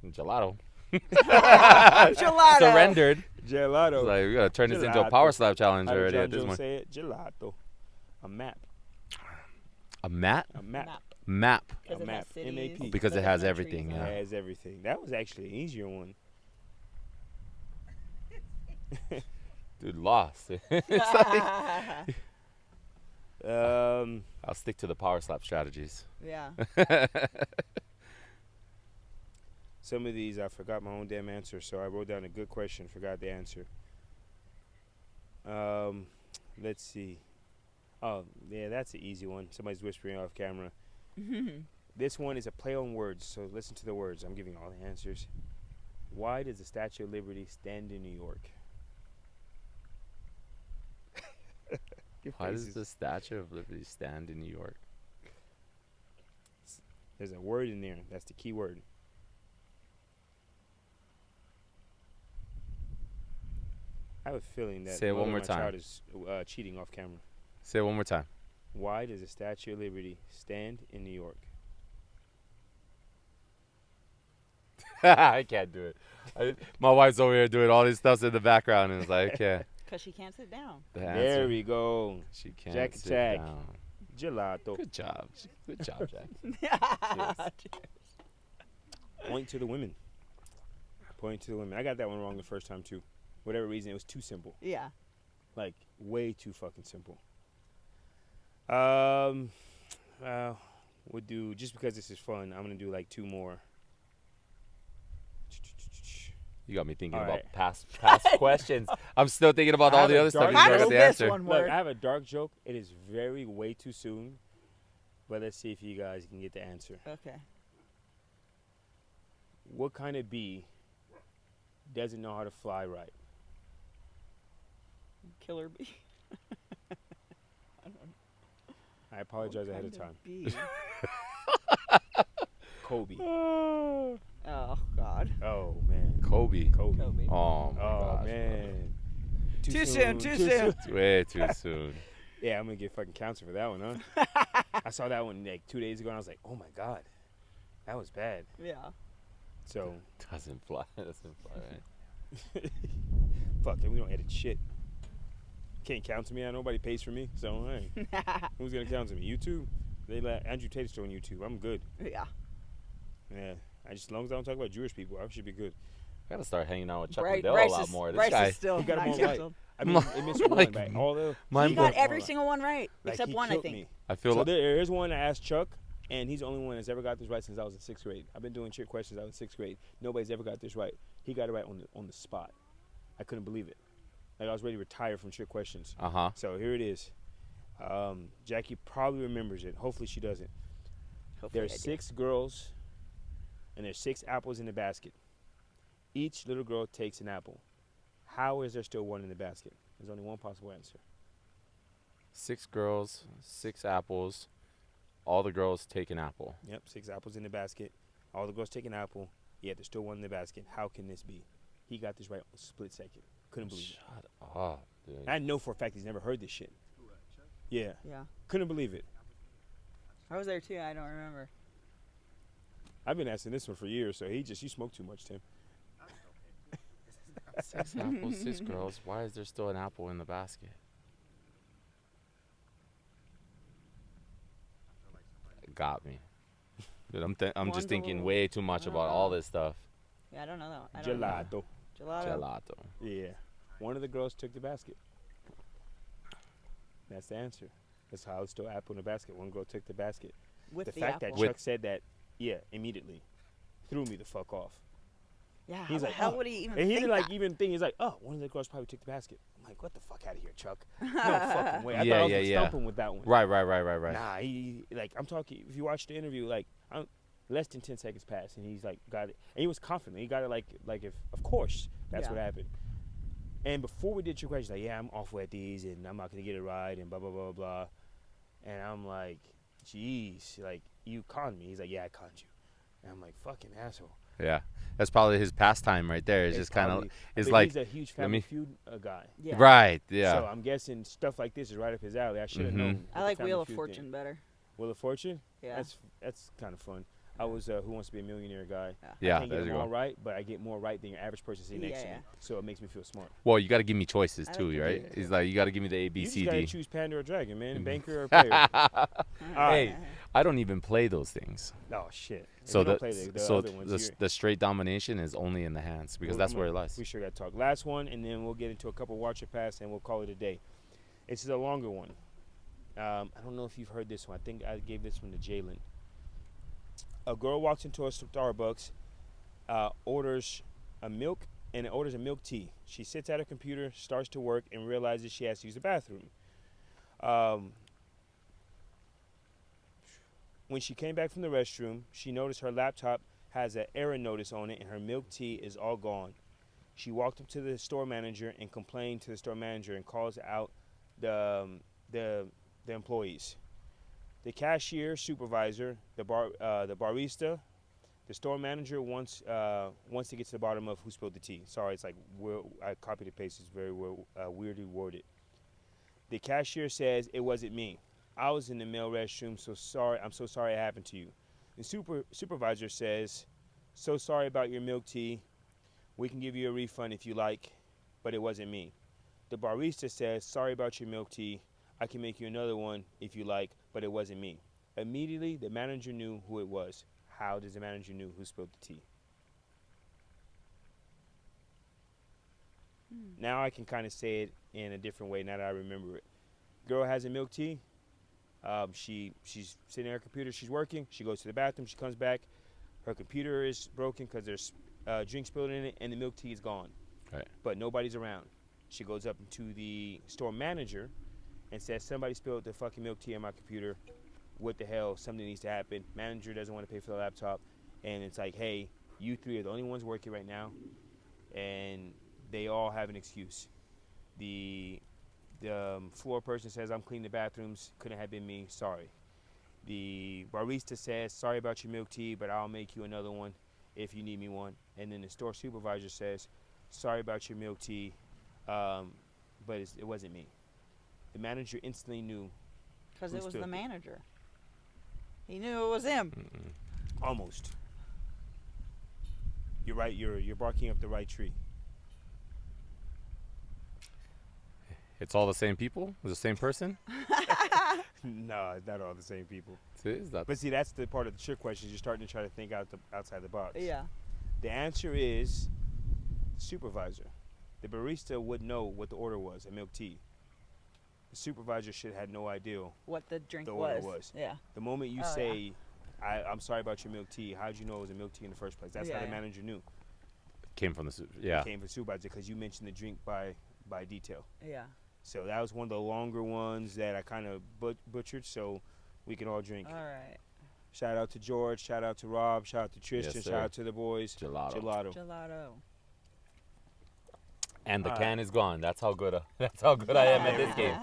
Gelato. Gelato. Surrendered. Gelato. It's like we gotta turn this into a Gelato. power slap challenge How did already John at this Jones point. say it? Gelato. A map. A map? A map. Map. A Because it map. has cities. M-A-P. Because it Doesn't has have everything. trees Yeah. It has everything. That was actually an easier one. Dude, lost. It's like, I'll stick to the power slap strategies. Yeah. Some of these I forgot my own damn answer, so I wrote down a good question, forgot the answer. Let's see. Oh, yeah, that's an easy one. Somebody's whispering off camera. This one is a play on words, so listen to the words. I'm giving all the answers. Why does the Statue of Liberty stand in New York? Why does the Statue of Liberty stand in New York? There's a word in there. That's the key word. I have a feeling that Say it one mother more of my time. child is cheating off camera. Say it one more time. Why does the Statue of Liberty stand in New York? I can't do it. My wife's over here doing all these stuff in the background, and it's like, okay. Because she can't sit down. The There answer. we go. She can't Jack sit attack. down. Gelato. Good job. Good job, Jack. Point to the women. Point to the women. I got that one wrong the first time too. Whatever reason, it was too simple. Yeah. Like way too fucking simple. We'll do, just because this is fun, I'm gonna do like two more. You got me thinking All about right. past questions. I'm still thinking about I all have the a other stuff. dark You How got does the this answer. one Look, work? I have a dark joke. It is very way too soon, but let's see if you guys can get the answer. Okay. What kind of bee doesn't know how to fly right? Killer bee. I apologize ahead of time. Bee. Kobe. Oh God. Oh man. Kobe. Kobe. Kobe. Oh my Oh gosh. man. Too soon. Too soon. Way too soon. Yeah, I'm gonna get fucking counted for that one, huh? I saw that one like 2 days ago, and I was like, oh my god, that was bad. Yeah. So, Doesn't fly. Doesn't fly, right? fuck it, we don't edit shit. Can't count to me. Nobody pays for me, so hey, who's gonna count to me? YouTube. They let Andrew Tate's on YouTube. I'm good. Yeah. Yeah, as long as I don't talk about Jewish people, I should be good. I gotta start hanging out with Chuck Bryce, Liddell a lot more. This Bryce guy. is still He got not him all right. canceled. I mean, it missed one, Like, right? All the mine He got was- every single one right, like, except he one, I killed think. me. I feel So like there's one I asked Chuck, and he's the only one that's ever got this right since I was in 6th grade. I've been doing trick questions. I was in 6th grade. Nobody's ever got this right. He got it right on the spot. I couldn't believe it. Like I was ready to retire from trick questions. So here it is. Jackie probably remembers it. Hopefully she doesn't. Hopefully There's 6 girls, and there's 6 apples in the basket. Each little girl takes an apple. How is there still one in the basket? There's only one possible answer. 6 girls, 6 apples. All the girls take an apple. Yep, 6 apples in the basket. All the girls take an apple. Yet there's still one in the basket. How can this be? He got this right on a split second. Couldn't believe it. Shut up, dude. I know for a fact he's never heard this shit. Yeah. Yeah. Couldn't believe it. I was there too. I don't remember. I've been asking this one for years, so you smoke too much, Tim. 6 apples, 6 girls. Why is there still an apple in the basket? Got me. Dude, I'm just thinking way too much about all this stuff. Yeah, I don't know that one. I don't know. Gelato. Gelato. Yeah. One of the girls took the basket. That's the answer. That's how it's still apple in the basket. One girl took the basket. With the the fact apple. that Chuck said that, immediately threw me the fuck off. Yeah, He's how like, the hell oh. would he even And he think didn't like that? even think. He's like, oh, one of the girls probably took the basket. I'm like, what the fuck out of here, Chuck? No fucking way. I thought I was gonna stump him with that one. Right. Nah, he like I'm talking. If you watch the interview, like less than 10 seconds passed, and he's like got it, and he was confident. He got it like if of course that's what happened. And before we did your question, like, yeah, I'm awful at these, and I'm not gonna get it right, and blah blah blah blah. And I'm like, geez, like you conned me. He's like, yeah, I conned you. And I'm like, fucking asshole. Yeah, that's probably his pastime right there. It's just kind of, it's like he's a huge Family Feud guy. Yeah. Right. Yeah. So I'm guessing stuff like this is right up his alley. I should have known. I like Wheel of Fortune better. Wheel of Fortune? Yeah. That's kind of fun. I was Who Wants to Be a Millionaire guy. Yeah. I can't get them all right, but I get more right than your average person sitting next to me. So it makes me feel smart. Well, you got to give me choices I too, like right? He's like, you got to give me the A, B, You C, just gotta D. choose Panda or Dragon, man. Banker or player. Hey, I don't even play those things. Oh shit. If So you don't play the other ones, the straight domination is only in the hands because that's where it lies. We sure got to talk. Last one, and then we'll get into a couple watch it pass, and we'll call it a day. This is a longer one. I don't know if you've heard this one. I think I gave this one to Jalen. A girl walks into a Starbucks, orders a milk tea. She sits at her computer, starts to work, and realizes she has to use the bathroom. When she came back from the restroom, she noticed her laptop has an error notice on it, and her milk tea is all gone. She walked up to the store manager and complained to the store manager and calls out the employees. The cashier, supervisor, the barista, the store manager wants to get to the bottom of who spilled the tea. Sorry, it's like I copied and pasted. It's very weirdly worded. The cashier says it wasn't me. I was in the male restroom, so sorry. I'm so sorry it happened to you. The supervisor says, so sorry about your milk tea. We can give you a refund if you like, but it wasn't me. The barista says, sorry about your milk tea. I can make you another one if you like, but it wasn't me. Immediately, the manager knew who it was. How does the manager know who spilled the tea? Now I can kind of say it in a different way now that I remember it. Girl has a milk tea. She's sitting at her computer. She's working. She goes to the bathroom. She comes back. Her computer is broken because there's drink spilled in it, and the milk tea is gone. Right. But nobody's around. She goes up to the store manager and says, somebody spilled the fucking milk tea on my computer. What the hell? Something needs to happen. Manager doesn't want to pay for the laptop. And it's like, hey, you three are the only ones working right now. And they all have an excuse. The floor person says, I'm cleaning the bathrooms. Couldn't have been me. Sorry. The barista says, sorry about your milk tea, but I'll make you another one if you need me one. And then the store supervisor says, sorry about your milk tea, but it wasn't me. The manager instantly knew. Because it was the manager. He knew it was him. Almost. You're right. You're barking up the right tree. It's all the same people? The same person? No, it's not all the same people. Is that? But see, that's the part of the trick question. You're starting to try to think outside the box. Yeah. The answer is supervisor. The barista would know what the order was, a milk tea. The supervisor should have no idea What the drink the order was. Yeah. The moment you say, I'm sorry about your milk tea, how'd you know it was a milk tea in the first place? That's how the manager knew. Came from the It came from the supervisor because you mentioned the drink by detail. Yeah. So that was one of the longer ones that I kind of butchered, so we can all drink. All right. Shout out to George, shout out to Rob, shout out to Tristan, Yes, shout out to the boys. Gelato. Gelato. And the can is gone. That's how good I am at this game.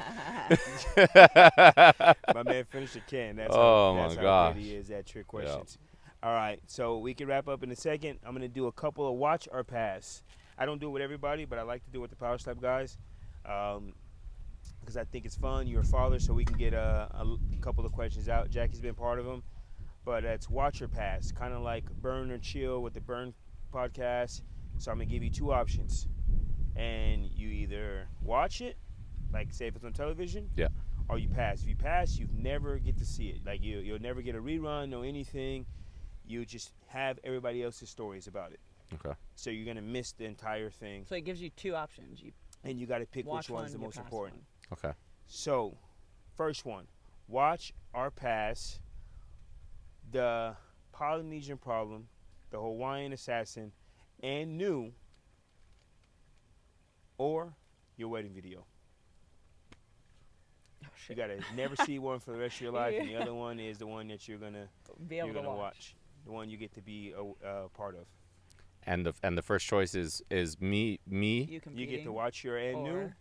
My man finished the can. That's Oh, how, that's my how gosh. good he is at trick questions. All right, so we can wrap up in a second. I'm going to do a couple of watch or pass. I don't do it with everybody, but I like to do it with the Power Slap guys because I think it's fun. You're a father, so we can get a couple of questions out. Jackie's been part of them. But it's watch or pass, kind of like Burn or Chill with the Burn podcast. So I'm going to give you two options. And you either watch it, like say if it's on television, or you pass. If you pass, you never get to see it. Like you'll never get a rerun, no anything. You just have everybody else's stories about it. Okay. So you're gonna miss the entire thing. So it gives you two options. And you got to pick watch which one's the one, you most pass important. one. Okay. So, first one, watch or pass the Polynesian Problem, the Hawaiian Assassin, and New, or your wedding video. Oh, You shit. gotta never see one for the rest of your life, and the other one is the one that you're gonna Be able to watch. the one you get to be a part of. And the first choice is me. You You get to watch your and New,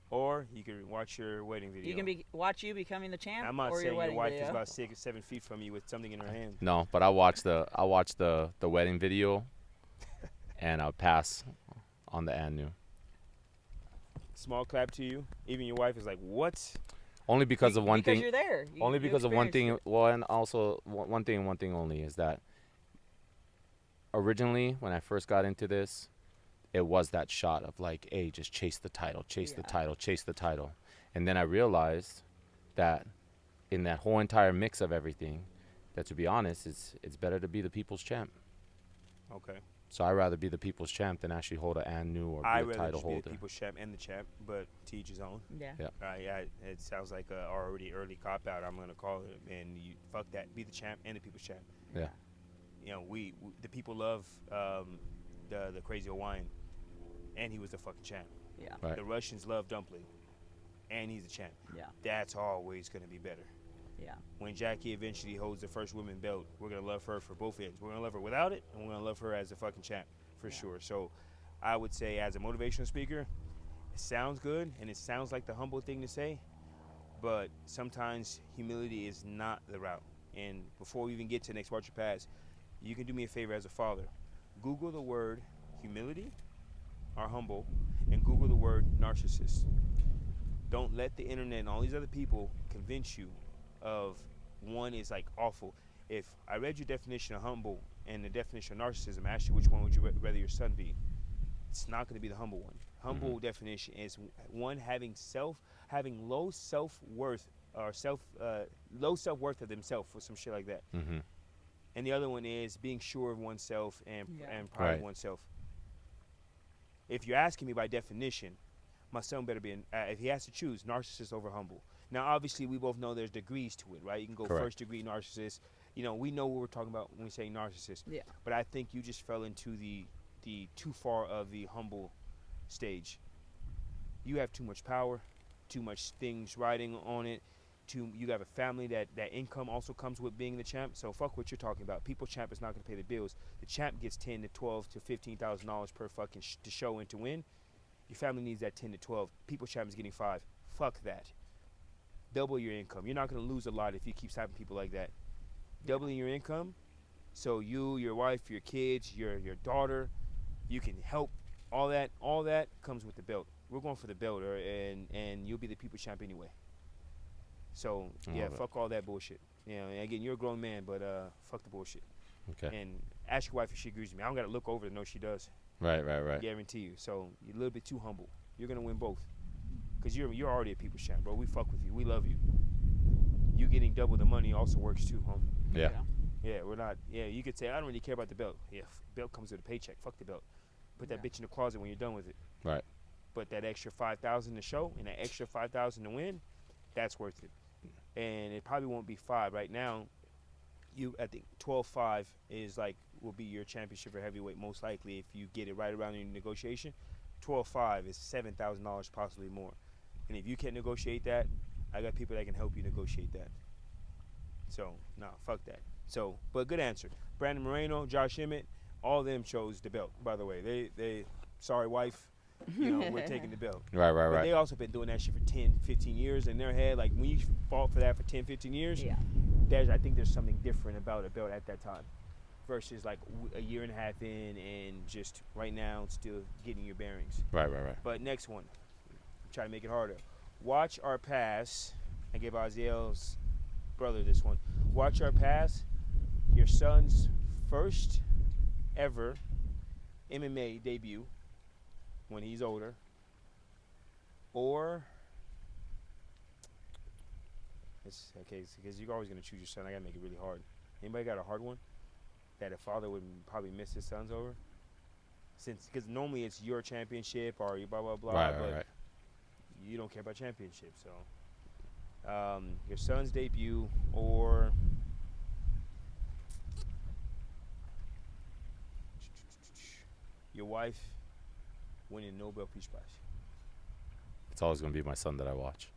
or you can watch your wedding video. You can watch you becoming the champ. I'm not or saying your your wedding wife video. is about 7 feet from you with something in her hand. No, but I watched the wedding video, and I'll pass on the and new. Small clap to you. Even your wife is like, what? Only because of one because thing. you're there. Only You because of one experienced thing. Well, and also one thing only is that originally when I first got into this, it was that shot of like, hey, just chase the title, chase the title, chase the title. And then I realized that in that whole entire mix of everything, that to be honest, it's better to be the people's champ. Okay. So I'd rather be the people's champ than actually hold a and new or be I'd a rather title just be holder. the people's champ and the champ, but to each his own. Yeah. Yeah, it sounds like a already early cop out. I'm gonna call it, and you fuck that. Be the champ and the people's champ. Yeah. You know, we the people love the crazy Hawaiian, and he was the fucking champ. Yeah. Right. The Russians love Dumpling, and he's the champ. Yeah. That's always gonna be better. Yeah. When Jackie eventually holds the first women belt, we're gonna love her for both ends. We're gonna love her without it, and we're gonna love her as a fucking champ for sure. So, I would say as a motivational speaker, it sounds good and it sounds like the humble thing to say, but sometimes humility is not the route. And before we even get to next watch or pass, you can do me a favor as a father. Google the word humility or humble, and Google the word narcissist. Don't let the internet and all these other people convince you of one is like awful. If I read your definition of humble and the definition of narcissism, ask you which one would you rather your son be? It's not going to be the humble one. Humble definition is one having low self-worth or low self-worth of themselves or some shit like that. Mm-hmm. And the other one is being sure of oneself and pride Right. of oneself. If you're asking me by definition, my son better be if he has to choose narcissist over humble. Now, obviously, we both know there's degrees to it, right? You can go Correct. first degree narcissist. You know, we know what we're talking about when we say narcissist. Yeah. But I think you just fell into the too far of the humble stage. You have too much power, too much things riding on it. You have a family that income also comes with being the champ. So fuck what you're talking about. People champ is not going to pay the bills. The champ gets $10 to $12 to $15,000 per fucking to show and to win. Your family needs that 10 to 12. People champ is getting $5. Fuck that. Double your income. You're not going to lose a lot if you keep having people like that. Doubling your income, so you, your wife, your kids, your daughter, you can help. All that comes with the belt. We're going for the belt, and you'll be the people's champ anyway. So yeah, fuck all that bullshit. You know, and again, you're a grown man, but fuck the bullshit. Okay. And ask your wife if she agrees with me. I don't got to look over to know she does. Right. Guarantee you. So you're a little bit too humble. You're gonna win both, cause you're already a people's champ, bro. We fuck with you. We love you. You getting double the money also works too, home. Yeah. Yeah, we're not. Yeah, you could say I don't really care about the belt. Yeah, belt comes with a paycheck. Fuck the belt. Put that bitch in the closet when you're done with it. Right. But that extra 5,000 to show and that extra 5,000 to win, that's worth it. And it probably won't be 5 right now. I think 12-5 is will be your championship for heavyweight most likely if you get it right around in negotiation. 12-5 is $7,000 possibly more. And if you can't negotiate that, I got people that can help you negotiate that. So, fuck that. So, but good answer. Brandon Moreno, Josh Emmett, all of them chose the belt, by the way. They sorry, wife, we're taking the belt. Right. But they also been doing that shit for 10, 15 years in their head. Like, when you fought for that for 10, 15 years, I think there's something different about a belt at that time versus, a year and a half in and just right now still getting your bearings. Right. But next one, try to make it harder. Watch our pass. I gave Aziel's brother this one. Watch our pass. Your son's first ever MMA debut when he's older, or it's okay because you're always gonna choose your son. I gotta make it really hard. Anybody got a hard one that a father would probably miss his sons over? Because normally it's your championship or you blah blah blah, Right. You don't care about championships. So your son's debut or your wife winning Nobel Peace Prize. It's always going to be my son that I watch.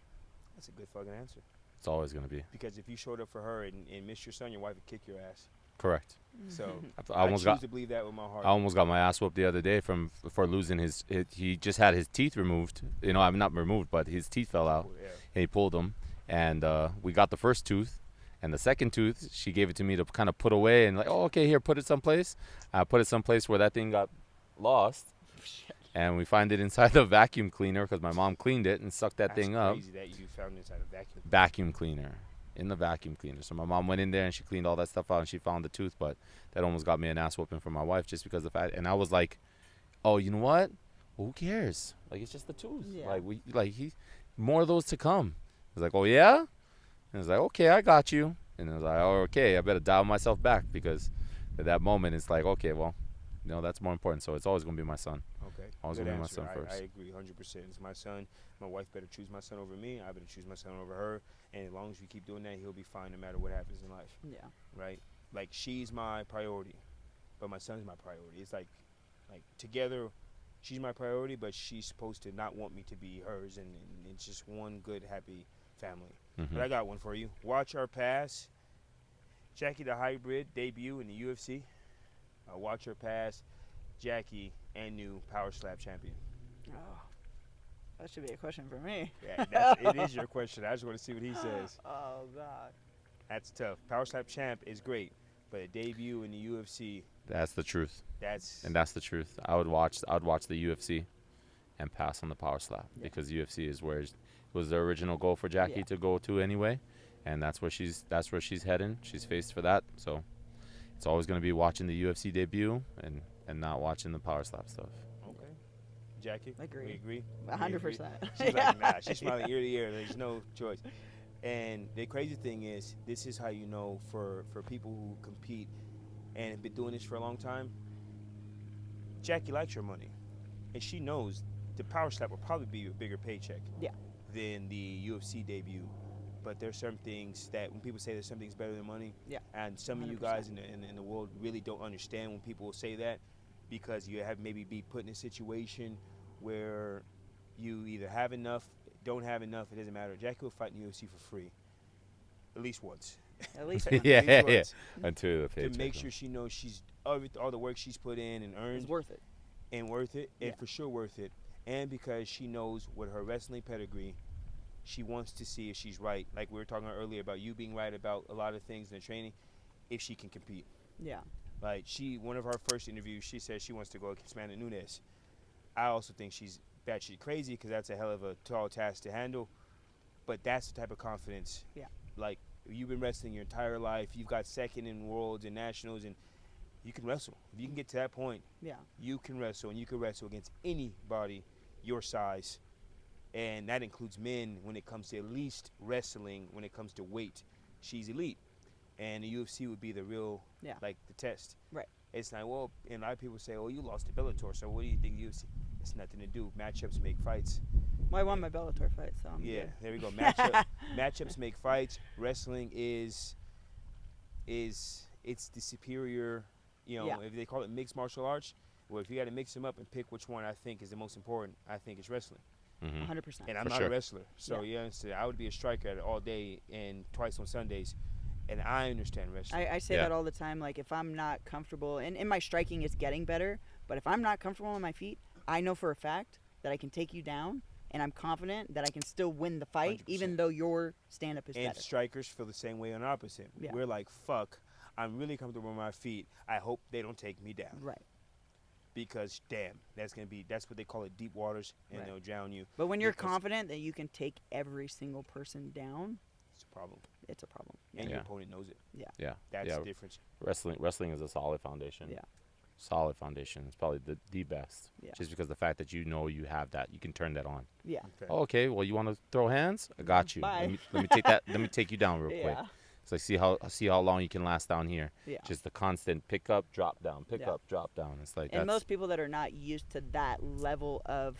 That's a good fucking answer. It's always going to be. Because if you showed up for her and missed your son, your wife would kick your ass. Correct. So I choose to believe that with my heart. I almost got my ass whooped the other day for losing his. He just had his teeth removed. I'm not removed, but his teeth fell out. Yeah. And he pulled them, and we got the first tooth, and the second tooth she gave it to me to kind of put away and okay, here, put it someplace. I put it someplace where that thing got lost, and we find it inside the vacuum cleaner because my mom cleaned it and sucked that thing up. That's crazy that you found it inside a vacuum. Vacuum cleaner. In the vacuum cleaner. So my mom went in there and she cleaned all that stuff out and she found the tooth, but that almost got me an ass whooping from my wife just because of the fact. And I was like, oh, you know what? Well, who cares? It's just the tooth. Yeah. More of those to come. I was like, oh yeah? And I was like, okay, I got you. And I was like, oh, okay, I better dial myself back because at that moment it's like, okay, well, that's more important. So it's always gonna be my son. Okay. Always gonna be my son first. I agree 100%. It's my son. My wife better choose my son over me. I better choose my son over her. And as long as we keep doing that, he'll be fine no matter what happens in life. Yeah. Right? She's my priority, but my son's my priority. It's like together, she's my priority, but she's supposed to not want me to be hers, and it's just one good, happy family. Mm-hmm. But I got one for you. Watch our pass. Jackie the Hybrid debut in the UFC. Watch her pass. Jackie and new Power Slap champion. Oh, that should be a question for me. Yeah, it is your question. I just want to see what he says. Oh, God. That's tough. Power Slap champ is great, but a debut in the UFC. That's the truth. That's the truth. I would watch the UFC and pass on the Power Slap because UFC is where it was the original goal for Jackie to go to anyway, and that's where she's heading. She's faced for that, so it's always going to be watching the UFC debut and not watching the Power Slap stuff. okay. Jackie, Agree. we agree. 100%. She's like, nah. She's smiling ear to ear. There's no choice. And the crazy thing is, this is how you know for people who compete and have been doing this for a long time. Jackie likes her money, and she knows the Power Slap will probably be a bigger paycheck than the UFC debut. But there's certain things that when people say there's some things better than money, and some 100%. Of you guys in the world really don't understand when people say that because you have maybe be put in a situation where you either have enough, don't have enough, it doesn't matter. Jackie will fight in the UFC for free, at least once. At least yeah. Until the paycheck. To make sure she knows she's all the work she's put in and earned is worth it. And for sure worth it. And because she knows with her wrestling pedigree, she wants to see if she's right. Like we were talking earlier about you being right about a lot of things in the training, if she can compete. Yeah. One of her first interviews, she said she wants to go against Amanda Nunes. I also think she's batshit crazy because that's a hell of a tall task to handle. But that's the type of confidence. Yeah. You've been wrestling your entire life. You've got second in worlds and nationals, and you can wrestle. If you can get to that point, you can wrestle, and you can wrestle against anybody your size. And that includes men when it comes to at least wrestling, when it comes to weight. She's elite. And the UFC would be the real, the test. Right. It's like, well, and a lot of people say, oh, you lost to Bellator, so what do you think UFC? It's nothing to do. Matchups make fights. Well, I won my Bellator fight, so I'm good. There we go. Matchups make fights. Wrestling is it's the superior, if they call it mixed martial arts, well, if you got to mix them up and pick which one I think is the most important, I think it's wrestling. 100%. And I'm not a wrestler, so I would be a striker at it all day and twice on Sundays, and I understand wrestling. I say that all the time. Like, if I'm not comfortable, and my striking is getting better, but if I'm not comfortable on my feet, I know for a fact that I can take you down, and I'm confident that I can still win the fight, 100%. even though your stand-up is and better. strikers feel the same way on the opposite. Yeah. We're like, fuck, I'm really comfortable on my feet. I hope they don't take me down. Right. Because, damn, that's what they call it, deep waters, and they'll drown you. But when you're confident that you can take every single person down, it's a problem. It's a problem. And your opponent knows it. Yeah. That's the difference. Wrestling is a solid foundation. Yeah. Solid foundation. It's probably the best. Yeah. Just because the fact that you know you have that, you can turn that on. Yeah. Okay. Oh, okay. Well, you want to throw hands? I got you. Bye. Let me take that. Let me take you down real quick. Yeah. So see how long you can last down here. Yeah. Just the constant pick up, drop down, pick up, drop down. It's like and most people that are not used to that level of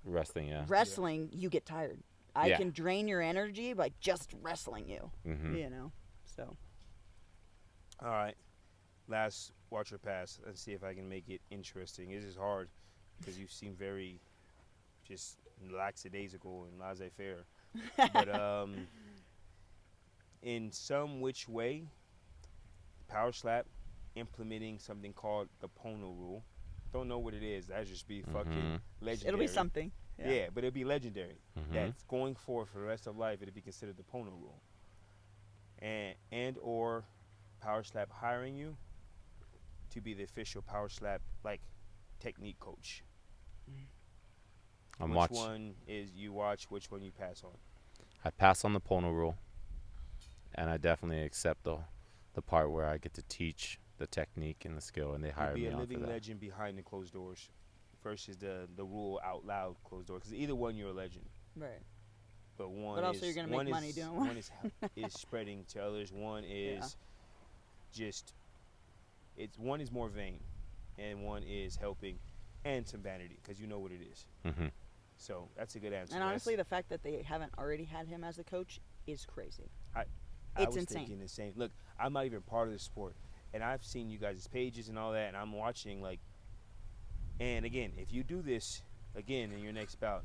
wrestling. Yeah. wrestling, you get tired. I can drain your energy by just wrestling you. So. All right. Last watch or pass. Let's see if I can make it interesting. This is hard because you seem very just lackadaisical and laissez-faire. But in some which way, Power Slap implementing something called the Pono rule. Don't know what it is. That'd just be fucking legendary. It'll be something. Yeah, but it'll be legendary. That's going forward for the rest of life. It'll be considered the Pono rule. And or Power Slap hiring you to be the official Power Slap technique coach. Which one is you watch? Which one you pass on? I pass on the Pono rule, and I definitely accept the part where I get to teach the technique and the skill, and they hire me on for that. Be a living legend behind the closed doors versus the rule out loud closed doors. Because either one, you're a legend. Right. But one But is also you're gonna make money doing one. One is spreading to others. One is one is more vain, and one is helping, and some vanity because you know what it is. So that's a good answer. And honestly, the fact that they haven't already had him as a coach is crazy. I was insane. thinking the same. Look, I'm not even part of the sport, and I've seen you guys' pages and all that, and I'm watching and again, if you do this again in your next bout,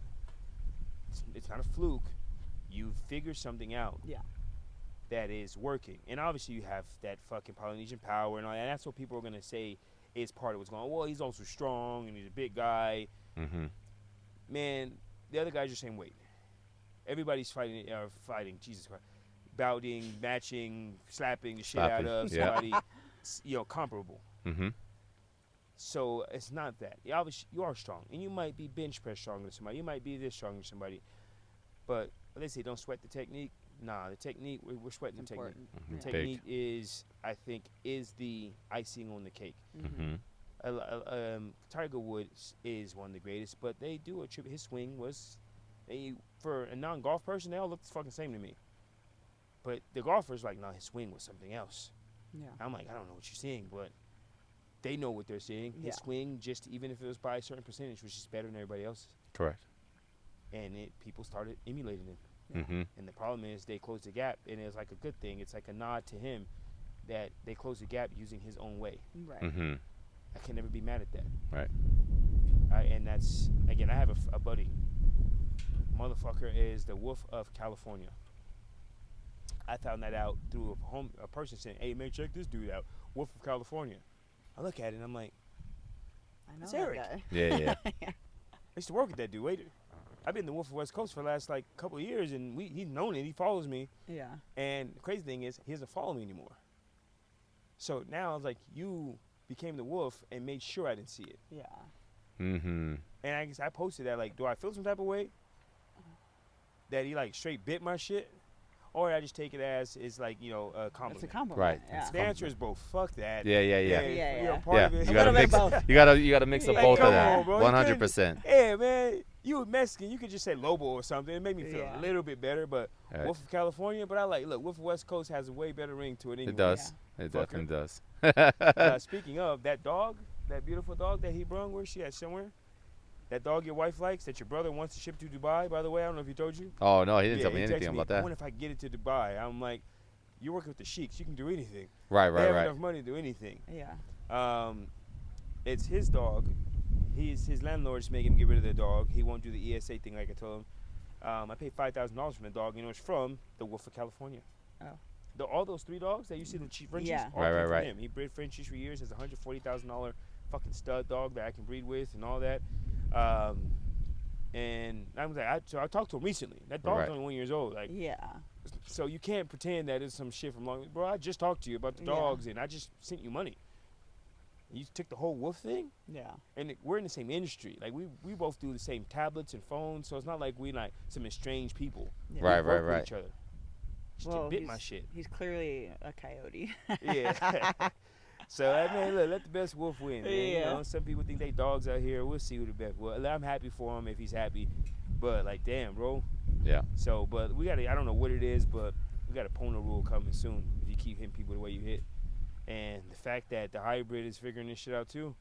it's not a fluke. You figure something out. Yeah. That is working, and obviously you have that fucking Polynesian power and all that. And that's what people are gonna say is part of what's going on. Well, he's also strong and he's a big guy. Man, the other guys are same weight. Everybody's fighting. Jesus Christ, bouting, matching, slapping the shit out of somebody. Comparable. So it's not that. Obviously, you are strong, and you might be bench press stronger than somebody. You might be this stronger than somebody. But they say don't sweat the technique. Nah, the technique, we're sweating the technique. The technique is, I think, is the icing on the cake. Tiger Woods is one of the greatest, but they do attribute his swing was, for a non-golf person, they all look the fucking same to me. But the golfer's like, nah, his swing was something else. Yeah. I'm like, I don't know what you're seeing, but they know what they're seeing. His swing, just even if it was by a certain percentage, was just better than everybody else's. Correct. And people started emulating him. And the problem is they closed the gap, and it's like a good thing. It's like a nod to him that they closed the gap using his own way. Right. I can never be mad at that. Right. And that's, again, I have a buddy. Motherfucker is the Wolf of California. I found that out through a person saying, hey, man, check this dude out. Wolf of California. I look at it, and I'm like, I know it's that Eric. guy. Yeah. I used to work with that dude. Wait, I've been the Wolf of West Coast for the last couple of years, and he's known it. He follows me. Yeah. And the crazy thing is, he doesn't follow me anymore. So now I was like, you became the Wolf and made sure I didn't see it. Yeah. And I guess I posted that, do I feel some type of way that he straight bit my shit, or I just take it as it's a compliment. It's a compliment. Right. Yeah. The answer is both. Fuck that. Yeah. You're a part of it. You gotta mix. You gotta mix of both of that. on, bro. 100%. Yeah, man. You were Mexican, you could just say Lobo or something. It made me feel a little bit better, but Right. Wolf of California, but Wolf of West Coast has a way better ring to it anyway. It does. Yeah. It definitely does. Speaking of, that dog, that beautiful dog that he brung, where's she at somewhere? That dog your wife likes, that your brother wants to ship to Dubai, by the way, I don't know if he told you. Oh, no, he didn't tell me he anything texted about I that. wonder if I can get it to Dubai. I'm like, you're working with the sheiks, you can do anything. Right, They have right. enough money to do anything. Yeah. It's his dog. His landlord's making him get rid of the dog. He won't do the ESA thing like I told him. I paid $5,000 for the dog. It's from the Wolf of California. Oh. All those 3 dogs that you see, the Frenchies, Yeah. all came from Right. him. He bred Frenchies for years. Has a $140,000 fucking stud dog that I can breed with and all that. And I was like, so I talked to him recently. That dog's only 1 year old. Like, Yeah. so you can't pretend that it's some shit from long. Bro, I just talked to you about the Yeah. dogs, and I just sent you money. You took the whole wolf thing, Yeah. and we're in the same industry. Like we both do the same tablets and phones, so it's not like we like some estranged people. Yeah. We Right, work right. with each other. Just bit my shit. He's clearly a coyote. Yeah. So man, look, let the best wolf win. Man. You Yeah. know, some people think they dogs out here. We'll see who the best. Well, I'm happy for him if he's happy, but like, damn, bro. Yeah. So, but we gotta. I don't know what it is, but we got a Pono rule coming soon. If you keep hitting people the way you hit, and the fact that the hybrid is figuring this shit out too,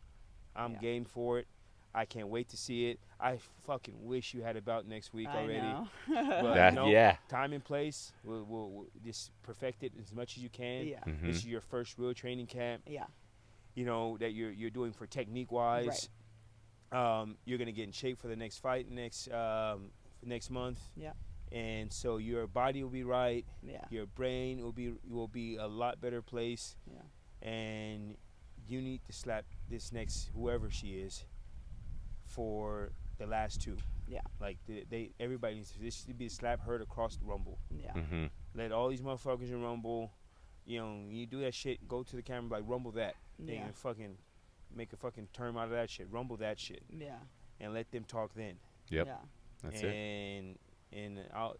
I'm game for it. I can't wait to see it. I fucking wish you had a bout next week already. Know. But no, yeah. time and place. We'll just perfect it as much as you can. Yeah. Mm-hmm. This is your first real training camp. Yeah. You know that you're doing for technique wise. You're gonna get in shape for the next fight next month. Yeah. And so your body will be right. Yeah. Your brain will be a lot better place. Yeah. And you need to slap this next whoever she is for the last 2. Yeah. Like everybody needs to. This should be a slap heard across the Rumble. Yeah. Mm-hmm. Let all these motherfuckers in Rumble. You know, you do that shit. Go to the camera like Rumble that. Yeah. And fucking make a fucking term out of that shit. Rumble that shit. Yeah. And let them talk then. Yep. Yeah. That's it. And I'll,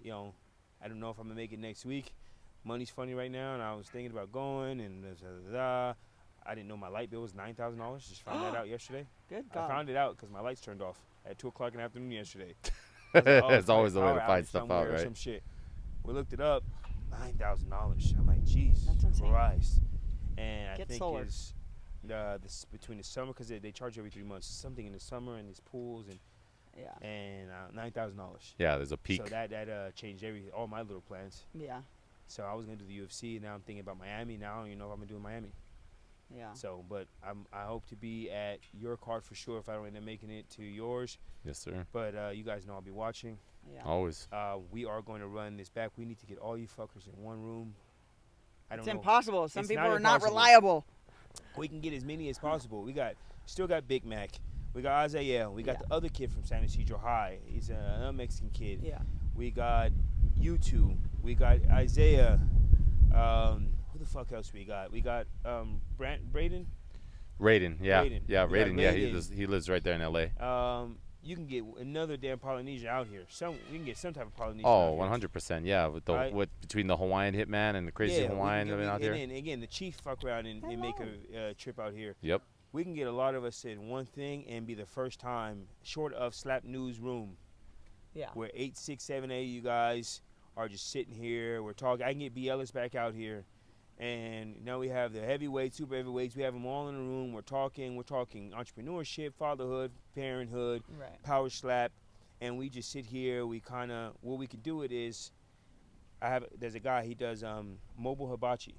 I don't know if I'm gonna make it next week. Money's funny right now, and I was thinking about going, and I didn't know my light bill was $9,000. Just found that out yesterday. Good I God. found it out because my lights turned off at 2:00 in the afternoon yesterday. It's always the way to power find outage stuff somewhere out, or right? Some shit. We looked it up, $9,000. I'm like, jeez, That's insane. Christ. And I Get think solar. it's this between the summer because they charge every 3 months. Something in the summer and these pools and Yeah. and $9,000. Yeah, there's a peak. So that changed all my little plans. Yeah. So I was gonna do the UFC. Now I'm thinking about Miami. Now I don't even know if I'm gonna do Miami. Yeah. So, but I hope to be at your card for sure if I don't end up making it to yours. Yes, sir. But you guys know I'll be watching. Yeah. Always. We are going to run this back. We need to get all you fuckers in one room. I don't It's know. impossible. Some It's people not are not impossible. reliable. We can get as many as possible. We still got Big Mac. We got Isaiah. We got the other kid from San Ysidro High. He's a Mexican kid. Yeah. We got you two. We got Isaiah. Who the fuck else we got? We got Braden. Raiden, yeah. Raiden. Yeah, We got Raiden, yeah. Raiden. He lives right there in L.A. You can get another damn Polynesian out here. We can get some type of Polynesian. Oh, out here. 100%, yeah. With between the Hawaiian hitman and the crazy Yeah, Hawaiian living out there. And then again, the chief fuck around and make a trip out here. Yep. We can get a lot of us in one thing and be the first time, short of Slap Newsroom, Yeah. where 8, 6, 7, 8 of you guys are just sitting here. We're talking. I can get B. Ellis back out here. And now we have the heavyweights, super heavyweights. We have them all in the room. We're talking entrepreneurship, fatherhood, parenthood, Right. power slap. And we just sit here. We kind of, what we could do it is, there's a guy, he does mobile hibachi.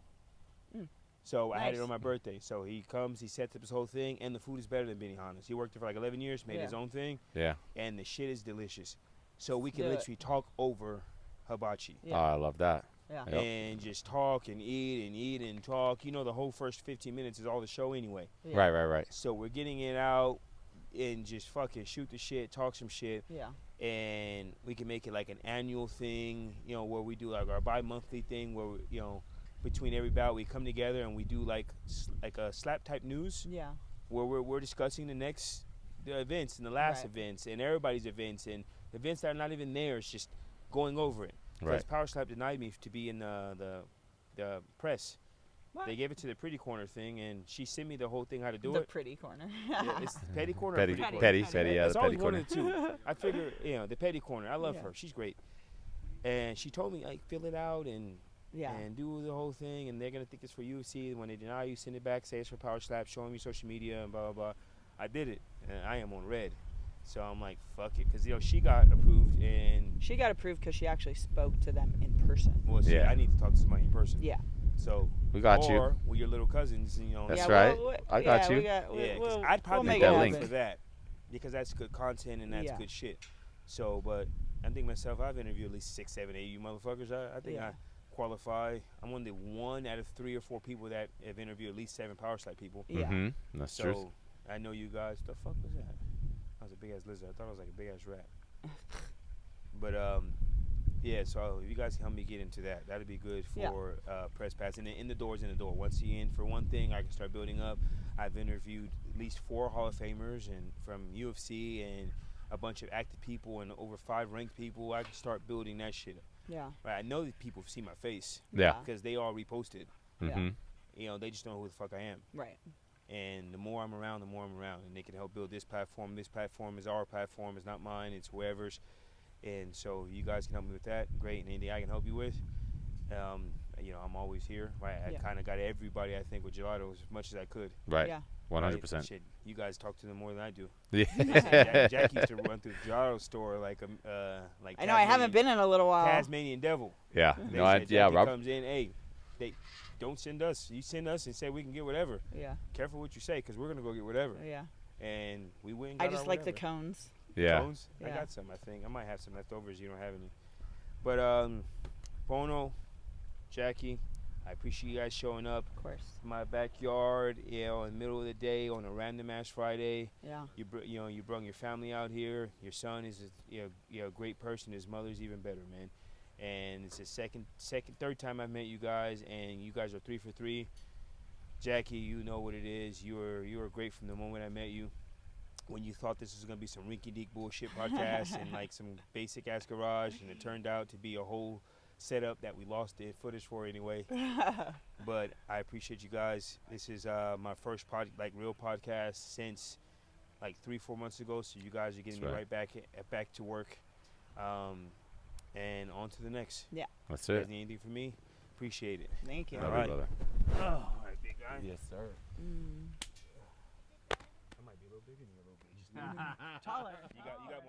So I had it Nice. on my birthday. So he comes, he sets up his whole thing, and the food is better than Benihana's. He worked there for like 11 years, made his own thing, Yeah. and the shit is delicious. So we can Do it. literally talk over hibachi. Yeah. Oh, I love that. Yeah. Yep. And just talk and eat and talk. You know, the whole first 15 minutes is all the show anyway. Yeah. Right. So we're getting it out and just fucking shoot the shit, talk some shit. Yeah. And we can make it like an annual thing, where we do like our bi-monthly thing where, between every bout we come together and we do like a slap type news Yeah. where we're discussing the events and the last Right. events and everybody's events and events that are not even there. It's just going over it. Because Right. Power Slap denied me to be in the press They gave it to the pretty corner thing, and she sent me the whole thing how to do The it. pretty corner. Yeah, it's petty corner. Petty, or pretty corner? petty, yeah, It's the always petty one corner. of the two. I figure, the petty corner. I love Yeah. her. She's great. And she told me, like, fill it out and do the whole thing, and they're gonna think it's for UFC. And when they deny you, send it back, say it's for Power Slap, showing me social media and blah blah blah. I did it, and I am on red. So I'm like, fuck it, because she got approved, and She got approved because she actually spoke to them in person. well, see, Yeah. I need to talk to somebody in person. Yeah. So We got you. or with your little cousins, That's yeah, right. We'll, I got you. Yeah, 'cause I'd probably make that go link. for that because that's good content and that's Yeah. good shit. So, but I think myself, I've interviewed at least 6, 7, 8 you motherfuckers. I think Yeah. I qualify. I'm only one out of 3 or 4 people that have interviewed at least 7 Power Slap people. Yeah. Mm-hmm. That's So true. I know you guys. The fuck was that? That was a big ass lizard. I thought it was like a big ass rat. But yeah. So if you guys can help me get into that, that'd be good for press pass. And then in the door. Once you're in for one thing, I can start building up. I've interviewed at least 4 Hall of Famers and from UFC and a bunch of active people and over 5 ranked people. I can start building that shit up. Yeah. Right. I know that people see my face Yeah. because they all reposted. Mm-hmm. They just don't know who the fuck I am. Right. And the more I'm around, and they can help build this platform. This platform is our platform. It's not mine. It's whoever's. And so you guys can help me with that. Great. And anything I can help you with, I'm always here. Right. I kind of got everybody, I think, with gelato as much as I could. Right. Yeah. 100%. Shit, you guys talk to them more than I do. Yeah. Jack used to run through the gelato store like I know I haven't been in a little while. Tasmanian devil. Yeah. They No, said Jackie Rob. comes in, hey, they don't send us. You send us and say we can get whatever. Yeah. Careful what you say, because we're gonna go get whatever. Yeah. And we went. And got I just our like the whatever. cones. Yeah. Cones? I Yeah. got some. I think I might have some leftovers. You don't have any. But Pono, Jackie, I appreciate you guys showing up. Of course. In my backyard, in the middle of the day on a random ass Friday. Yeah. You brought your family out here. Your son is a great person. His mother's even better, man. And it's the third time I've met you guys, and you guys are 3 for 3. Jackie, you know what it is. You were great from the moment I met you. When you thought this was gonna be some rinky-dink bullshit podcast and like some basic ass garage, and it turned out to be a whole setup that we lost the footage for anyway. But I appreciate you guys. This is my first real podcast since like 3-4 months ago. So you guys are getting me right back to work, and on to the next. Yeah. That's You guys it. need anything from me? Appreciate it. Thank you. Love All right. you, brother. All right, big guy. Yes, sir. I might be a little bigger than you a little bit. Just Taller. you got